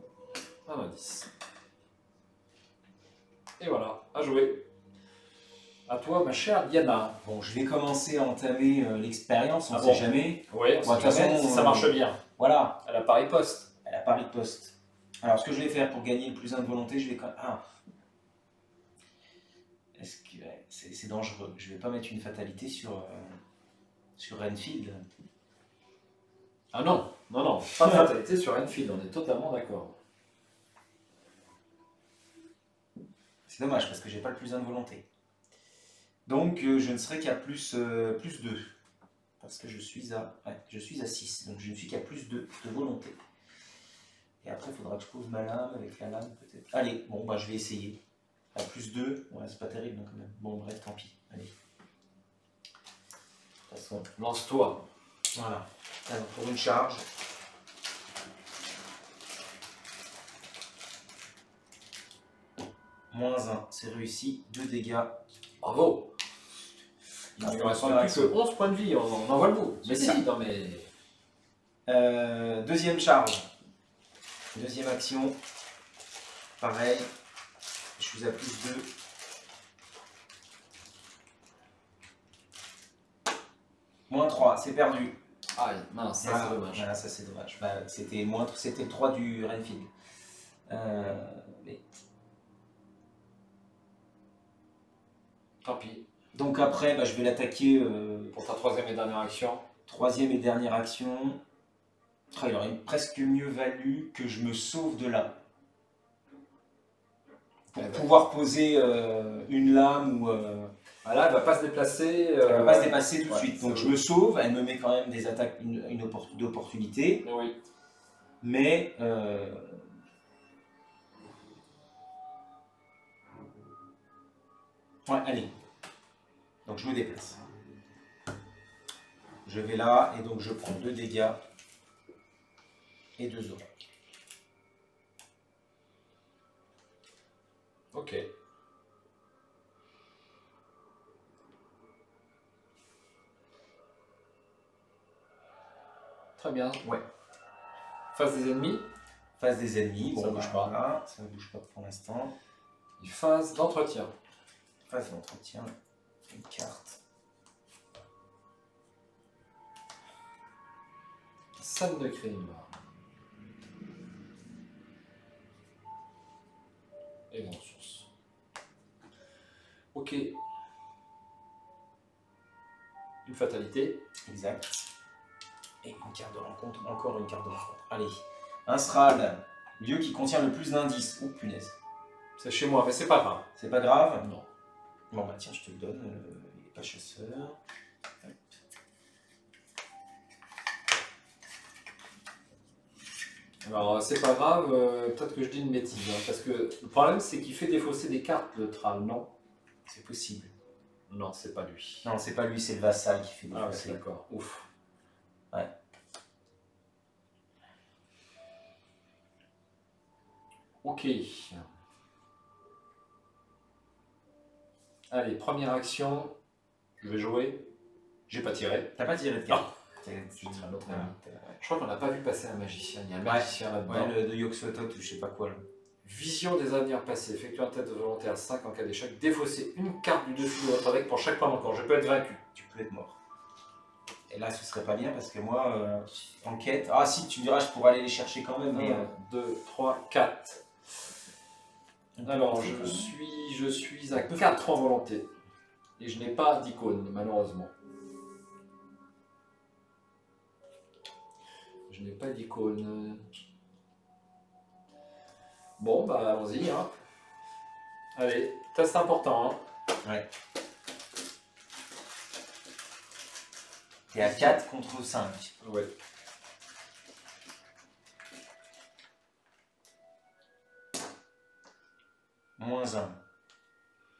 un indice. Et voilà, à jouer. À toi, ma chère Diana. Bon, je vais commencer à entamer l'expérience, on Ah sait bon. jamais. Oui, Bon, de toute façon, si ça marche bien. Voilà, À la Paris Poste. elle a pari de poste. Alors, ce que je vais faire pour gagner le plus 1 de volonté, je vais quand même... Ah. Est-ce que... ouais, c'est dangereux. Je vais pas mettre une fatalité sur Renfield. Ah non, non, non, pas de fatalité sur Enfield, on est totalement d'accord. C'est dommage parce que j'ai pas le plus 1 de volonté. Donc je ne serai qu'à plus 2. Parce que je suis à 6. Donc je ne suis qu'à plus 2 de volonté. Et après il faudra que je pose ma lame avec la lame peut-être. Allez, bon bah je vais essayer. À plus 2, ouais, c'est pas terrible hein, quand même. Bon bref, tant pis. Allez. De toute façon, Lance-toi. voilà. Alors pour une charge. -1, c'est réussi. 2 dégâts. Bravo. Il Il ne reste plus que 11 points de vie, on en voit le bout. Mais Super. si, non mais... Deuxième charge. Deuxième action. Pareil. Je suis à plus 2. -3, c'est perdu. Aïe, mince, ça Voilà, c'est dommage. voilà, ça c'est dommage. Bah, c'était le 3 du Renfield. Mais... Tant pis. Donc après, bah, je vais l'attaquer. Pour ta troisième et dernière action. Troisième et dernière action. Ah, il aurait presque mieux valu que je me sauve de là. Pour pouvoir poser une lame ou... Ah là, elle ne va pas se déplacer. Elle ne va pas se dépasser tout de ouais, suite. Donc c'est je me sauve, elle me met quand même des attaques, une opportunité. Oui. Mais... Ouais, allez. Donc je me déplace. Je vais là et donc je prends 2 dégâts et 2 autres. Ok. Très bien. Ouais. Face des ennemis. Phase des ennemis. Ça Bon, bouge bah, pas. voilà, ça ne bouge pas pour l'instant. Phase d'entretien. Phase d'entretien. Une carte. Scène de crime. Et les ressources. Ok. Une fatalité. Exact. Et une carte de rencontre. Encore une carte de rencontre. Allez. Un Sral. Lieu qui contient le plus d'indices. Oh punaise. C'est chez moi, mais c'est pas grave. C'est pas grave. Non. Bon bah tiens, je te le donne. Il n'est pas chasseur. Alors, c'est pas grave, peut-être que je dis une bêtise, hein, parce que le problème c'est qu'il fait défausser des cartes, le Thrall, non? C'est possible. Non, c'est pas lui. Non, c'est pas lui, c'est le vassal qui fait Ah ouais, défausser. d'accord, ouf. Ouais. Ok. Allez, première action, je vais jouer. J'ai pas tiré. T'as pas tiré de carte. Je tire l'autre Voilà. ami. Je crois qu'on n'a pas vu passer un magicien, il y a un Ouais. magicien là-dedans. Ouais, le de Yog-Sothoth ou je sais pas quoi. Là. Vision des avenirs passés, effectue un test de volontaire 5 en cas d'échec, défausser une carte du dessus de votre deck pour chaque point manquant. Je peux être vaincu. Tu peux être mort. Et là, ce serait pas bien parce que moi, en quête. Ah si, tu me diras, je pourrais aller les chercher quand même. Mais, 1, 2, 3, 4. Alors, je suis à 4 en volonté. Et je n'ai pas d'icône, malheureusement. Je n'ai pas d'icône. Bon, bah allons-y. Hein. Allez, test important. Hein. Ouais. T'es à 4 contre 5. Ouais. -1.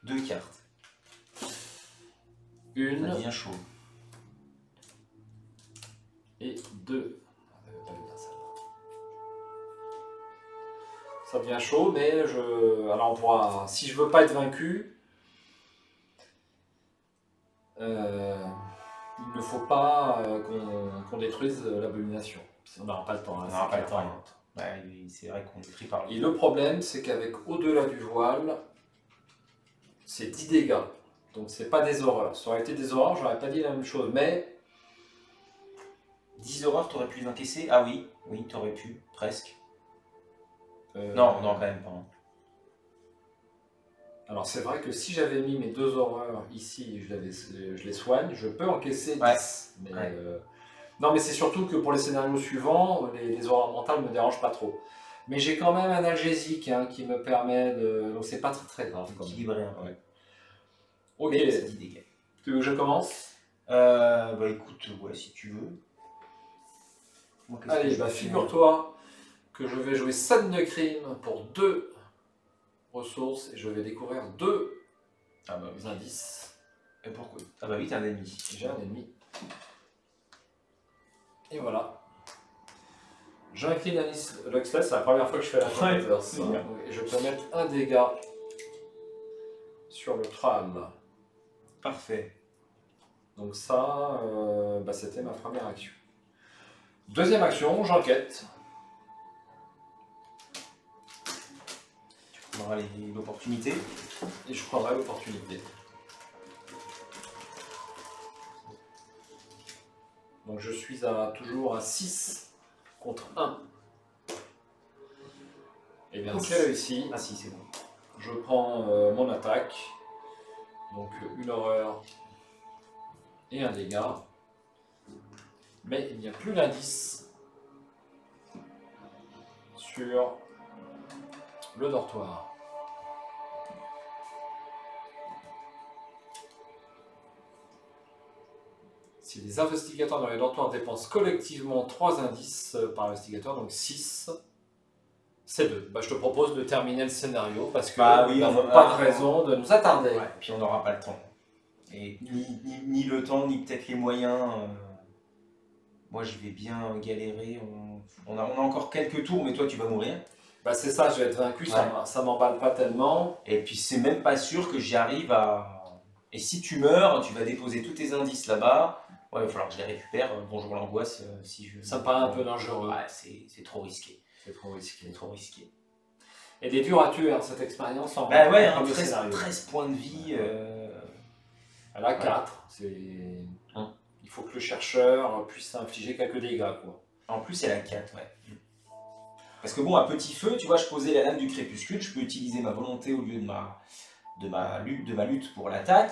2 cartes. Une Ça devient chaud. et 2. Ça devient chaud, mais alors on pourra. Si je veux pas être vaincu, il ne faut pas qu'on détruise l'abomination. On n'aura pas le temps. Hein, On n'aura pas le temps. Ouais, c'est vrai qu'on est pris par le Et le problème, c'est qu'avec au-delà du voile, c'est 10 dégâts. Donc c'est pas des horreurs. Ça aurait été des horreurs, j'aurais pas dit la même chose. Mais 10 horreurs, t'aurais pu les encaisser? Ah oui, oui, t'aurais pu, presque. Non, non, quand même pas. Alors c'est vrai que si j'avais mis mes 2 horreurs ici, je les soigne, je peux encaisser 10. Ouais. Mais, Ouais. Non mais c'est surtout que pour les scénarios suivants, les horreurs mentales me dérangent pas trop. Mais j'ai quand même un analgésique hein, qui me permet de... Donc c'est pas très grave. Équilibrer un peu. Ouais. Ok, mais c'est 10 dégâts. Tu veux que je commence? Bah écoute, ouais, si tu veux. Moi, Allez, bah figure-toi que je vais jouer scène de crime pour 2 ressources et je vais découvrir 2 indices. Et pourquoi? Ah bah oui, t'as un ennemi. J'ai un ennemi. Et voilà. J'incline Anis Luxless, c'est la première fois que je fais la Predators. Et je peux mettre un dégât sur le Thrall. Parfait. Donc ça, bah, c'était ma première action. Deuxième action, j'enquête. Tu prendras l'opportunité. Et je prendrai l'opportunité. Donc je suis toujours à 6 contre 1. Et bien c'est réussi. Ah si, c'est bon. Je prends mon attaque. Donc une horreur et un dégât. Mais il n'y a plus l'indice sur le dortoir. Si les investigateurs dans les dortoirs dépensent collectivement 3 indices par investigateur, donc 6, c'est 2. Bah, je te propose de terminer le scénario parce que oui, nous n'avons pas de raison de nous attarder. Ouais, puis on n'aura pas le temps. Et ni le temps, ni peut-être les moyens. Moi, je vais bien galérer. On a encore quelques tours, mais toi, tu vas mourir. Bah, c'est ça, je vais être vaincu, Ouais. ça m'emballe pas tellement. Et puis, c'est même pas sûr que j'y arrive à... Et si tu meurs, tu vas déposer tous tes indices là-bas. Ouais, il va falloir que je les récupère. Bonjour l'angoisse. Si je... Ça me paraît un peu dangereux. Ouais, c'est trop risqué. C'est trop risqué. C'est trop risqué. Et des durs à tuer, hein, cette expérience. En Bah ouais, 13 points de vie. Elle a 4. Il faut que le chercheur puisse infliger quelques dégâts, quoi. En plus, elle a 4, ouais. Parce que bon, à petit feu, tu vois, je posais la lame du crépuscule, je peux utiliser ma volonté au lieu de ma lutte pour l'attaque.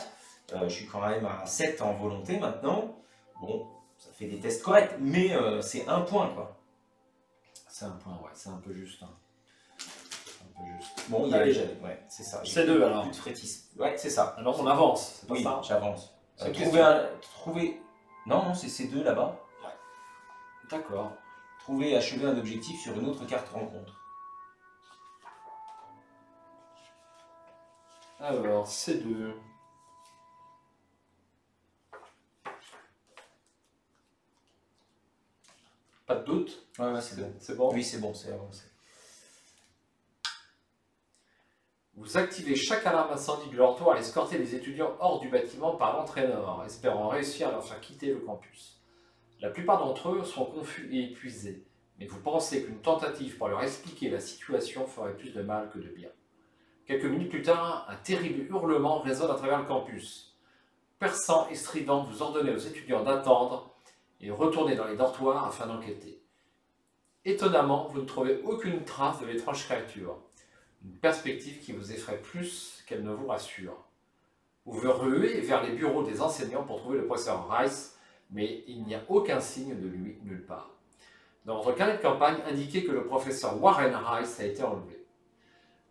Je suis quand même à 7 en volonté maintenant. Bon, ça fait des tests corrects, mais c'est 1 point, quoi. C'est un point, ouais, c'est un peu juste. Hein. Un peu juste. Bon, il y a déjà... Ouais, c'est ça. C'est 2 alors. Plus de frétisme. Ouais, c'est ça. Alors on avance, c'est pas oui, ça? j'avance. Trouver Non, c'est ces 2 là-bas. Ouais. D'accord. Trouver, achever un objectif sur une autre carte rencontre. Alors, C2. Pas de doute? Ouais, c'est bon. C'est bon? Oui, c'est bon, c'est avancé. Vous activez chaque alarme incendie du dortoir à escorter les étudiants hors du bâtiment par l'entraîneur, espérant réussir à leur faire quitter le campus. La plupart d'entre eux sont confus et épuisés, mais vous pensez qu'une tentative pour leur expliquer la situation ferait plus de mal que de bien. Quelques minutes plus tard, un terrible hurlement résonne à travers le campus. Perçant et strident, vous ordonnez aux étudiants d'attendre et retourner dans les dortoirs afin d'enquêter. Étonnamment, vous ne trouvez aucune trace de l'étrange créature. Une perspective qui vous effraie plus qu'elle ne vous rassure. Vous vous ruez vers les bureaux des enseignants pour trouver le professeur Rice, mais il n'y a aucun signe de lui nulle part. Dans votre carnet de campagne, indiquez que le professeur Warren Rice a été enlevé.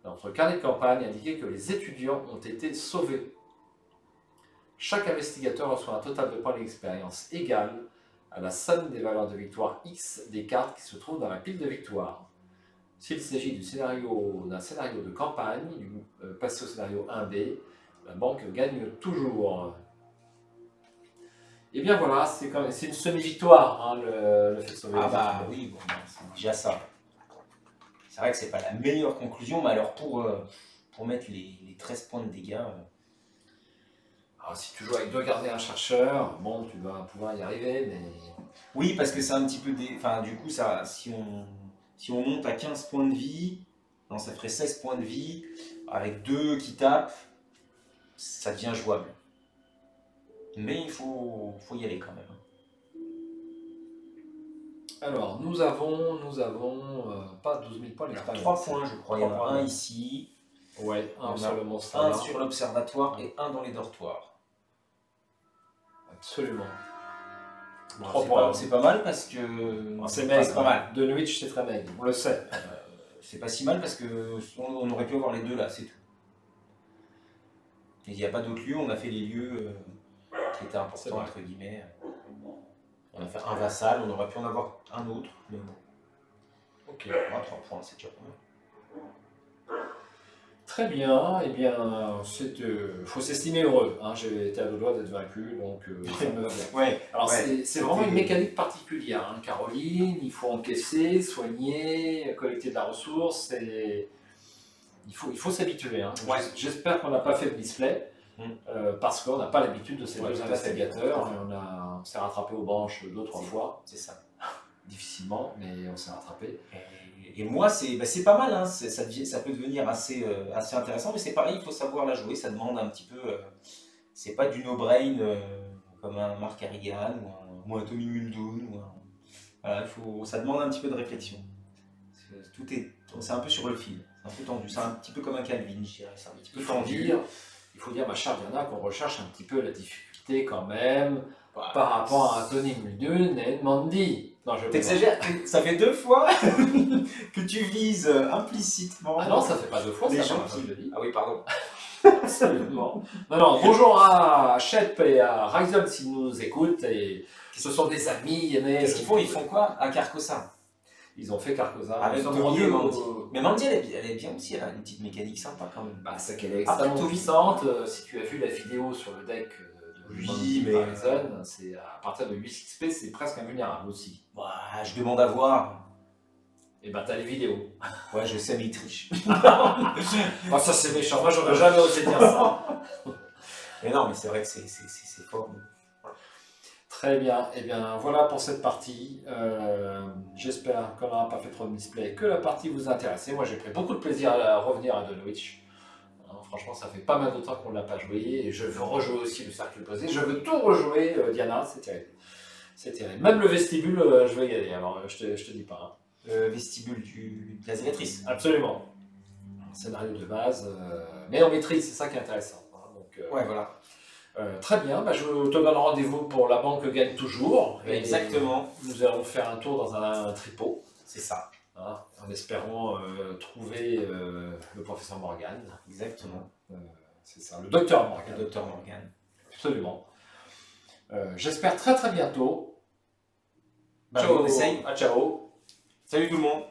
Dans votre carnet de campagne, indiquez que les étudiants ont été sauvés. Chaque investigateur reçoit un total de points d'expérience égal à la somme des valeurs de victoire X des cartes qui se trouvent dans la pile de victoire. S'il s'agit d'un scénario de campagne, passé au scénario 1B, la banque gagne toujours. Et bien voilà, c'est une semi-victoire, hein, le fait de sauver Ah les bah étudiants. oui, bon, c'est déjà ça. C'est vrai que c'est pas la meilleure conclusion, mais alors pour mettre les 13 points de dégâts... Alors, si tu joues avec 2 gardiens chercheurs, bon, tu vas pouvoir y arriver, mais... Oui, parce que c'est un petit peu Enfin, du coup, ça, si on monte à 15 points de vie, non, ça ferait 16 points de vie, avec 2 qui tapent, ça devient jouable. Mais il faut y aller quand même. Alors, nous avons pas 12 000 points d'expérience. 3 points, je crois. Il y en a 3 points. un ici, Ouais, un Il y en sur a le monstre. un là. sur l'observatoire et un dans les dortoirs. Absolument. Bon, 3 points. c'est pas mal parce que... C'est Enfin, maigre. c'est pas mal. De Nwitch, c'est très maigre. On le sait. C'est pas si mal parce que on aurait pu avoir les deux là, c'est tout. Il n'y a pas d'autres lieux, on a fait les lieux qui étaient importants entre guillemets. On a fait un vassal, on aurait pu en avoir un autre, mais bon. Ok. 3 points, c'est déjà pas mal. Très bien. Eh bien, faut s'estimer heureux. Hein. J'ai été à 2 doigts d'être vaincu, donc ça me va bien. Ouais. Alors, ouais. c'est vraiment une mécanique particulière. Hein. Caroline, il faut encaisser, soigner, collecter de la ressource. Et... Il faut s'habituer. Hein. Ouais. J'espère qu'on n'a pas fait de display. Parce qu'on n'a pas l'habitude de ces Ouais, deux tout à fait. investigateurs. On s'est rattrapé aux branches 2-3 fois. C'est ça. Difficilement, mais on s'est rattrapé. Et moi, c'est pas mal, hein. Ça peut devenir assez intéressant, mais c'est pareil, il faut savoir la jouer, ça demande un petit peu... c'est pas du no-brain comme un Mark Harrigan ou un Tommy Muldoon. Voilà, ça demande un petit peu de réflexion. C'est un peu sur le fil, c'est un peu tendu, c'est un petit peu comme un Calvin, je dirais, c'est un petit peu tendu. Il faut dire, ma chère Diana, qu'on recherche un petit peu la difficulté quand même par rapport à un Tony Muldoon et une Mandy. Non, je t'exagères, ça fait 2 fois que tu vises implicitement. Ah non, ça fait pas 2 fois, les ça, gens comme je le dis. Ah oui, pardon. Absolument. Non, bonjour à Shep et à Ryzel s'ils nous écoutent. Et ce sont des amis. Qu'est-ce qu'ils font? Ils font quoi à Carcosa? Ils ont fait Carcosa. Avec Ils ont Tony rendu et Mandy. Mais Mandy, elle est bien aussi, elle a une petite mécanique sympa quand même. Bah, c'est qu'elle est extrêmement Tony. puissante. Si tu as vu la vidéo sur le deck de Oui, Mandy mais- par Ryzen, c'est à partir de 8 XP, c'est presque invulnérable aussi. Bah, je demande à voir. Et bah, t'as les vidéos. Ouais, je sais, mais ils trichent. Oh, ça, c'est méchant. Moi, j'aurais jamais osé dire ça. Mais non, mais c'est vrai que c'est fort. Très bien, et bien voilà pour cette partie. J'espère qu'on n'aura pas fait trop de display, que la partie vous a intéressé. Moi j'ai pris beaucoup de plaisir à revenir à Dunwich. Franchement, ça fait pas mal de temps qu'on ne l'a pas joué et je veux rejouer aussi le cercle posé. Je veux tout rejouer, Diana, c'est terrible. C'est terrible. Même le vestibule, je vais y aller, alors je te dis pas. Hein. Le vestibule de la zélatrice. Absolument. Scénario de base, mais on maîtrise, c'est ça qui est intéressant. Hein. Donc, Ouais, voilà. très bien, bah, je te donne rendez-vous pour La Banque Gagne Toujours. Et Exactement. nous allons faire un tour dans un tripot, C'est ça. hein, en espérant trouver le professeur Morgan. Exactement. C'est ça, le docteur Morgan. Le docteur Morgan. Absolument. J'espère très très bientôt. Bah, Ciao. on essaye. À ciao. Salut tout le monde.